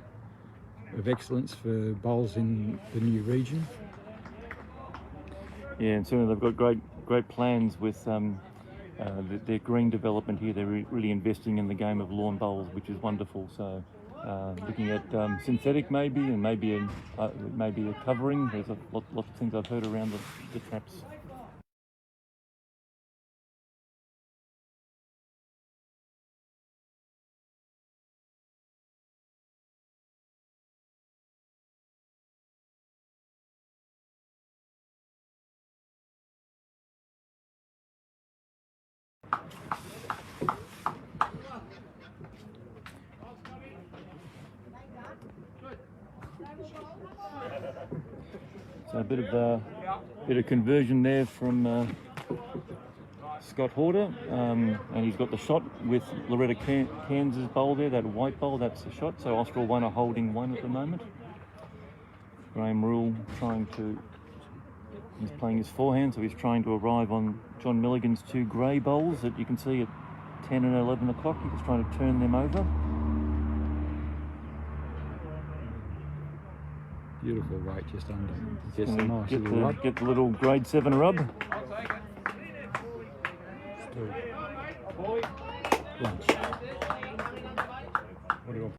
of excellence for bowls in the new region. Yeah, and certainly they've got great plans with their green development here. They're really investing in the game of lawn bowls, which is wonderful. So looking at synthetic maybe, and maybe a covering. There's a lot of things I've heard around the traps. So a bit of conversion there from Scott Horder, and he's got the shot with Loretta Cairns' bowl there, that white bowl, that's the shot. So Austral 1 are holding 1 at the moment. Graham Rule he's playing his forehand, so he's trying to arrive on John Milligan's 2 grey bowls that you can see at 10 and 11 o'clock. He's trying to turn them over. Beautiful weight just under. Just a nice little rub. Get the little grade 7 rub. Lunch. What do you want?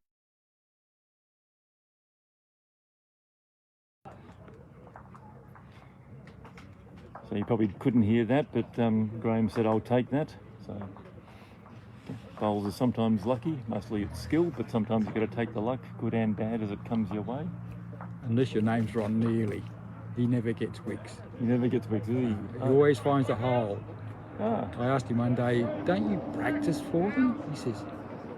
So you probably couldn't hear that, but Graham said, I'll take that. So bowls are sometimes lucky, mostly it's skill, but sometimes you've got to take the luck, good and bad, as it comes your way. Unless your name's Ron Neely, he never gets wicks. He never gets wicks, does he? He always finds the hole. Ah. I asked him one day, don't you practice for them? He says,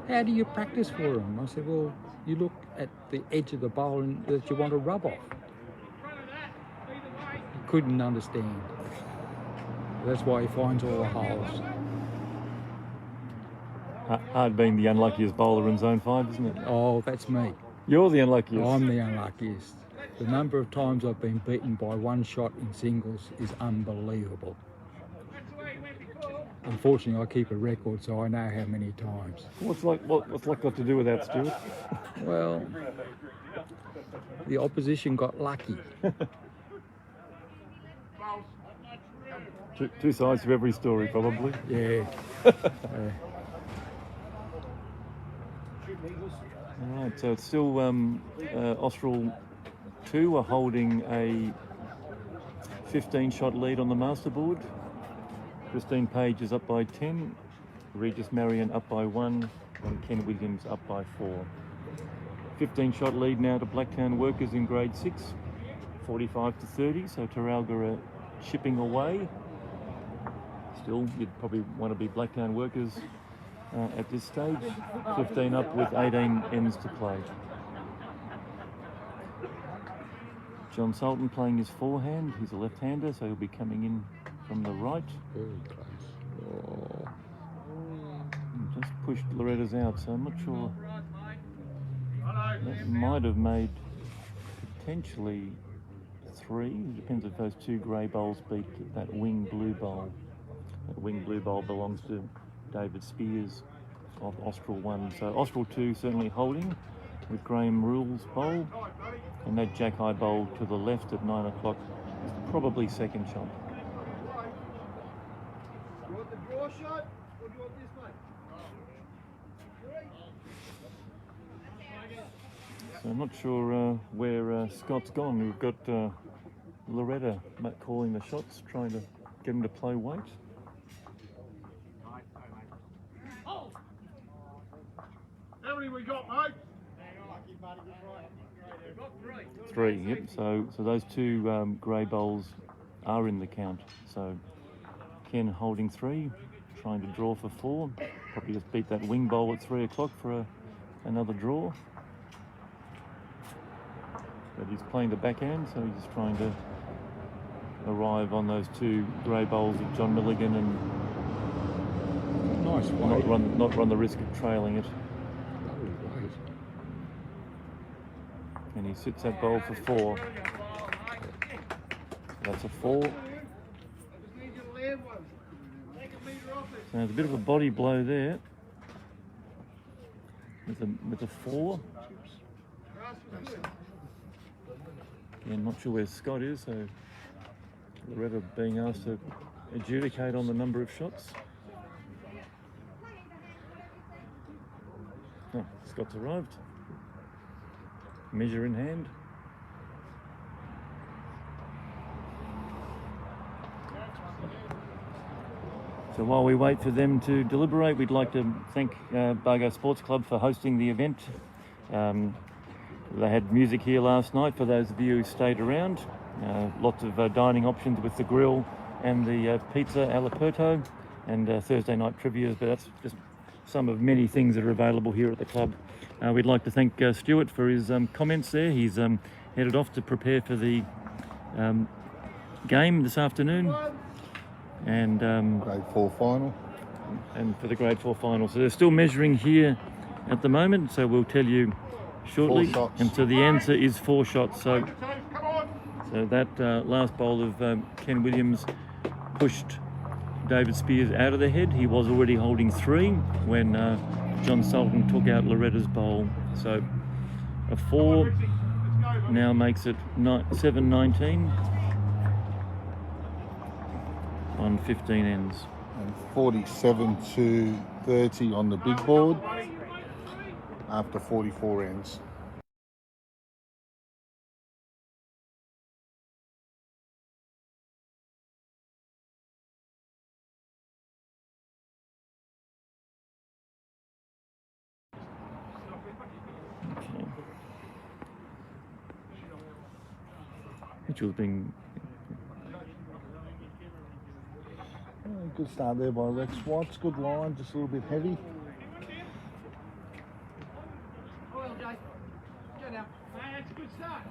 how do you practice for them? I said, well, you look at the edge of the bowl and that you want to rub off. He couldn't understand. That's why he finds all the holes. Hard being the unluckiest bowler in Zone 5, isn't it? Oh, that's me. You're the unluckiest. I'm the unluckiest. The number of times I've been beaten by 1 shot in singles is unbelievable. Unfortunately, I keep a record, so I know how many times. What's luck got to do with that, Stuart? Well, the opposition got lucky. Two sides to every story, probably. Yeah. All right, so it's still Austral 2 are holding a 15-shot lead on the master board. Christine Page is up by 10, Regis Marion up by 1, and Ken Williams up by 4. 15-shot lead now to Blacktown Workers in grade 6, 45 to 30, so Taralga are chipping away. Still, you'd probably want to be Blacktown Workers at this stage. 15 up with 18 ends to play. John Sultan playing his forehand. He's a left-hander, so he'll be coming in from the right. Very close. Oh. Just pushed Loretta's out, so I'm not sure. That might have made potentially 3. Depends if those 2 grey bowls beat that wing blue bowl. That wing blue bowl belongs to David Spears of Austral 1. So Austral 2 certainly holding with Graham Rule's bowl. And that Jack High bowl to the left at 9 o'clock is probably second shot. You want the draw shot, or do you want this, mate? So I'm not sure where Scott's gone. We've got Loretta calling the shots, trying to get him to play weight. How many we got, mate? 3, yep. So those 2 grey bowls are in the count. So Ken holding 3, trying to draw for 4. Probably just beat that wing bowl at 3 o'clock for another draw. But he's playing the backhand, so he's just trying to arrive on those 2 grey bowls of John Milligan and Nice weight. not run the risk of trailing it. Lovely weight. And he sits that bowl for 4. That's a 4. So there's a bit of a body blow there with a 4. Again, not sure where Scott is, so Loretta being asked to adjudicate on the number of shots. Oh, Scott's arrived. Measure in hand. So while we wait for them to deliberate, we'd like to thank Bargo Sports Club for hosting the event. They had music here last night for those of you who stayed around. Lots of dining options with the grill and the pizza all'aperto, and Thursday night trivia, but that's just some of many things that are available here at the club. We'd like to thank Stuart for his comments there. He's headed off to prepare for the game this afternoon, and Grade 4 final. for the Grade 4 final. So they're still measuring here at the moment, so we'll tell you shortly. 4 shots. And so the answer is 4 shots. So that last bowl of Ken Williams pushed David Spears out of the head. He was already holding 3 when John Sultan took out Loretta's bowl. So a 4 now makes it 7-19 on 15 ends. And 47 to 30 on the big board after 44 ends. Okay. Mitchell's been Good start there by Rex Watts. Good line, just a little bit heavy. Well, Jay. Go now. That's a good start.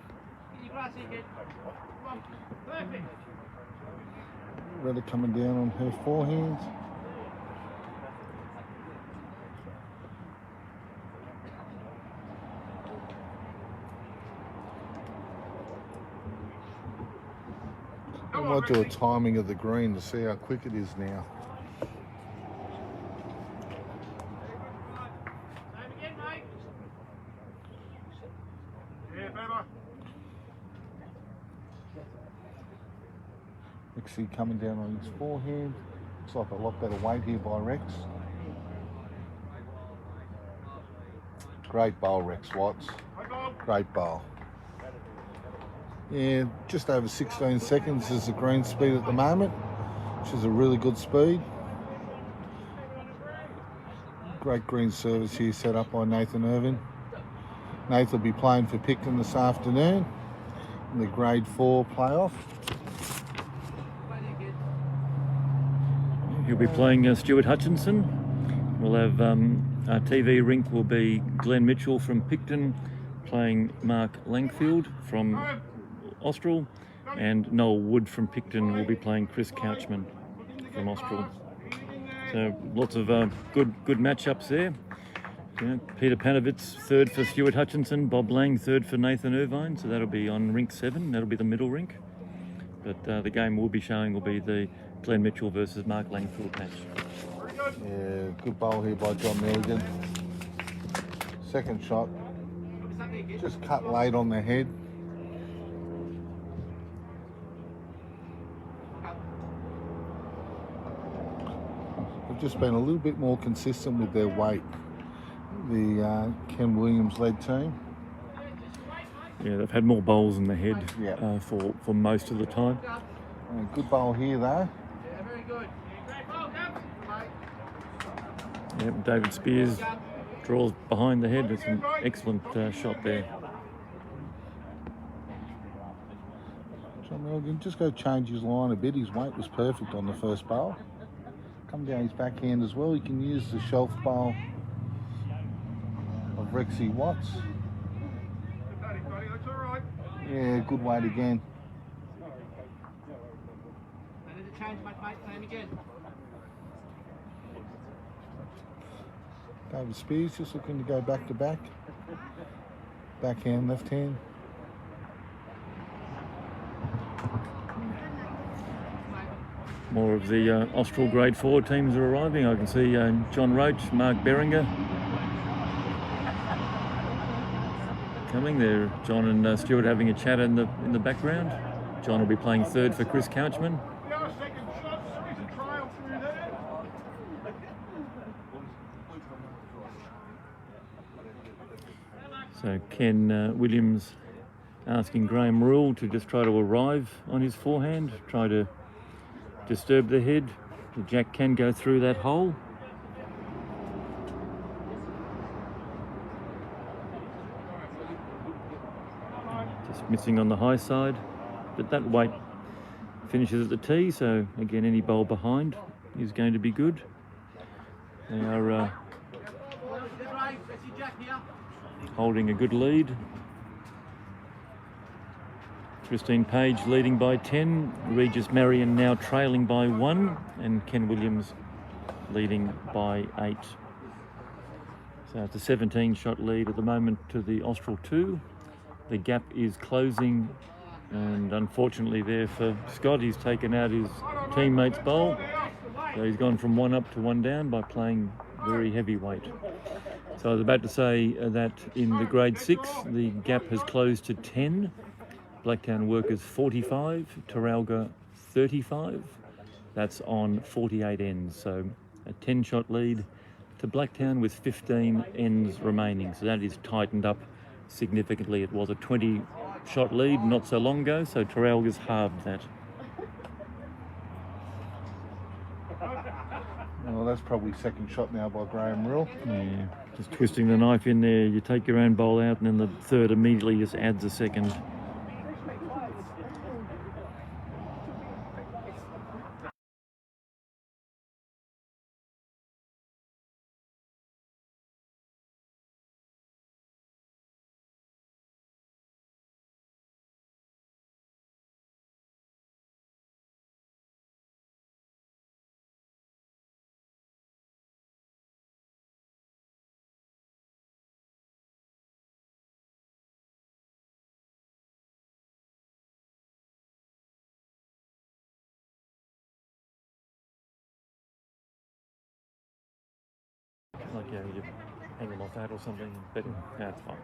Get your glass here, kid. Come on. Perfect. Redder coming down on her forehand. I might do a timing of the green to see how quick it is now. Same again, mate. Yeah, better. Rexy coming down on his forehand. Looks like a lot better weight here by Rex. Great bowl, Rex Watts. Great bowl. Yeah, just over 16 seconds is the green speed at the moment, which is a really good speed. Great green service here set up by Nathan Irvin. Nathan will be playing for Picton this afternoon in the Grade 4 playoff. He'll be playing Stuart Hutchinson. We'll have our TV rink will be Glenn Mitchell from Picton playing Mark Langfield from Austral, and Noel Wood from Picton will be playing Chris Couchman from Austral. So lots of good matchups there. Yeah, Peter Panovitz third for Stuart Hutchinson, Bob Lang third for Nathan Irvine. So that'll be on rink 7. That'll be the middle rink. But the game we'll be showing will be the Glenn Mitchell versus Mark Langfield match. Yeah, good bowl here by John Milligan. Second shot, just cut late on the head. They've just been a little bit more consistent with their weight, the Ken Williams led team. Yeah, they've had more bowls in the head Yeah. for most of the time. Good bowl here though. Yeah, very good. Great ball, Cap. Yep, David Spears draws behind the head. It's an excellent shot there. John Milligan, just go change his line a bit. His weight was perfect on the first bowl. Come down his backhand as well. You can use the shelf bowl of Rexy Watts. That's all right. Yeah, good weight again. Don't need to change much, mate. Same again. David Spears just looking to go back to back. Backhand, left hand. More of the Austral Grade 4 teams are arriving. I can see John Roach, Mark Beringer coming there. John and Stuart having a chat in the background. John will be playing third for Chris Couchman. Yeah, second shot. There's a trail through there. So Ken Williams asking Graham Rule to just try to arrive on his forehand, try to disturb the head. The jack can go through that hole. Just missing on the high side, but that weight finishes at the tee, so again any bowl behind is going to be good. They are holding a good lead. Christine Page leading by 10, Regis Marion now trailing by 1, and Ken Williams leading by 8. So it's a 17 shot lead at the moment to the Austral 2. The gap is closing, and unfortunately there for Scott, he's taken out his teammate's bowl. So he's gone from 1 up to 1 down by playing very heavyweight. So I was about to say that in the grade 6, the gap has closed to 10. Blacktown Workers 45, Teralga 35. That's on 48 ends. So a 10 shot lead to Blacktown with 15 ends remaining. So that is tightened up significantly. It was a 20 shot lead not so long ago, so Teralga's halved that. Well, that's probably second shot now by Graham Rill. Yeah, just twisting the knife in there. You take your own bowl out, and then the third immediately just adds a second. Like, yeah, you hang them off that or something, but that's fine.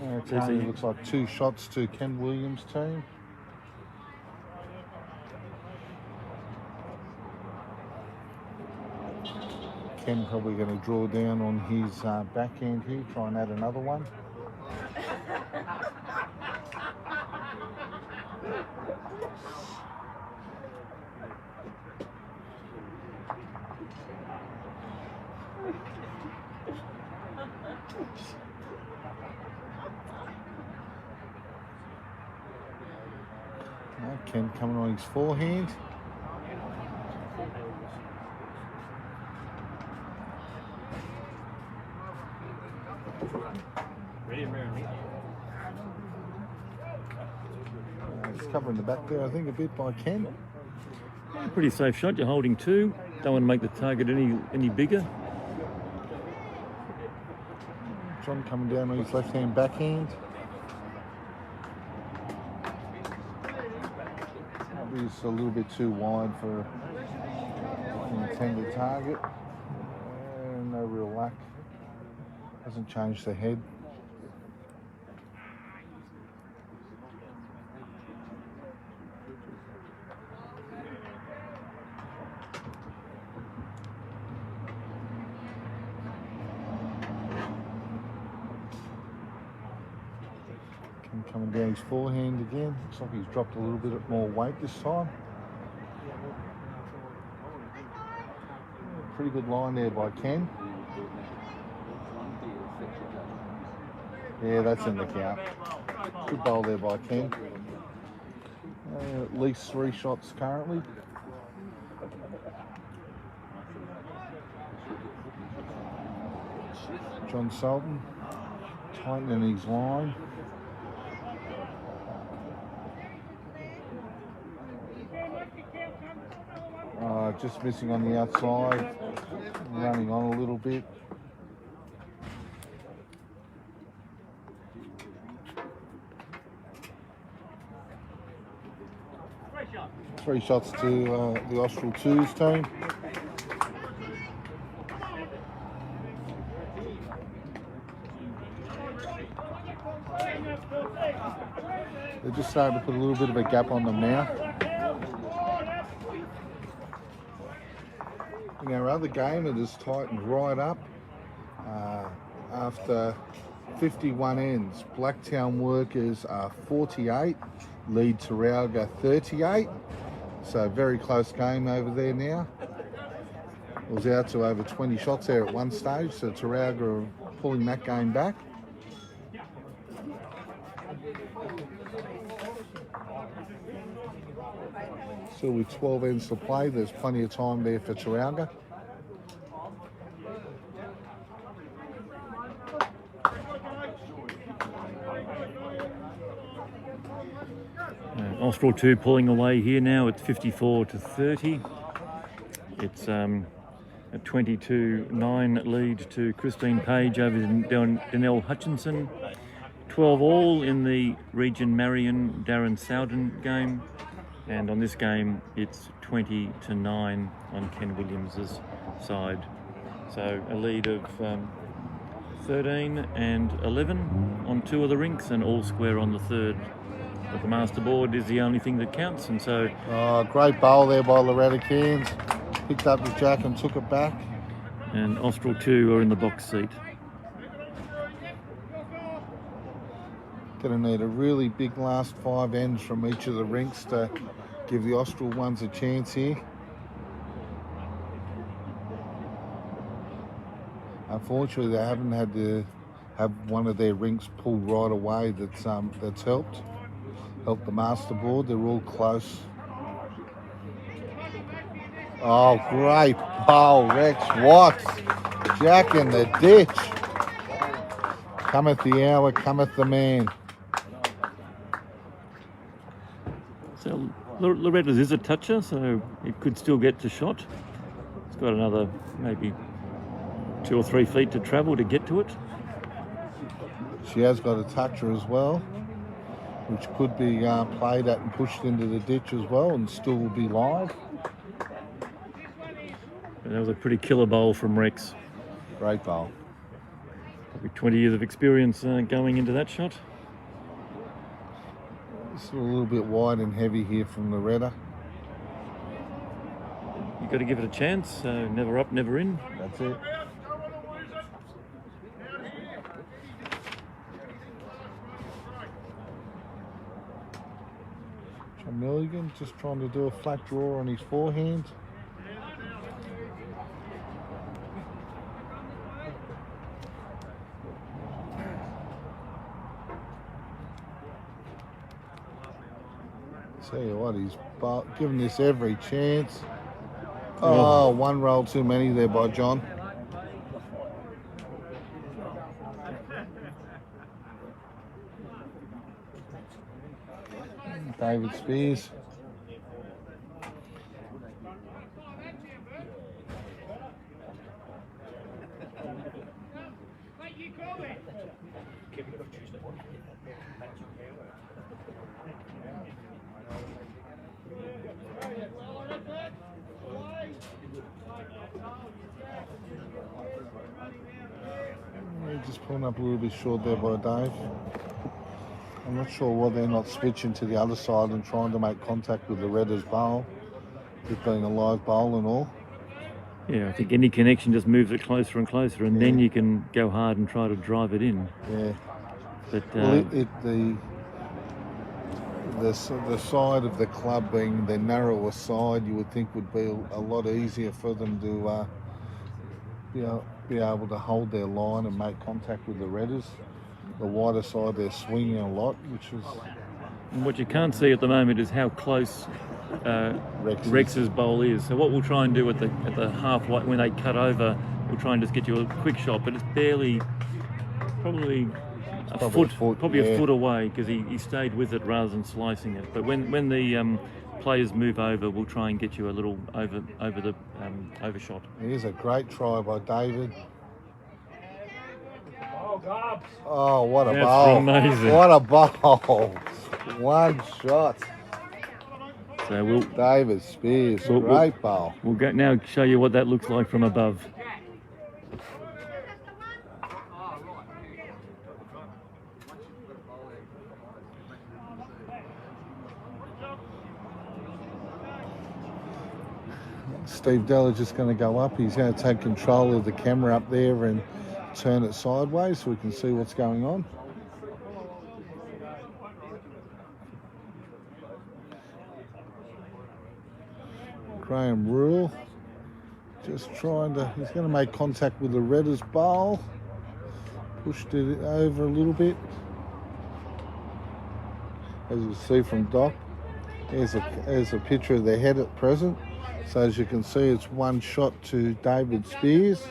Okay, it looks like 2 shots to Ken Williams' team. Ken probably going to draw down on his backhand here, try and add another one. Ken coming on his forehand. He's covering the back there, I think, a bit by Ken. Yeah, pretty safe shot. You're holding 2. Don't want to make the target any bigger. John coming down on his left-hand backhand. Probably just a little bit too wide for the intended target. No real luck. Hasn't changed the head. Coming down his forehand again. Looks like he's dropped a little bit more weight this time. Pretty good line there by Ken. Yeah, that's in the count. Good bowl there by Ken. At least 3 shots currently. John Sultan tightening his line. Just missing on the outside, running on a little bit. Three shots to the Austral 2's team. They're just starting to put a little bit of a gap on them now. In our other game, it has tightened right up. After 51 ends, Blacktown Workers are 48, lead Teralga 38. So very close game over there now. It was out to over 20 shots there at one stage, so Teralga are pulling that game back. Still with 12 ends to play, there's plenty of time there for Teralga. Austral 2 pulling away here now. It's 54 to 30. It's a 22-9 lead to Christine Page over Danelle Hutchinson. 12 all in the Region Marion Darren Sowden game. And on this game, it's 20 to 9 on Ken Williams's side. So a lead of 13 and 11 on two of the rinks, and all square on the third. But the master board is the only thing that counts, and so... Oh, great bowl there by Loretta Cairns. Picked up the jack and took it back. And Austral 2 are in the box seat. Going to need a really big last 5 ends from each of the rinks to give the Austral ones a chance here. Unfortunately, they haven't had to have one of their rinks pulled right away. That's helped the master board. They're all close. Oh, great bowl, Rex Watts. Jack in the ditch. Cometh the hour, cometh the man. So Loretta's is a toucher, so it could still get to shot. It's got another maybe 2 or 3 feet to travel to get to it. She has got a toucher as well, which could be played at and pushed into the ditch as well and still will be live. And that was a pretty killer bowl from Rex. Great bowl. Probably 20 years of experience going into that shot. It's a little bit wide and heavy here from Loretta. You've got to give it a chance. Never up, never in. That's it. John Milligan just trying to do a flat draw on his forehand. Tell you what, he's giving this every chance. Oh, one roll too many there by John. David Spears. Just pulling up a little bit short there by Dave. I'm not sure why they're not switching to the other side and trying to make contact with Loretta's bowl. It being a live bowl and all. Yeah, I think any connection just moves it closer and closer, and then you can go hard and try to drive it in. Yeah. But Well, the side of the club being the narrower side, you would think would be a lot easier for them to be able to hold their line and make contact with the Redders. The wider side, they're swinging a lot, which is... What you can't see at the moment is how close Rex's bowl is. So what we'll try and do at the halfway, when they cut over, we'll try and just get you a quick shot, but it's barely, probably a foot away, because he stayed with it rather than slicing it. But when the players move over, we'll try and get you a little over the overshot. Here's a great try by David. Oh, what a bowl. Amazing. What a bowl. One shot. So David Spears, great bowl. We'll go now show you what that looks like from above. Steve Deller just going to go up. He's going to take control of the camera up there and turn it sideways so we can see what's going on. Graham Rule just trying to, he's going to make contact with the Redders bowl. Pushed it over a little bit. As you see from Doc, there's a picture of their head at present. So as you can see, it's one shot to David Spears.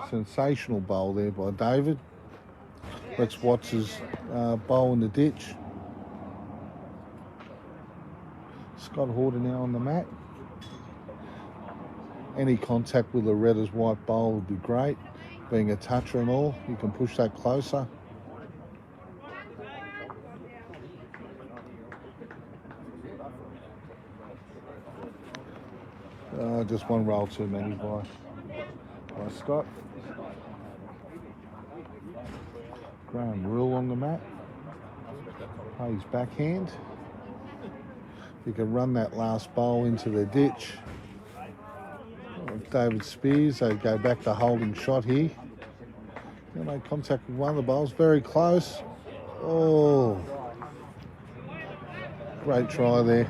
Sensational bowl there by David. Let's watch his bowl in the ditch. Scott Horder now on the mat. Any contact with Loretta's white bowl would be great. Being a toucher and all, you can push that closer. Just one roll too many by Scott. Graham Rule on the mat. Plays backhand. You can run that last bowl into the ditch. David Spears, they go back to holding shot here. They make contact with one of the bowls, very close. Oh, great try there.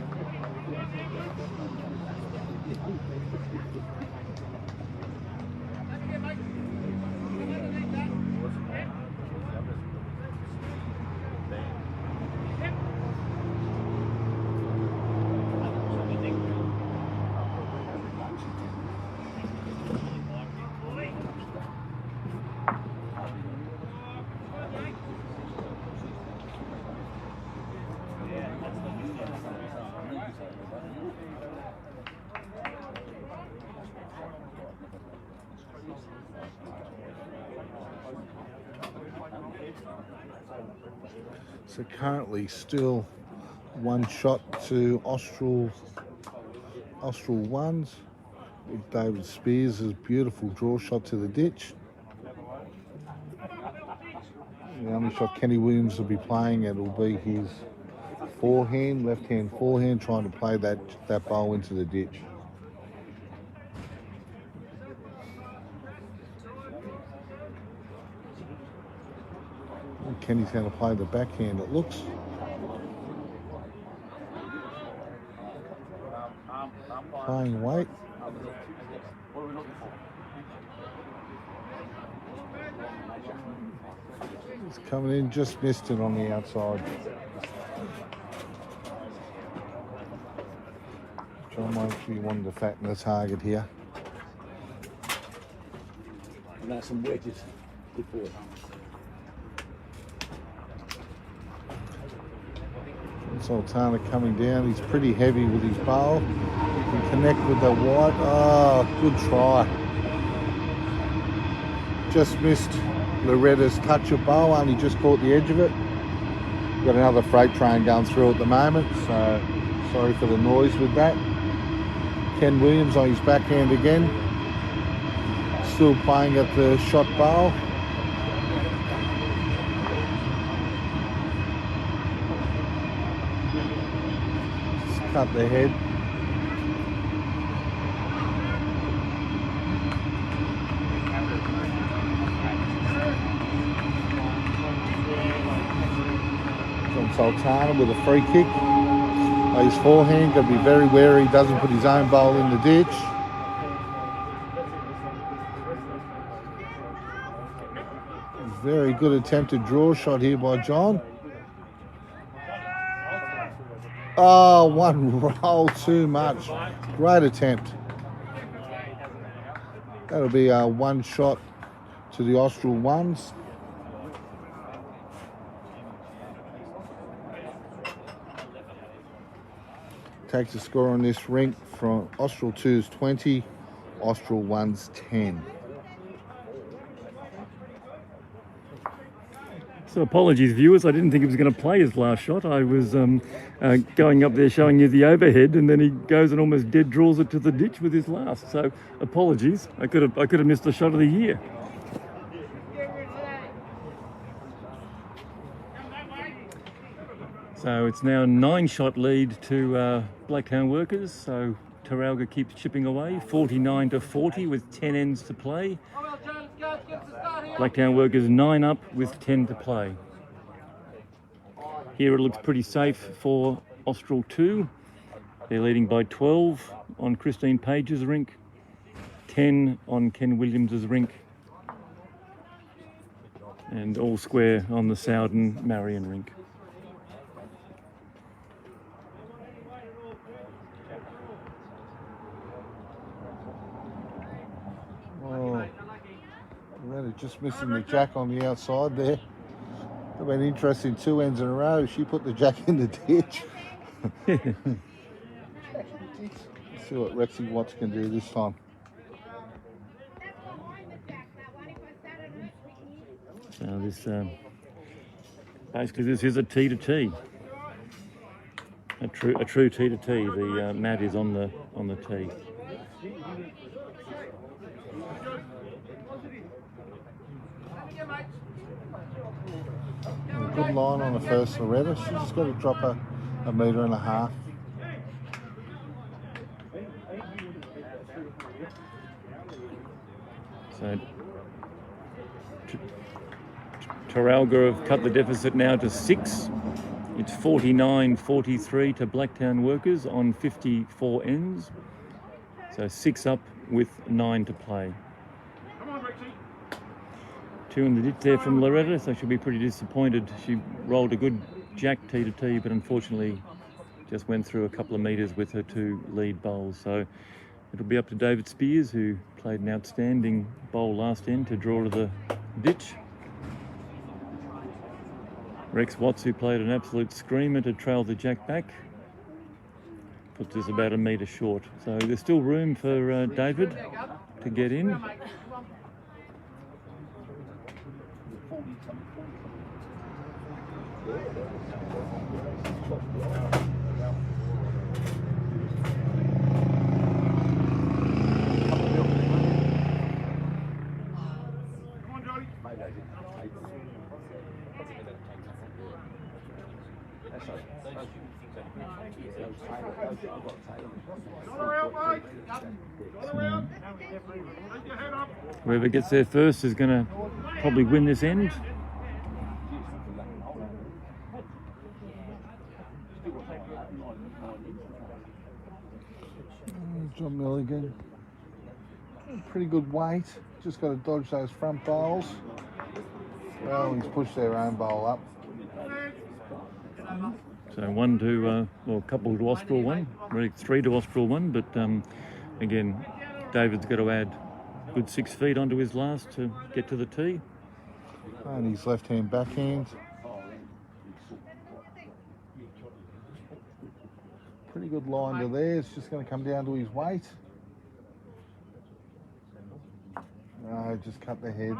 So currently still one shot to Austral ones with David Spears' beautiful draw shot to the ditch. The only shot Kenny Williams will be playing, it will be his forehand, left-hand forehand, trying to play that bowl into the ditch. Kenny's going to play the backhand, it looks. Playing weight. It's coming in, just missed it on the outside. John might actually wanted to fatten the target here. And that's some wedges. Good boy. Sultana coming down, he's pretty heavy with his bowl. He can connect with the white. Oh, good try. Just missed Loretta's touch of bowl, only just caught the edge of it. Got another freight train going through at the moment, so sorry for the noise with that. Ken Williams on his backhand again. Still playing at the shot bowl. Cut the head. From Sultana with a free kick. His forehand, got to be very wary he doesn't put his own bowl in the ditch. Very good attempted draw shot here by John. Oh, one roll too much. Great attempt. That'll be a one shot to the Austral ones. Takes the score on this rink from Austral 2's 20, Austral 1's 10. So apologies, viewers. I didn't think he was going to play his last shot. I was going up there showing you the overhead, and then he goes and almost dead draws it to the ditch with his last. So apologies. I could have missed the shot of the year. So it's now 9-shot lead to Blacktown Workers. So Taralga keeps chipping away, 49-40 with 10 ends to play. Blacktown Workers 9 up with 10 to play. Here it looks pretty safe for Austral 2. They're leading by 12 on Christine Page's rink, 10 on Ken Williams's rink, and all square on the Sowden Marion rink. Just missing the jack on the outside there. It's been interesting 2 ends in a row. She put the jack in the ditch. Let's see what Rexy Watts can do this time. So this basically this is a tee to tee, a true tee to tee. The mat is on the tee. A good line on the first Loretta. She's just got to drop a 1.5 meters. So Trafalgar have cut the deficit now to 6. It's 49-43 to Blacktown Workers on 54 ends. So 6 up with 9 to play. 2 in the ditch there from Loretta, so she'll be pretty disappointed. She rolled a good jack tee to tee, but unfortunately just went through a couple of metres with her 2 lead bowls. So it'll be up to David Spears, who played an outstanding bowl last end, to draw to the ditch. Rex Watts, who played an absolute screamer to trail the jack back, puts us about 1 metre short. So there's still room for David to get in. Whoever gets there first is going to probably win this end. John Milligan. Pretty good weight. Just got to dodge those front bowls. Well, he's pushed their own bowl up. So 1 to, well, a couple to Austral 1, really 3 to Austral 1, but again, David's got to add a good 6 feet onto his last to get to the tee. And his left-hand backhand. Pretty good line to there. It's just going to come down to his weight. No, just cut the head.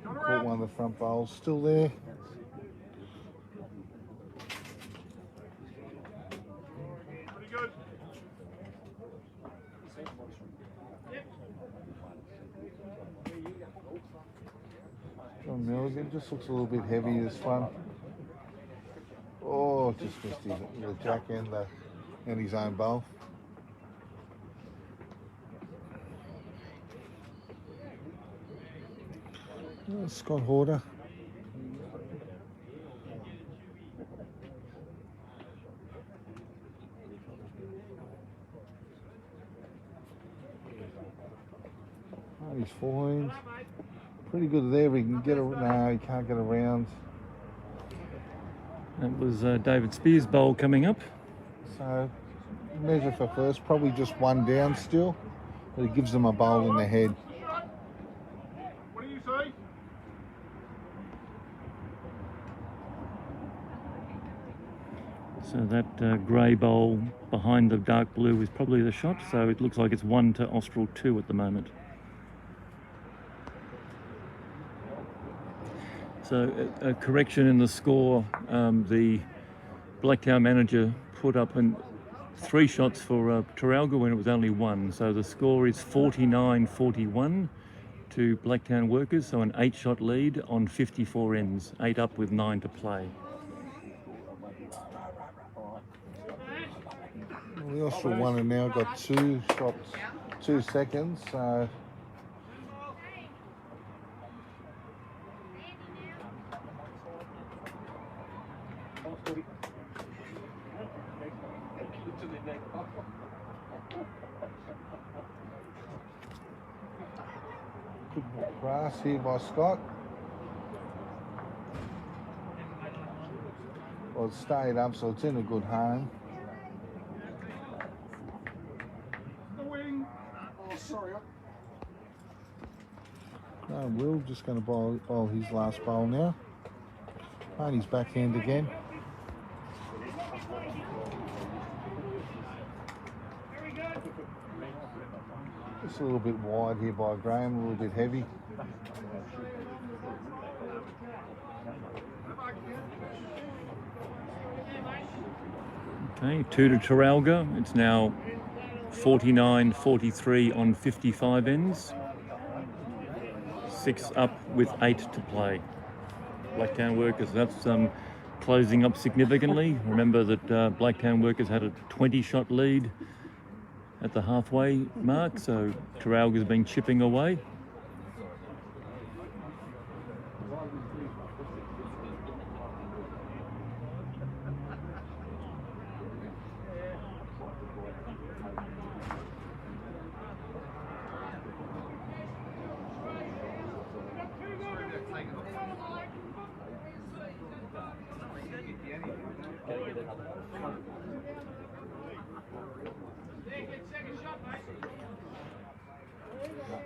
Caught one of the front bowls. Still there. John Milligan just looks a little bit heavy this one. Oh, just missed the jack and his own bowl. Scott Horder. Oh, he's forehand. Pretty good there. We can get a no, he can't get around. That was David Spears' bowl coming up. So measure for first, probably just 1 down still, but it gives them a bowl in the head. What do you say? So that grey bowl behind the dark blue is probably the shot. So it looks like it's 1 to Austral 2 at the moment. So a correction in the score. The Blacktown manager put up 3 shots for Trafalgar when it was only 1. So the score is 49-41 to Blacktown Workers. So an 8-shot lead on 54 ends. 8 up with 9 to play. Well, the Austral one have now got 2 shots, 2 seconds. So good grass here by Scott. Well, it stayed up, so it's in a good home. The wing. Oh, sorry. Will just going to bowl his last bowl now. And his backhand again. Just a little bit wide here by Graham, a little bit heavy. Okay, 2 to Trafalgar. It's now 49-43 on 55 ends. 6 up with 8 to play. Blacktown Workers, that's closing up significantly. Remember that Blacktown Workers had a 20-shot lead at the halfway mark, so Trafalgar's been chipping away.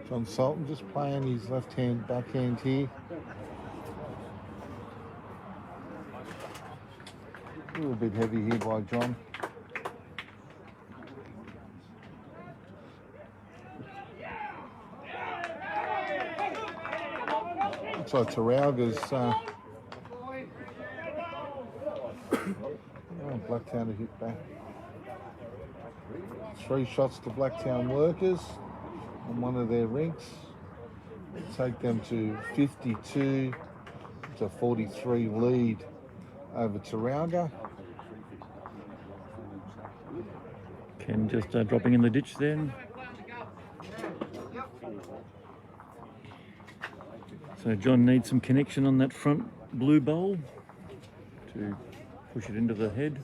John Sultan just playing his left-hand backhand here. A little bit heavy here by John. Looks like Trafalgar's Blacktown to hit back. 3 shots to Blacktown Workers on one of their rinks. Take them to 52 to 43 lead over Trafalgar. Ken just dropping in the ditch then. So John needs some connection on that front blue bowl to push it into the head.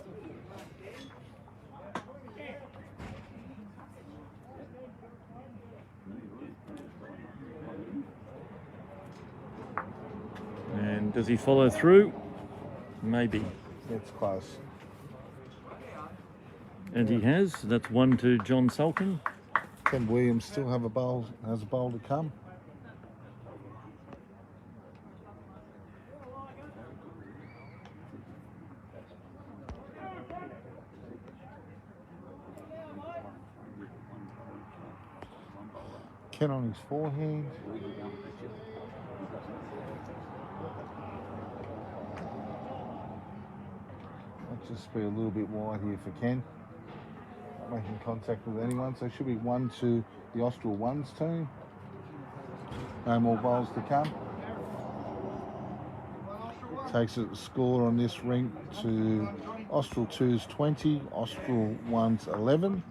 And does he follow through? Maybe. It's close. And he has. That's 1 to John Sultan. Ken Williams still has a bowl to come. Ken on his forehand. Might just be a little bit wide here for Ken. Not making contact with anyone, so it should be 1 to the Austral ones team. No more bowls to come. Takes it the score on this rink to Austral 2's 20, Austral 1's 11.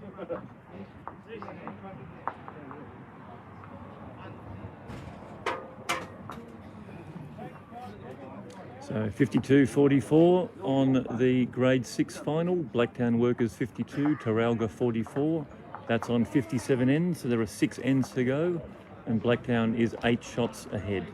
So 52-44 on the grade 6 final. Blacktown Workers 52, Trafalgar 44. That's on 57 ends, so there are 6 ends to go, and Blacktown is 8 shots ahead.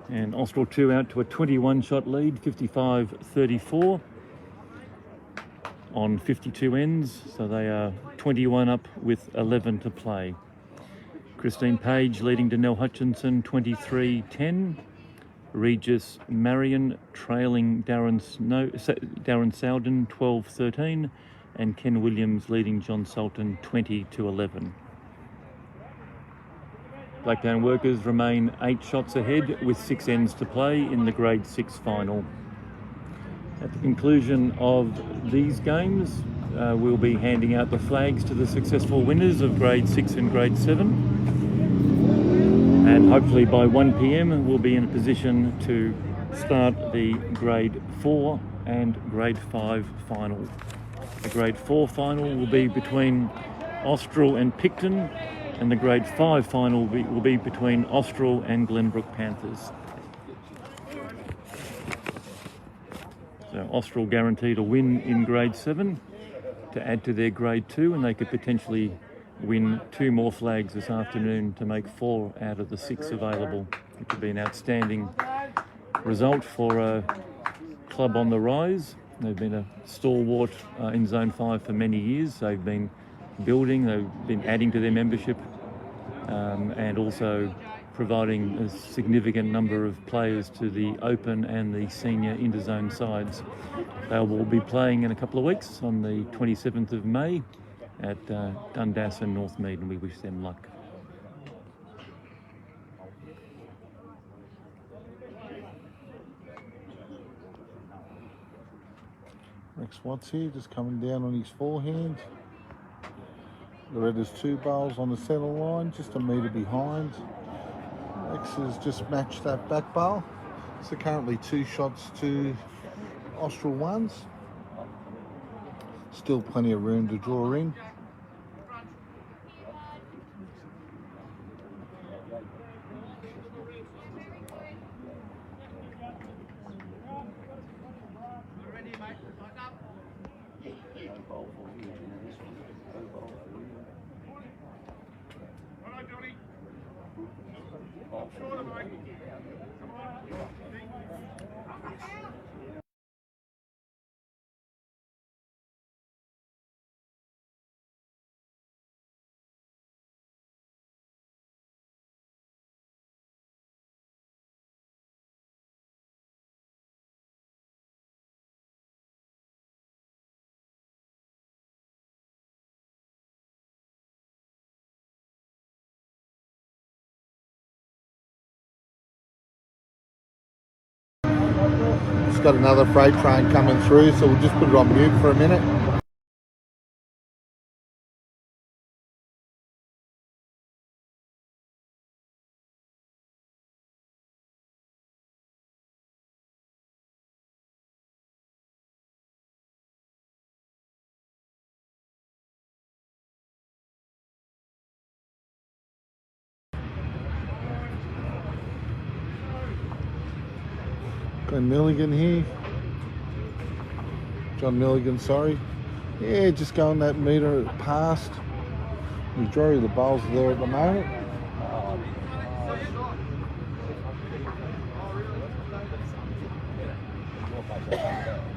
And Austral 2 out to a 21-shot lead, 55-34 on 52 ends. So they are 21 up with 11 to play. Christine Page leading Danelle Hutchinson, 23-10. Regis Marion trailing Darren Sowden, 12-13. And Ken Williams leading John Sultan, 20-11. Blacktown Workers remain 8 shots ahead with 6 ends to play in the grade 6 final. At the conclusion of these games, we'll be handing out the flags to the successful winners of grade 6 and grade 7. And hopefully by 1 p.m. we'll be in a position to start the grade 4 and grade 5 final. The grade 4 final will be between Austral and Picton, and the grade 5 final will be between Austral and Glenbrook Panthers. So Austral guaranteed a win in grade 7 to add to their grade 2, and they could potentially win 2 more flags this afternoon to make 4 out of the 6 available. It could be an outstanding result for a club on the rise. They've been a stalwart in Zone 5 for many years. They've been building, they've been adding to their membership and also providing a significant number of players to the open and the senior interzone sides. They will be playing in a couple of weeks on the 27th of May at Dundas and Northmead, and we wish them luck. Rex Watts here, just coming down on his forehand. The red has 2 bowls on the centre line, just a metre behind. Rex has just matched that back bowl. So currently 2 shots to Austral 1s. Still plenty of room to draw in. Just got another freight train coming through, so we'll just put it on mute for a minute. Glenn Milligan here. John Milligan, sorry. Yeah, just going that metre past. Majority of the bowls are there at the moment.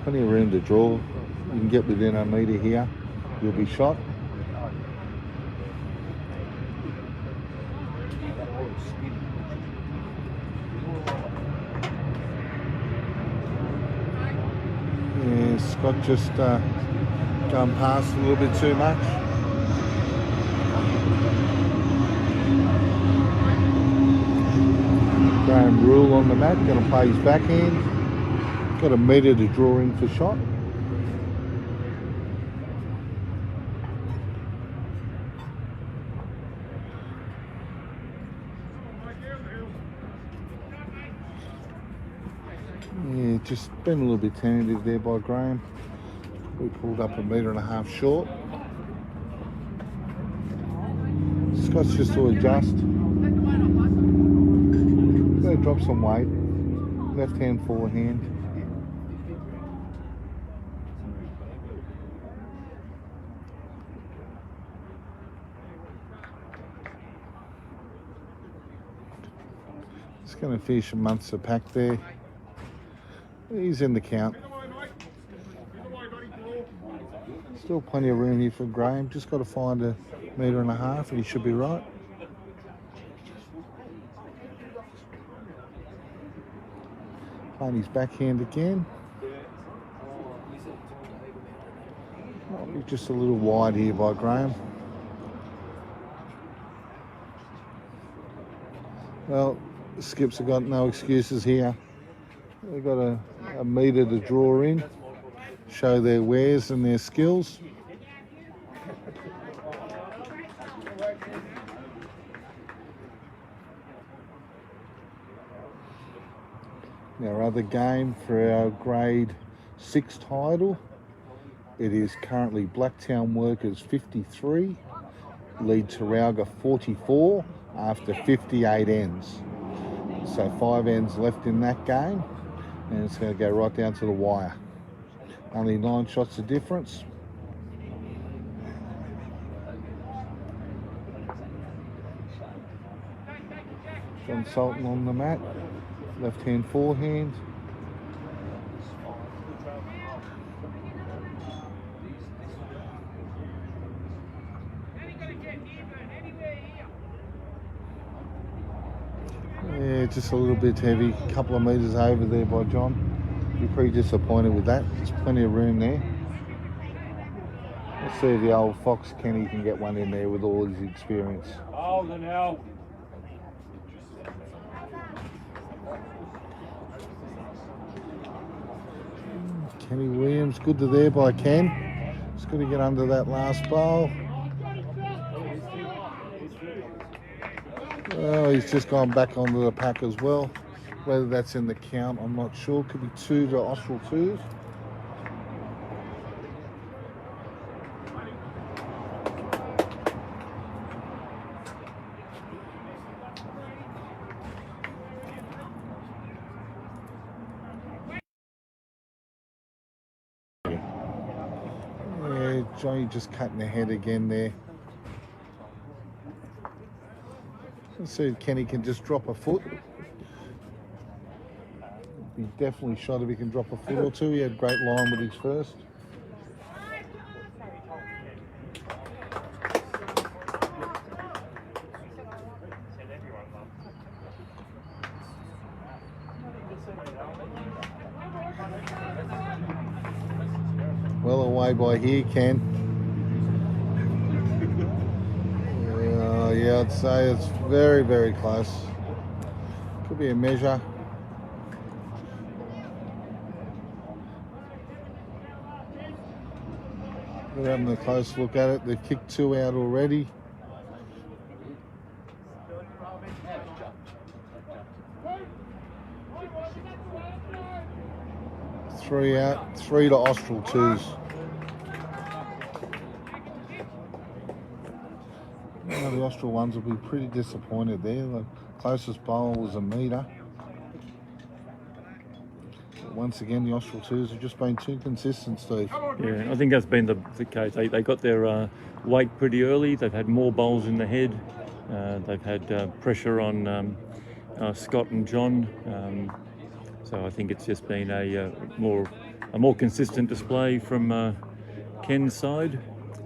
Plenty of room to draw. You can get within a metre here, you'll be shot. Yeah, Scott just going past a little bit too much. Graham Rule on the mat, going to play his backhand. Got a metre to draw in for shot. Yeah, just been a little bit tentative there by Graham. We pulled up a metre and a half short. Scott's just to adjust. Gotta drop some weight. Left hand, forehand. Just going to finish a month's of pack there. He's in the count. Still plenty of room here for Graham. Just got to find a metre and a half and he should be right. Playing his backhand again. Might be just a little wide here by Graham. Well, the skips have got no excuses here. They've got a metre to draw in, show their wares and their skills. Our other game for our grade 6 title, it is currently Blacktown Workers 53, lead Taralga 44 after 58 ends. So 5 ends left in that game and it's going to go right down to the wire. Only 9 shots of difference. John Sultan on the mat. Left hand, forehand. just a little bit heavy. A couple of metres over there by John. Be pretty disappointed with that. There's plenty of room there. Let's see if the old Fox Kenny can get one in there with all his experience. Oh, the now. Kenny Williams, good to there by Ken. Just got to get under that last bowl. Oh, he's just gone back onto the pack as well. Whether that's in the count, I'm not sure. Could be 2 to Austral 2s. Yeah, Johnny just cutting ahead again there. Let's see if Kenny can just drop a foot. He definitely shot if he can drop a foot or two. He had great line with his first. Well away by here, Ken. Yeah, I'd say it's very, very close. Could be a measure. They're having a close look at it. They've kicked 2 out already. Three out, 3 to Austral 2s. The Austral ones will be pretty disappointed there. The closest bowl was a metre. But once again, the Austral 2s have just been too consistent, Steve. Yeah, I think that's been the case. They got their weight pretty early. They've had more bowls in the head. They've had pressure on Scott and John. So I think it's just been a more consistent display from Ken's side.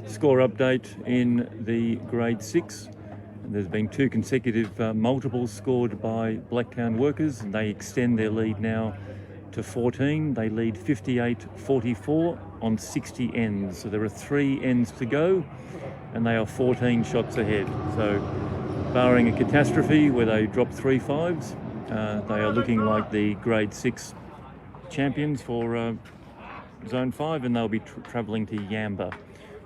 Score update in the grade 6. There's been 2 consecutive multiples scored by Blacktown workers, and they extend their lead now to 14. They lead 58-44 on 60 ends. So there are 3 ends to go, and they are 14 shots ahead. So barring a catastrophe where they drop 3 5s, they are looking like the grade 6 champions for Zone 5, and they'll be travelling to Yamba.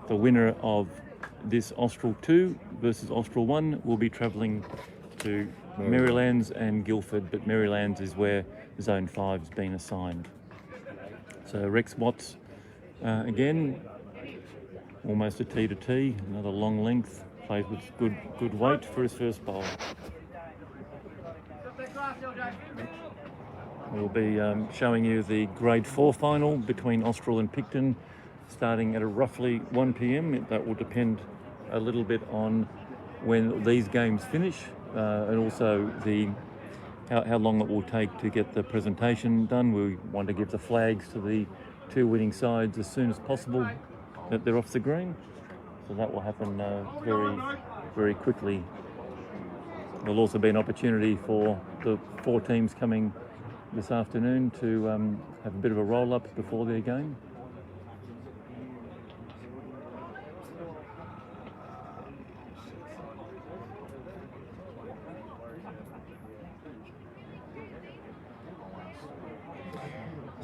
The winner of this Austral 2 versus Austral 1 will be travelling to Marylands and Guildford, but Marylands is where Zone 5's been assigned. So Rex Watts, again, almost a T to T, another long length, plays with good weight for his first bowl. We'll be showing you the grade 4 final between Austral and Picton, starting at roughly 1 p.m. That will depend a little bit on when these games finish, and also how long it will take to get the presentation done. We want to give the flags to the 2 winning sides as soon as possible that they're off the green. So that will happen very, very quickly. There'll also be an opportunity for the 4 teams coming this afternoon to have a bit of a roll-up before their game.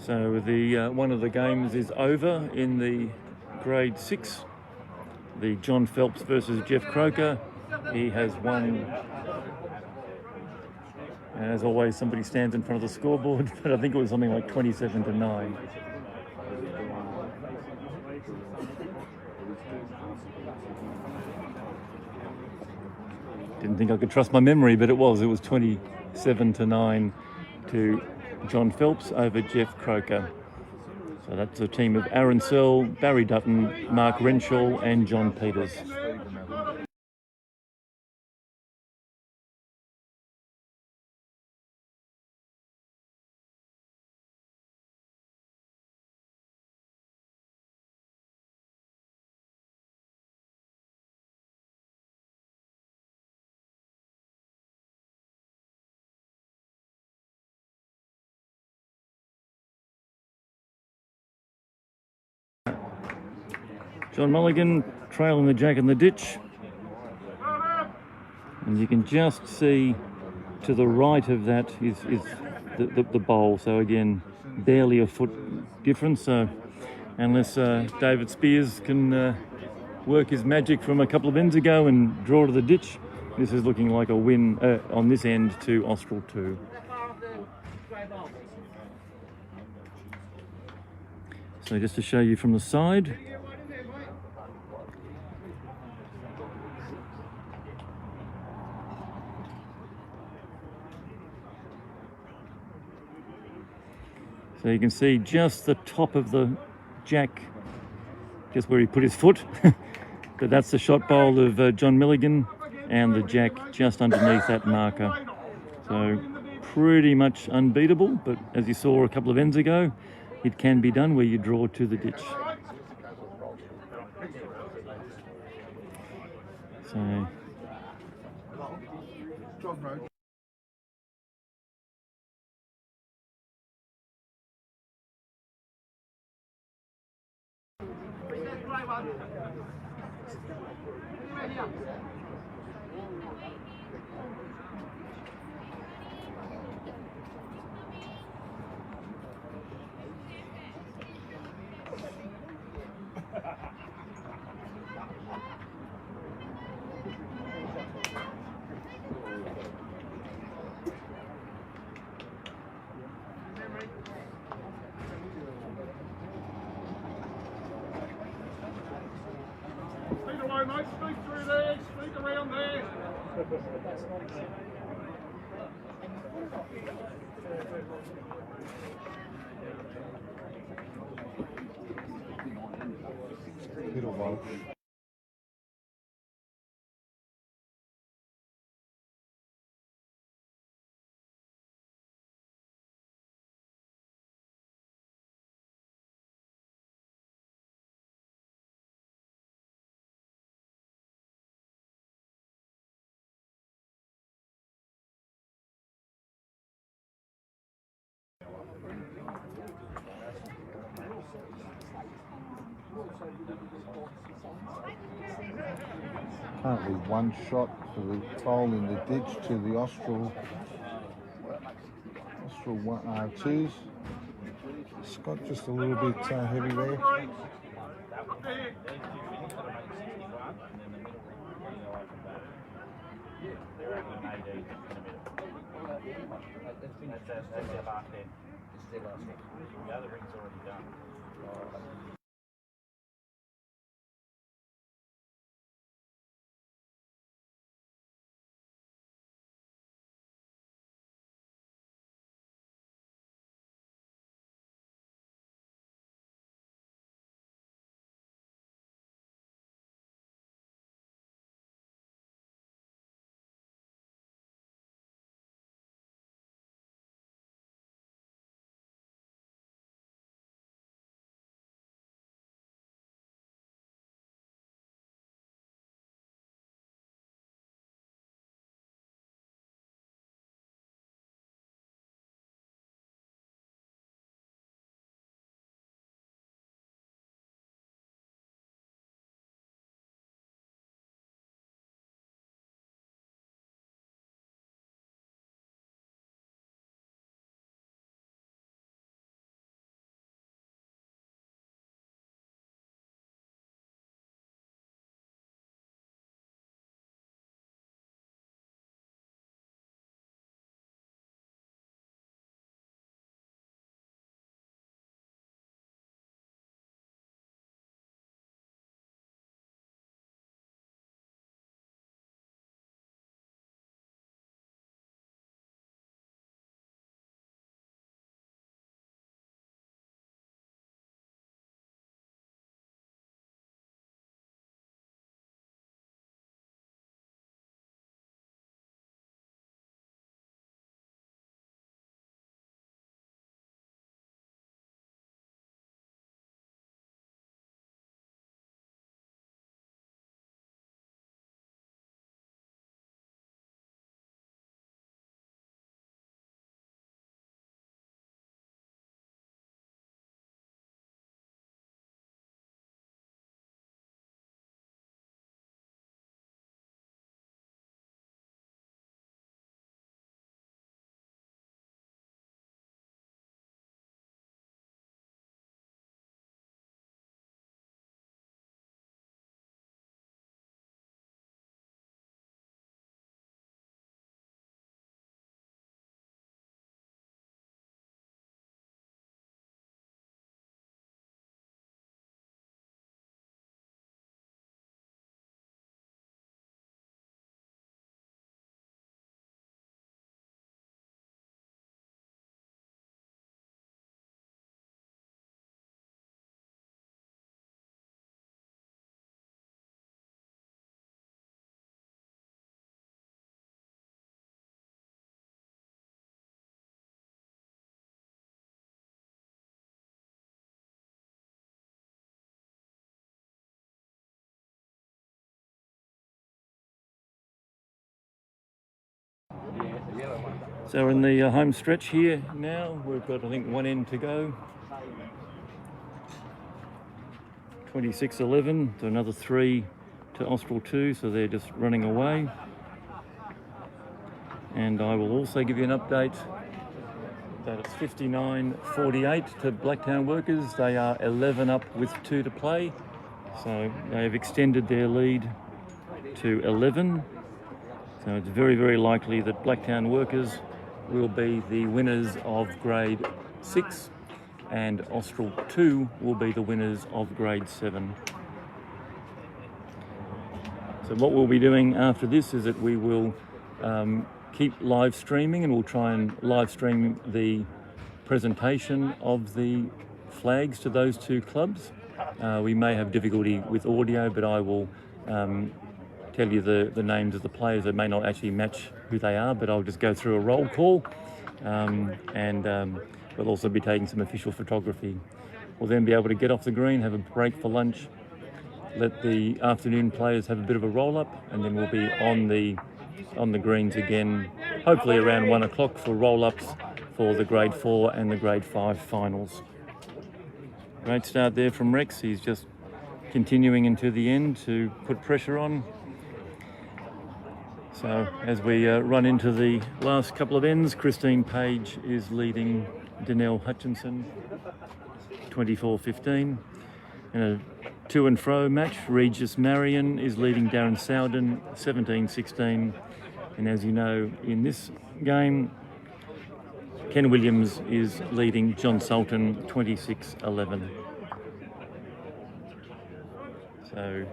So the one of the games is over in the grade 6. The John Phelps versus Jeff Croker. He has won. And as always, somebody stands in front of the scoreboard, but I think it was something like 27-9. Didn't think I could trust my memory, but it was 27-9 to John Phelps over Jeff Croker. So that's a team of Aaron Searle, Barry Dutton, Mark Renshaw and John Peters. John Mulligan trailing the jack in the ditch. And you can just see to the right of that is the bowl. So again, barely a foot difference. So unless David Spears can work his magic from a couple of ends ago and draw to the ditch, this is looking like a win on this end to Austral 2. So just to show you from the side. So you can see just the top of the jack, just where he put his foot. But that's the shot bowl of John Milligan, and the jack just underneath that marker. So pretty much unbeatable, but as you saw a couple of ends ago, it can be done where you draw to the ditch. So Speed away, mate. Speed through there. Speed around there. Little bowl. Currently one shot for the bowl in the ditch to the Austral twos. Scott just a little bit heavy there. The other ring's already done. So we're in the home stretch here now. We've got, I think, one end to go. 26-11, so another 3 to Austral 2, so they're just running away. And I will also give you an update that it's 59-48 to Blacktown Workers. They are 11 up with 2 to play, so they have extended their lead to 11. So it's very, very likely that Blacktown Workers will be the winners of grade 6 and Austral 2 will be the winners of grade 7. So what we'll be doing after this is that we will keep live streaming, and we'll try and live stream the presentation of the flags to those 2 clubs. We may have difficulty with audio, but I will tell you the names of the players that may not actually match who they are, but I'll just go through a roll call, and we'll also be taking some official photography. We'll then be able to get off the green, have a break for lunch, let the afternoon players have a bit of a roll-up, and then we'll be on the greens again, hopefully around 1 o'clock for roll-ups for the grade 4 and the grade 5 finals. Great start there from Rex. He's just continuing into the end to put pressure on. So as we run into the last couple of ends, Christine Page is leading Danelle Hutchinson 24-15. In a to and fro match, Regis Marion is leading Darren Sowden 17-16. And as you know, in this game, Ken Williams is leading John Sultan 26-11. So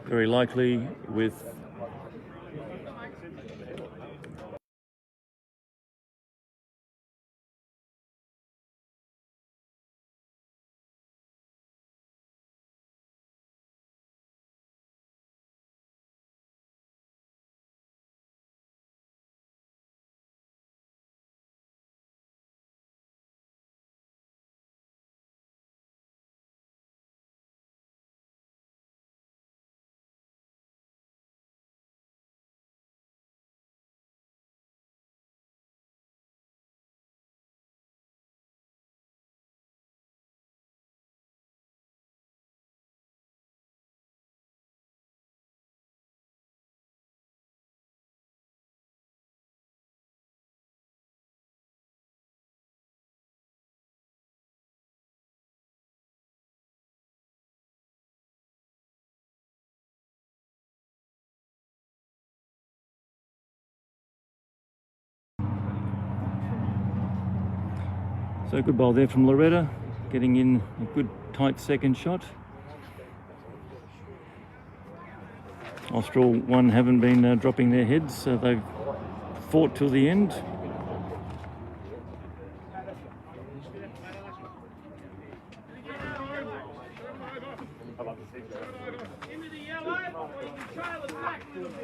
very likely with So good ball there from Loretta, getting in a good tight second shot. Austral 1 haven't been dropping their heads, so they've fought till the end. Into the yellow, or you can trail it back to them.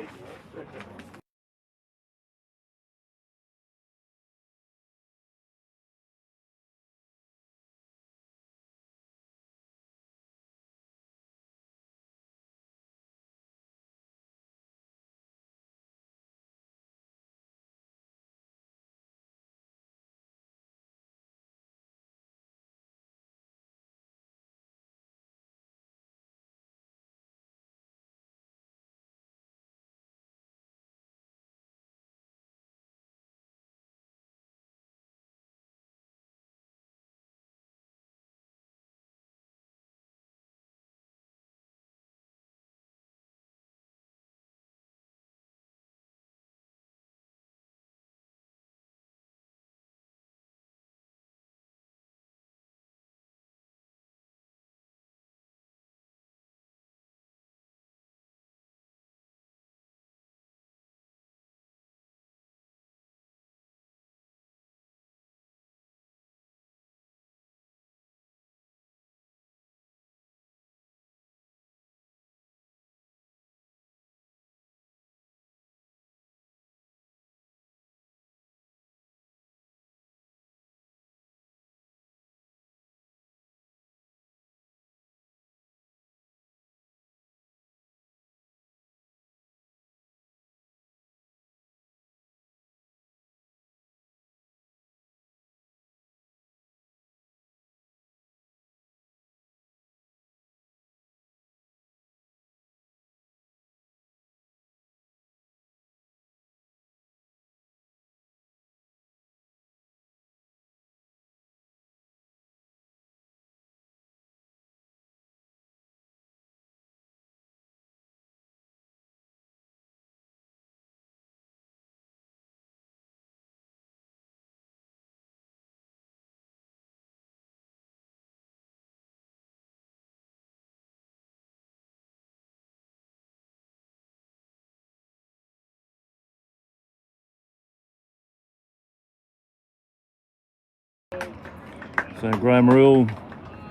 So Graham Rule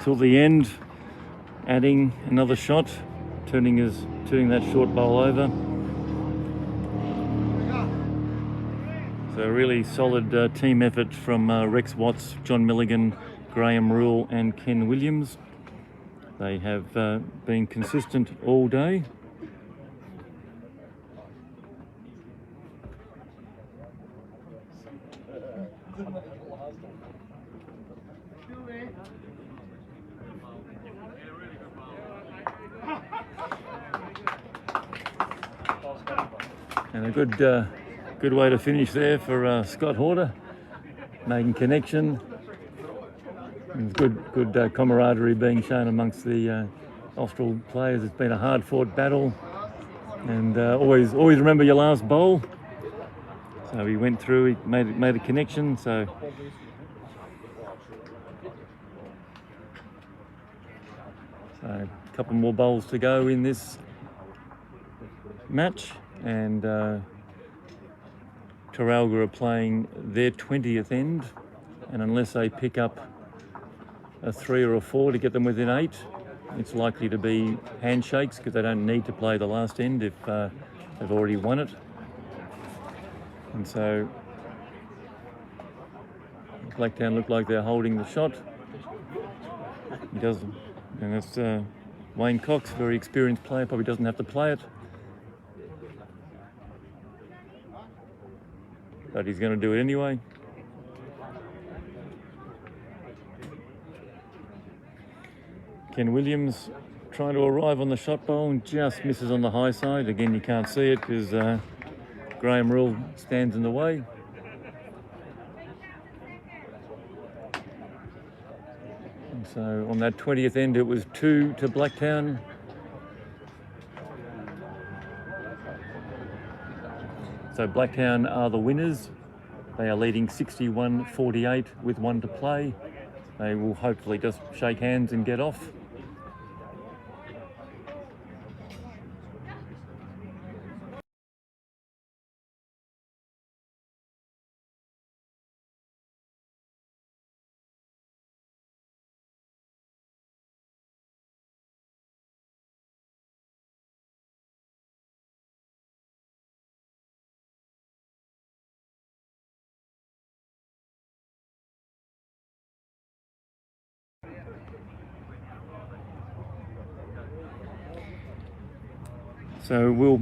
till the end, adding another shot, turning that short bowl over. So a really solid team effort from Rex Watts, John Milligan, Graham Rule and Ken Williams. They have been consistent all day. And a good way to finish there for Scott Horter, making connection. And good camaraderie being shown amongst the Austral players. It's been a hard-fought battle, and always remember your last bowl. So he went through, he made a connection. So a couple more bowls to go in this match, and Trafalgar are playing their 20th end, and unless they pick up a 3 or a 4 to get them within 8, it's likely to be handshakes because they don't need to play the last end if they've already won it. And so Blacktown look like they're holding the shot. He doesn't, and that's Wayne Cox, very experienced player, probably doesn't have to play it. But he's going to do it anyway. Ken Williams trying to arrive on the shot bowl and just misses on the high side. Again, you can't see it because Graham Rule stands in the way. And so on that 20th end, it was 2 to Blacktown. So Blacktown are the winners. They are leading 61-48 with 1 to play. They will hopefully just shake hands and get off. So we'll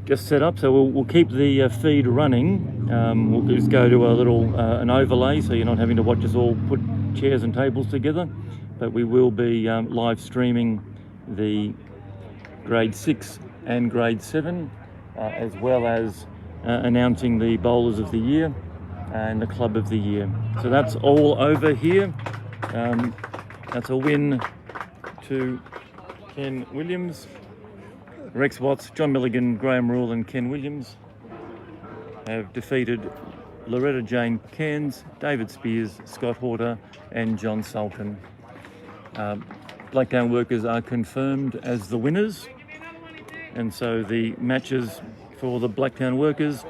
just set up. So we'll keep the feed running. We'll just go to a little an overlay, so you're not having to watch us all put chairs and tables together. But we will be live streaming the grade 6 and grade 7, as well as announcing the bowlers of the year and the club of the year. So that's all over here. That's a win to Ken Williams. Rex Watts, John Milligan, Graham Rule and Ken Williams have defeated Loretta Jane Cairns, David Spears, Scott Horter and John Sultan. Blacktown Workers are confirmed as the winners, and so the matches for the Blacktown Workers: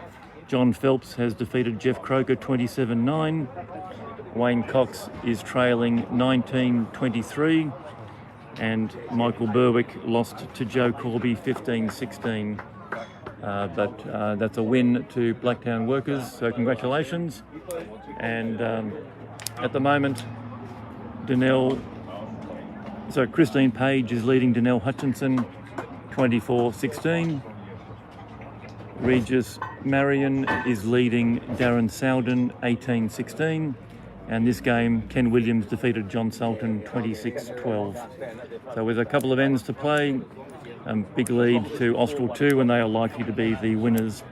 John Phelps has defeated Jeff Croker 27-9, Wayne Cox is trailing 19-23, and Michael Berwick lost to Joe Corby 15-16. But that's a win to Blacktown Workers, so congratulations. And at the moment, Christine Page is leading Danelle Hutchinson 24-16. Regis Marion is leading Darren Sowden 18-16. And this game, Ken Williams defeated John Sultan 26-12. So with a couple of ends to play, big lead to Austral 2, and they are likely to be the winners.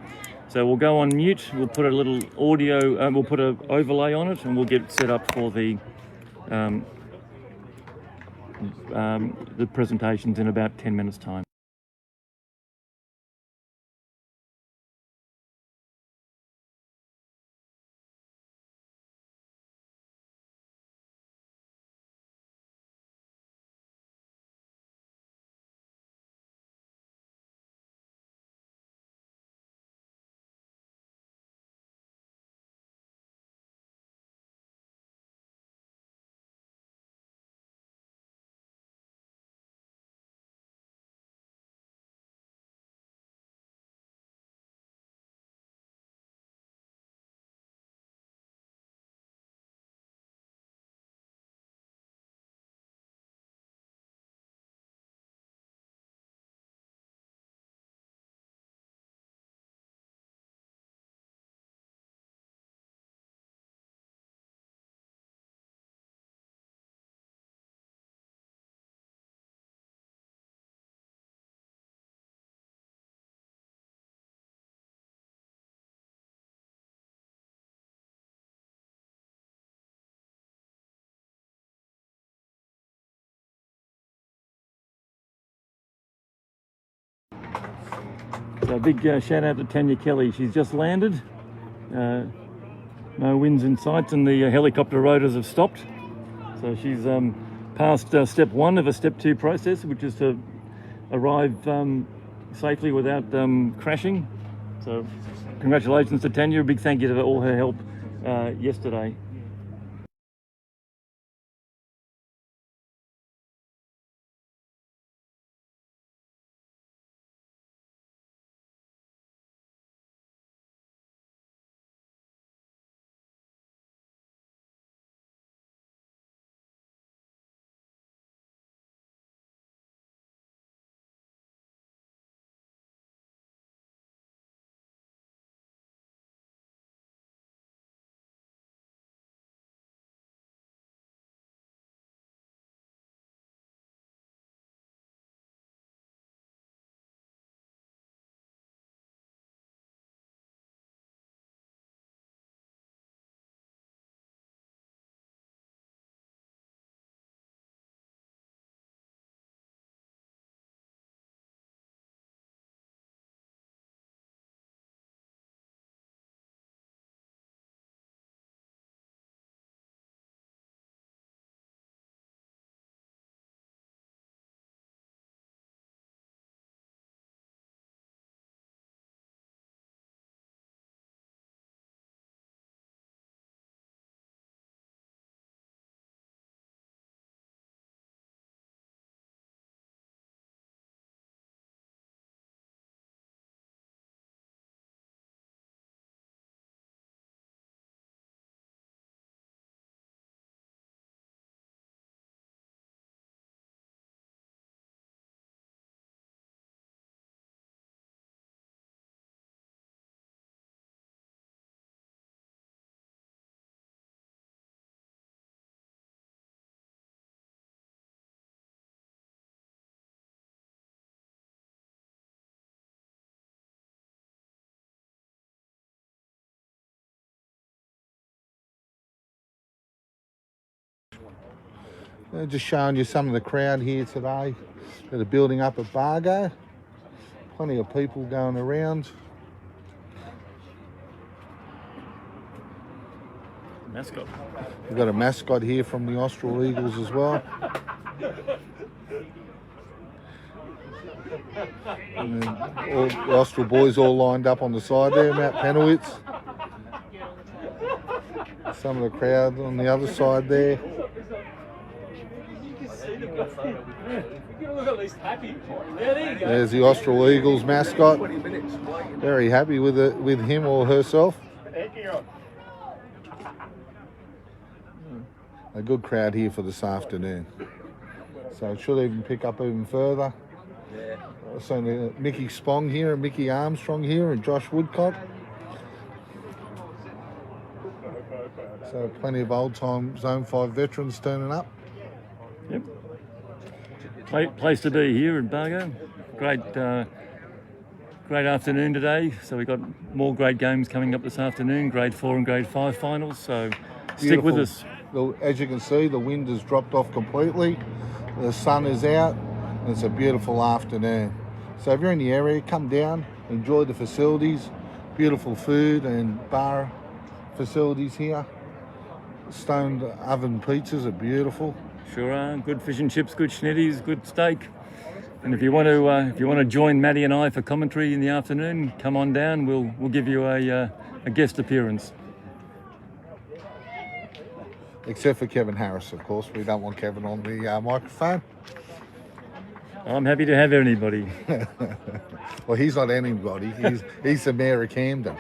So we'll go on mute, we'll put a little audio, we'll put an overlay on it, and we'll get set up for the presentations in about 10 minutes' time. So a big shout out to Tanya Kelly. She's just landed. No winds in sight, and the helicopter rotors have stopped. So she's passed step 1 of a step 2 process, which is to arrive safely without crashing. So congratulations to Tanya. A big thank you for all her help yesterday. Just showing you some of the crowd here today that are building up at Bargo. Plenty of people going around. Mascot. We've got a mascot here from the Austral Eagles as well. And then all the Austral boys all lined up on the side there, Matt Pennants. Some of the crowd on the other side there. There's the Austral Eagles mascot. Very happy with it, with him or herself. A good crowd here for this afternoon. So it should even pick up even further. So Mickey Spong here and Mickey Armstrong here and Josh Woodcock. So plenty of old-time Zone 5 veterans turning up. Yep. Place to be here in Bargo. Great afternoon today. So we've got more great games coming up this afternoon, Grade 4 and Grade 5 finals. So stick with us. As you can see, the wind has dropped off completely. The sun is out and it's a beautiful afternoon. So if you're in the area, come down, enjoy the facilities. Beautiful food and bar facilities here. Stone oven pizzas are beautiful. Sure are. Good fish and chips, good schnitties, good steak. And if you want to join Maddie and I for commentary in the afternoon, come on down. We'll give you a guest appearance. Except for Kevin Harris, of course. We don't want Kevin on the microphone. I'm happy to have anybody. Well, he's not anybody. He's the mayor of Camden.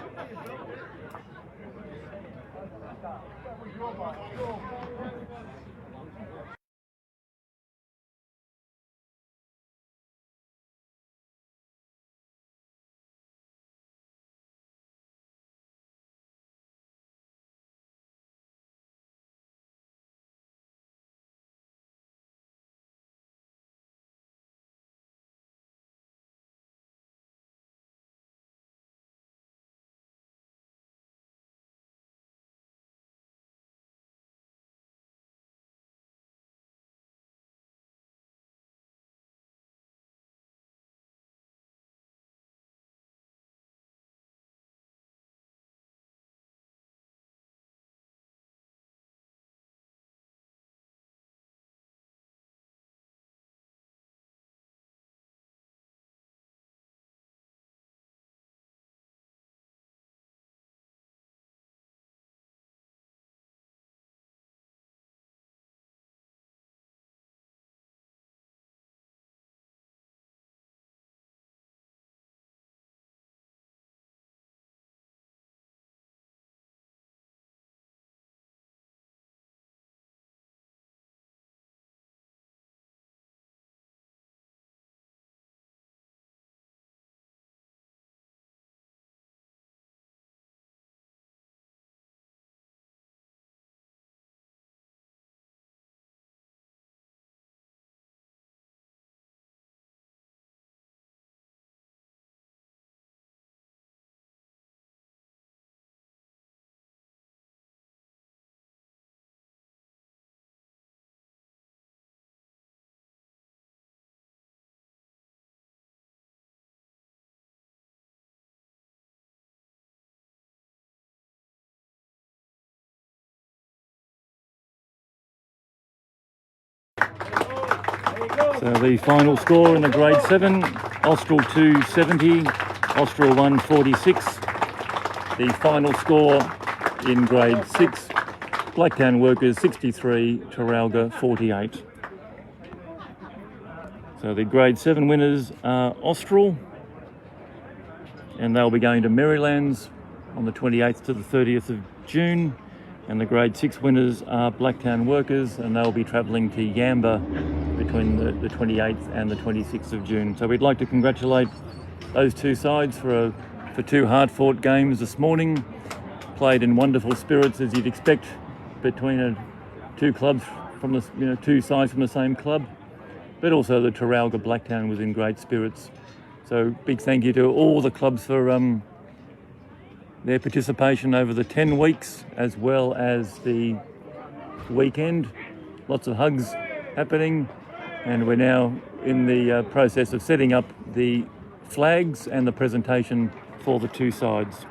So the final score in the grade 7, Austral 270, Austral 146. The final score in grade 6, Blacktown Workers 63, Taralga 48. So the grade 7 winners are Austral, and they'll be going to Marylands on the 28th to the 30th of June. And the grade 6 winners are Blacktown Workers, and they'll be travelling to Yamba between the 28th and the 26th of June. So we'd like to congratulate those two sides for two hard-fought games this morning, played in wonderful spirits as you'd expect between two clubs from the two sides from the same club. But also the Taralga Blacktown was in great spirits. So big thank you to all the clubs for their participation over the 10 weeks as well as the weekend. Lots of hugs happening, and we're now in the process of setting up the flags and the presentation for the two sides.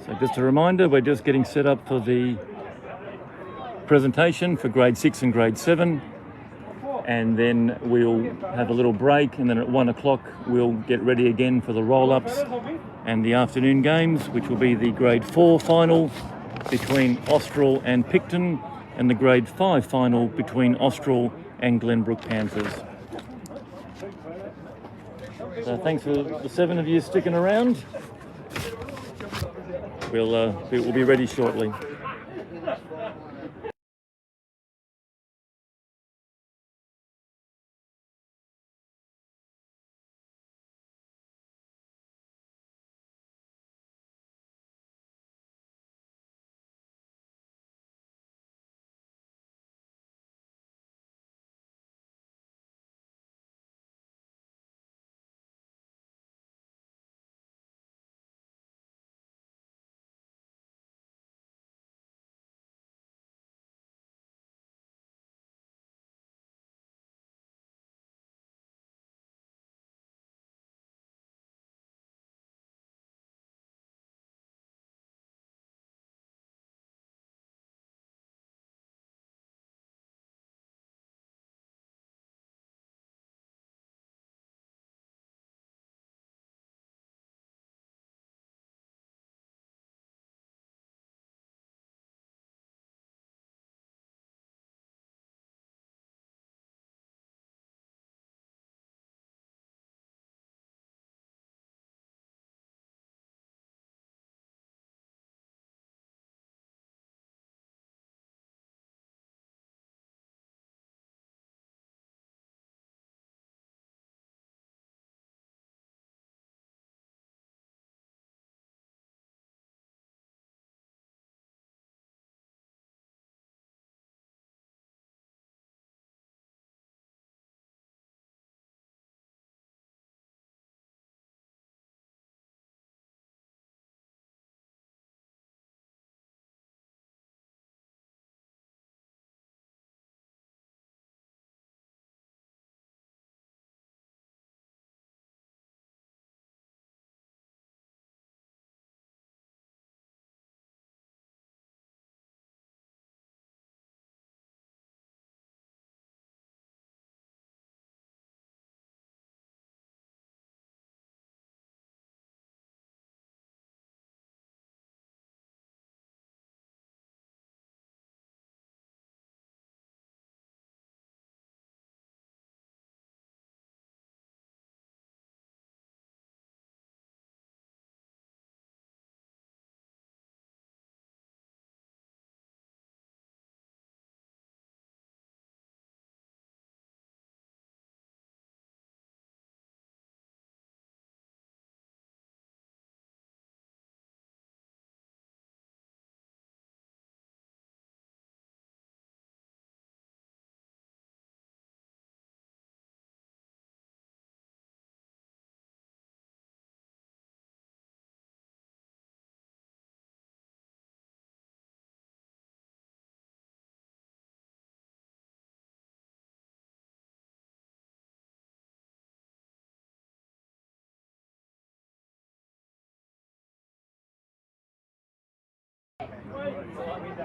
So just a reminder, we're just getting set up for the presentation for grade 6 and grade 7, and then we'll have a little break, and then at 1 o'clock we'll get ready again for the roll-ups and the afternoon games, which will be the grade 4 final between Austral and Picton, and the grade 5 final between Austral and Glenbrook Panthers. So thanks for the 7 of you sticking around. We'll be ready shortly.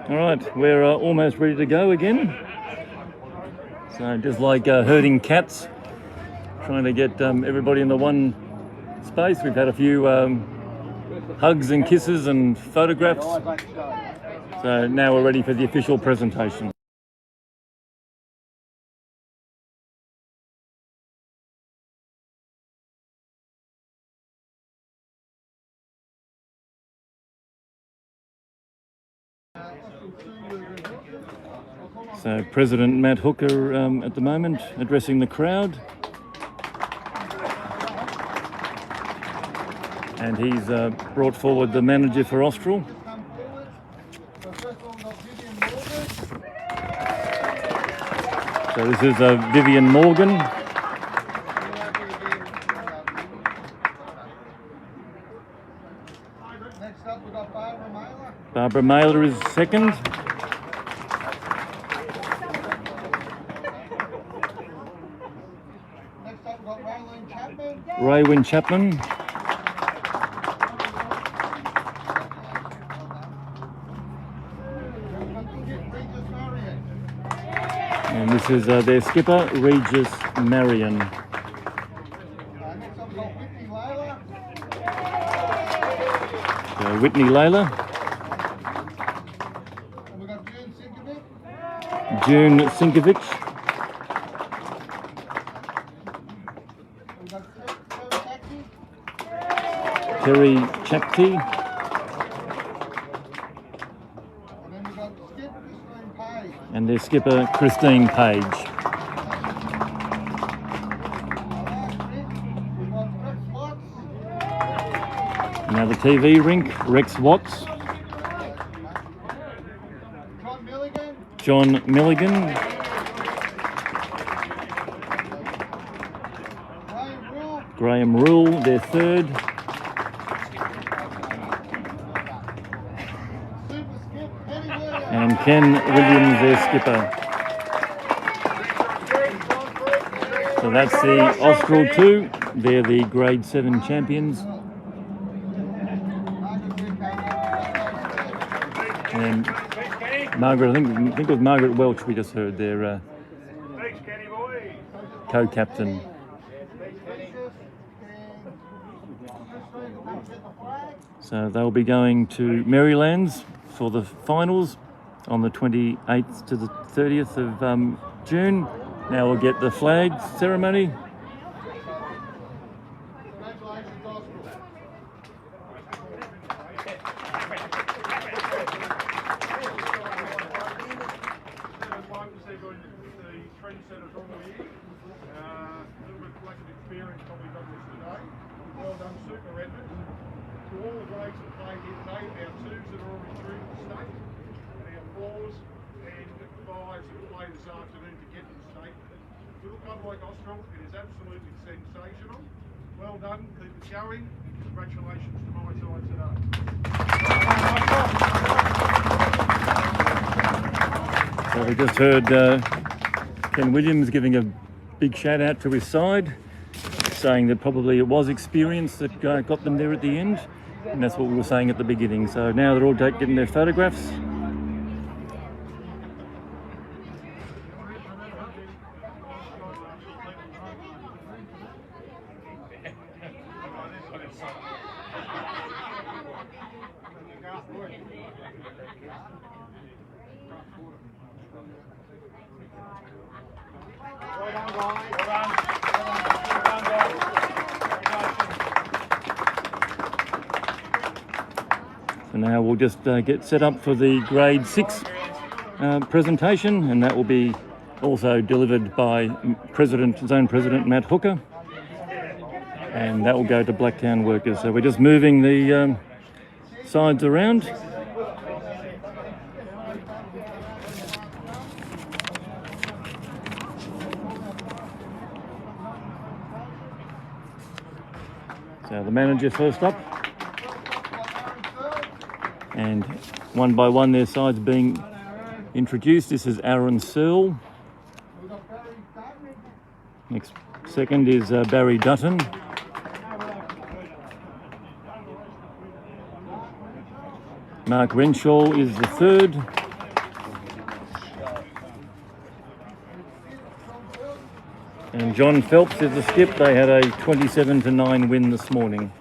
All right, we're almost ready to go again. So just like herding cats, trying to get everybody in the one space. We've had a few hugs and kisses and photographs. So now we're ready for the official presentation. So President Matt Hooker at the moment addressing the crowd. And he's brought forward the manager for Austral. So this is Vivian Morgan. Next up, we've got Barbara Mailer. Barbara Mailer is second. Next up, we've got Raylene Chapman. Raywin Chapman. Regis Marion. And this is their skipper, Regis Marion. Next up, we've got Whitney Layla. So Whitney Layla. And we've got June Sinkovic. June Sinkovic. We've got Terry Terry Taxi. Chakti. And then we've got Skip Christine Page. And their skipper, Christine Page. We've got Rex Watts. Now the TV rink, Rex Watts. John Milligan. John Milligan. Graham Rule. Graham Rule, their third. Super Skip Kenny Williams. And Ken Williams, their skipper. So that's the Austral 2. They're the Grade 7 champions. And Margaret, I think it was Margaret Welch we just heard, their co-captain. So they'll be going to Marylands for the finals on the 28th to the 30th of June. Now we'll get the flag ceremony. Congratulations, Austral. I'd like to see the trendsetters on the year. A little bit of lack of experience probably done this today. Well done, super efforts. To all the grades that played here today, our twos that are already through to the state, and our fours and fives that play this afternoon to get to the state. To a club like Austral, it is absolutely sensational. Well done, keep it going. Congratulations to my side today. So we just heard Ken Williams giving a big shout out to his side, saying that probably it was experience that got them there at the end, and that's what we were saying at the beginning. So now they're all getting their photographs. So now we'll just get set up for the Grade 6 presentation, and that will be also delivered by Zone President Matt Hooker, and that will go to Blacktown workers. So we're just moving the sides around. So the manager first up, and one by one their sides being introduced. This is Aaron Searle. Next second is Barry Dutton. Mark Renshaw is the third. And John Phelps is the skip. They had a 27-9 win this morning.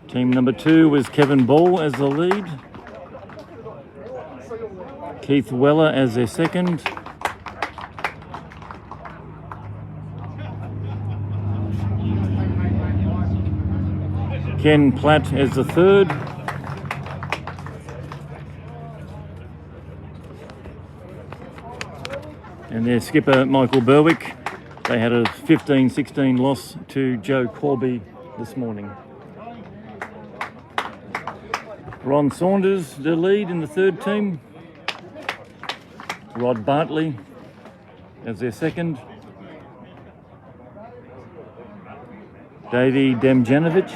Team number 2 was Kevin Ball as the lead. Keith Weller as their second. Ken Platt as the third. And their skipper, Michael Berwick. They had a 15-16 loss to Joe Corby this morning. Ron Saunders, the lead in the third team. Rod Bartley as their second. Davey Demjanovic.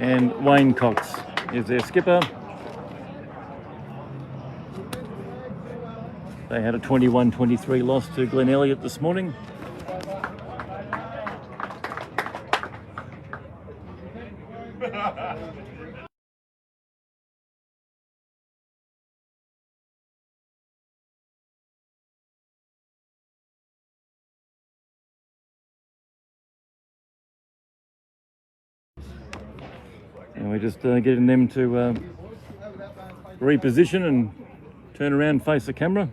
And Wayne Cox is their skipper. They had a 21-23 loss to Glen Elliott this morning. And we're just getting them to reposition and turn around and face the camera.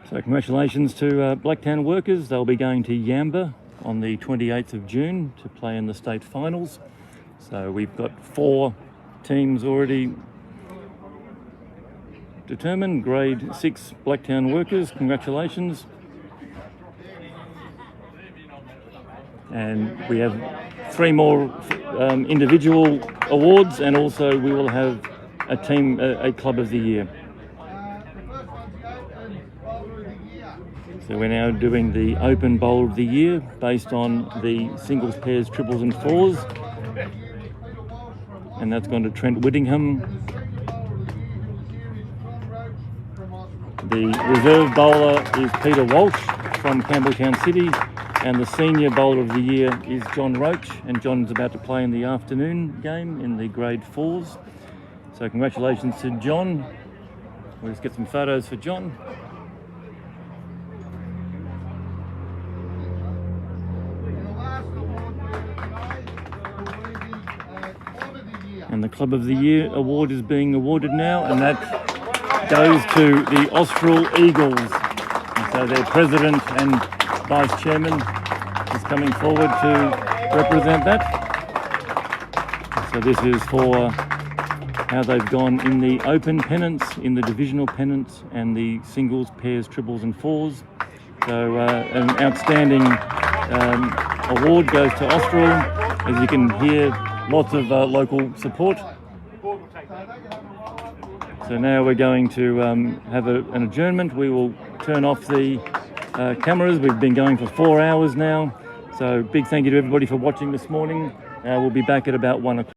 So congratulations to Blacktown workers. They'll be going to Yamba on the 28th of June to play in the state finals. So we've got 4 teams already determined. Grade 6 Blacktown workers, congratulations. And we have 3 more individual awards, and also we will have a team, a club of the year. So we're now doing the Open Bowler of the Year based on the singles, pairs, triples and fours. And that's gone to Trent Whittingham. The reserve bowler is Peter Walsh from Campbelltown City. And the senior bowler of the year is John Roach. And John's about to play in the afternoon game in the grade 4s. So congratulations to John. We'll just get some photos for John. And the Club of the Year award is being awarded now, and that goes to the Austral Eagles. And so their president and vice chairman is coming forward to represent that. So this is for how they've gone in the open pennants, in the divisional pennants, and the singles, pairs, triples and fours. So an outstanding award goes to Austral. As you can hear, lots of local support. So now we're going to have an adjournment. We will turn off the cameras. We've been going for 4 hours now. So big thank you to everybody for watching this morning. We'll be back at about 1 o'clock.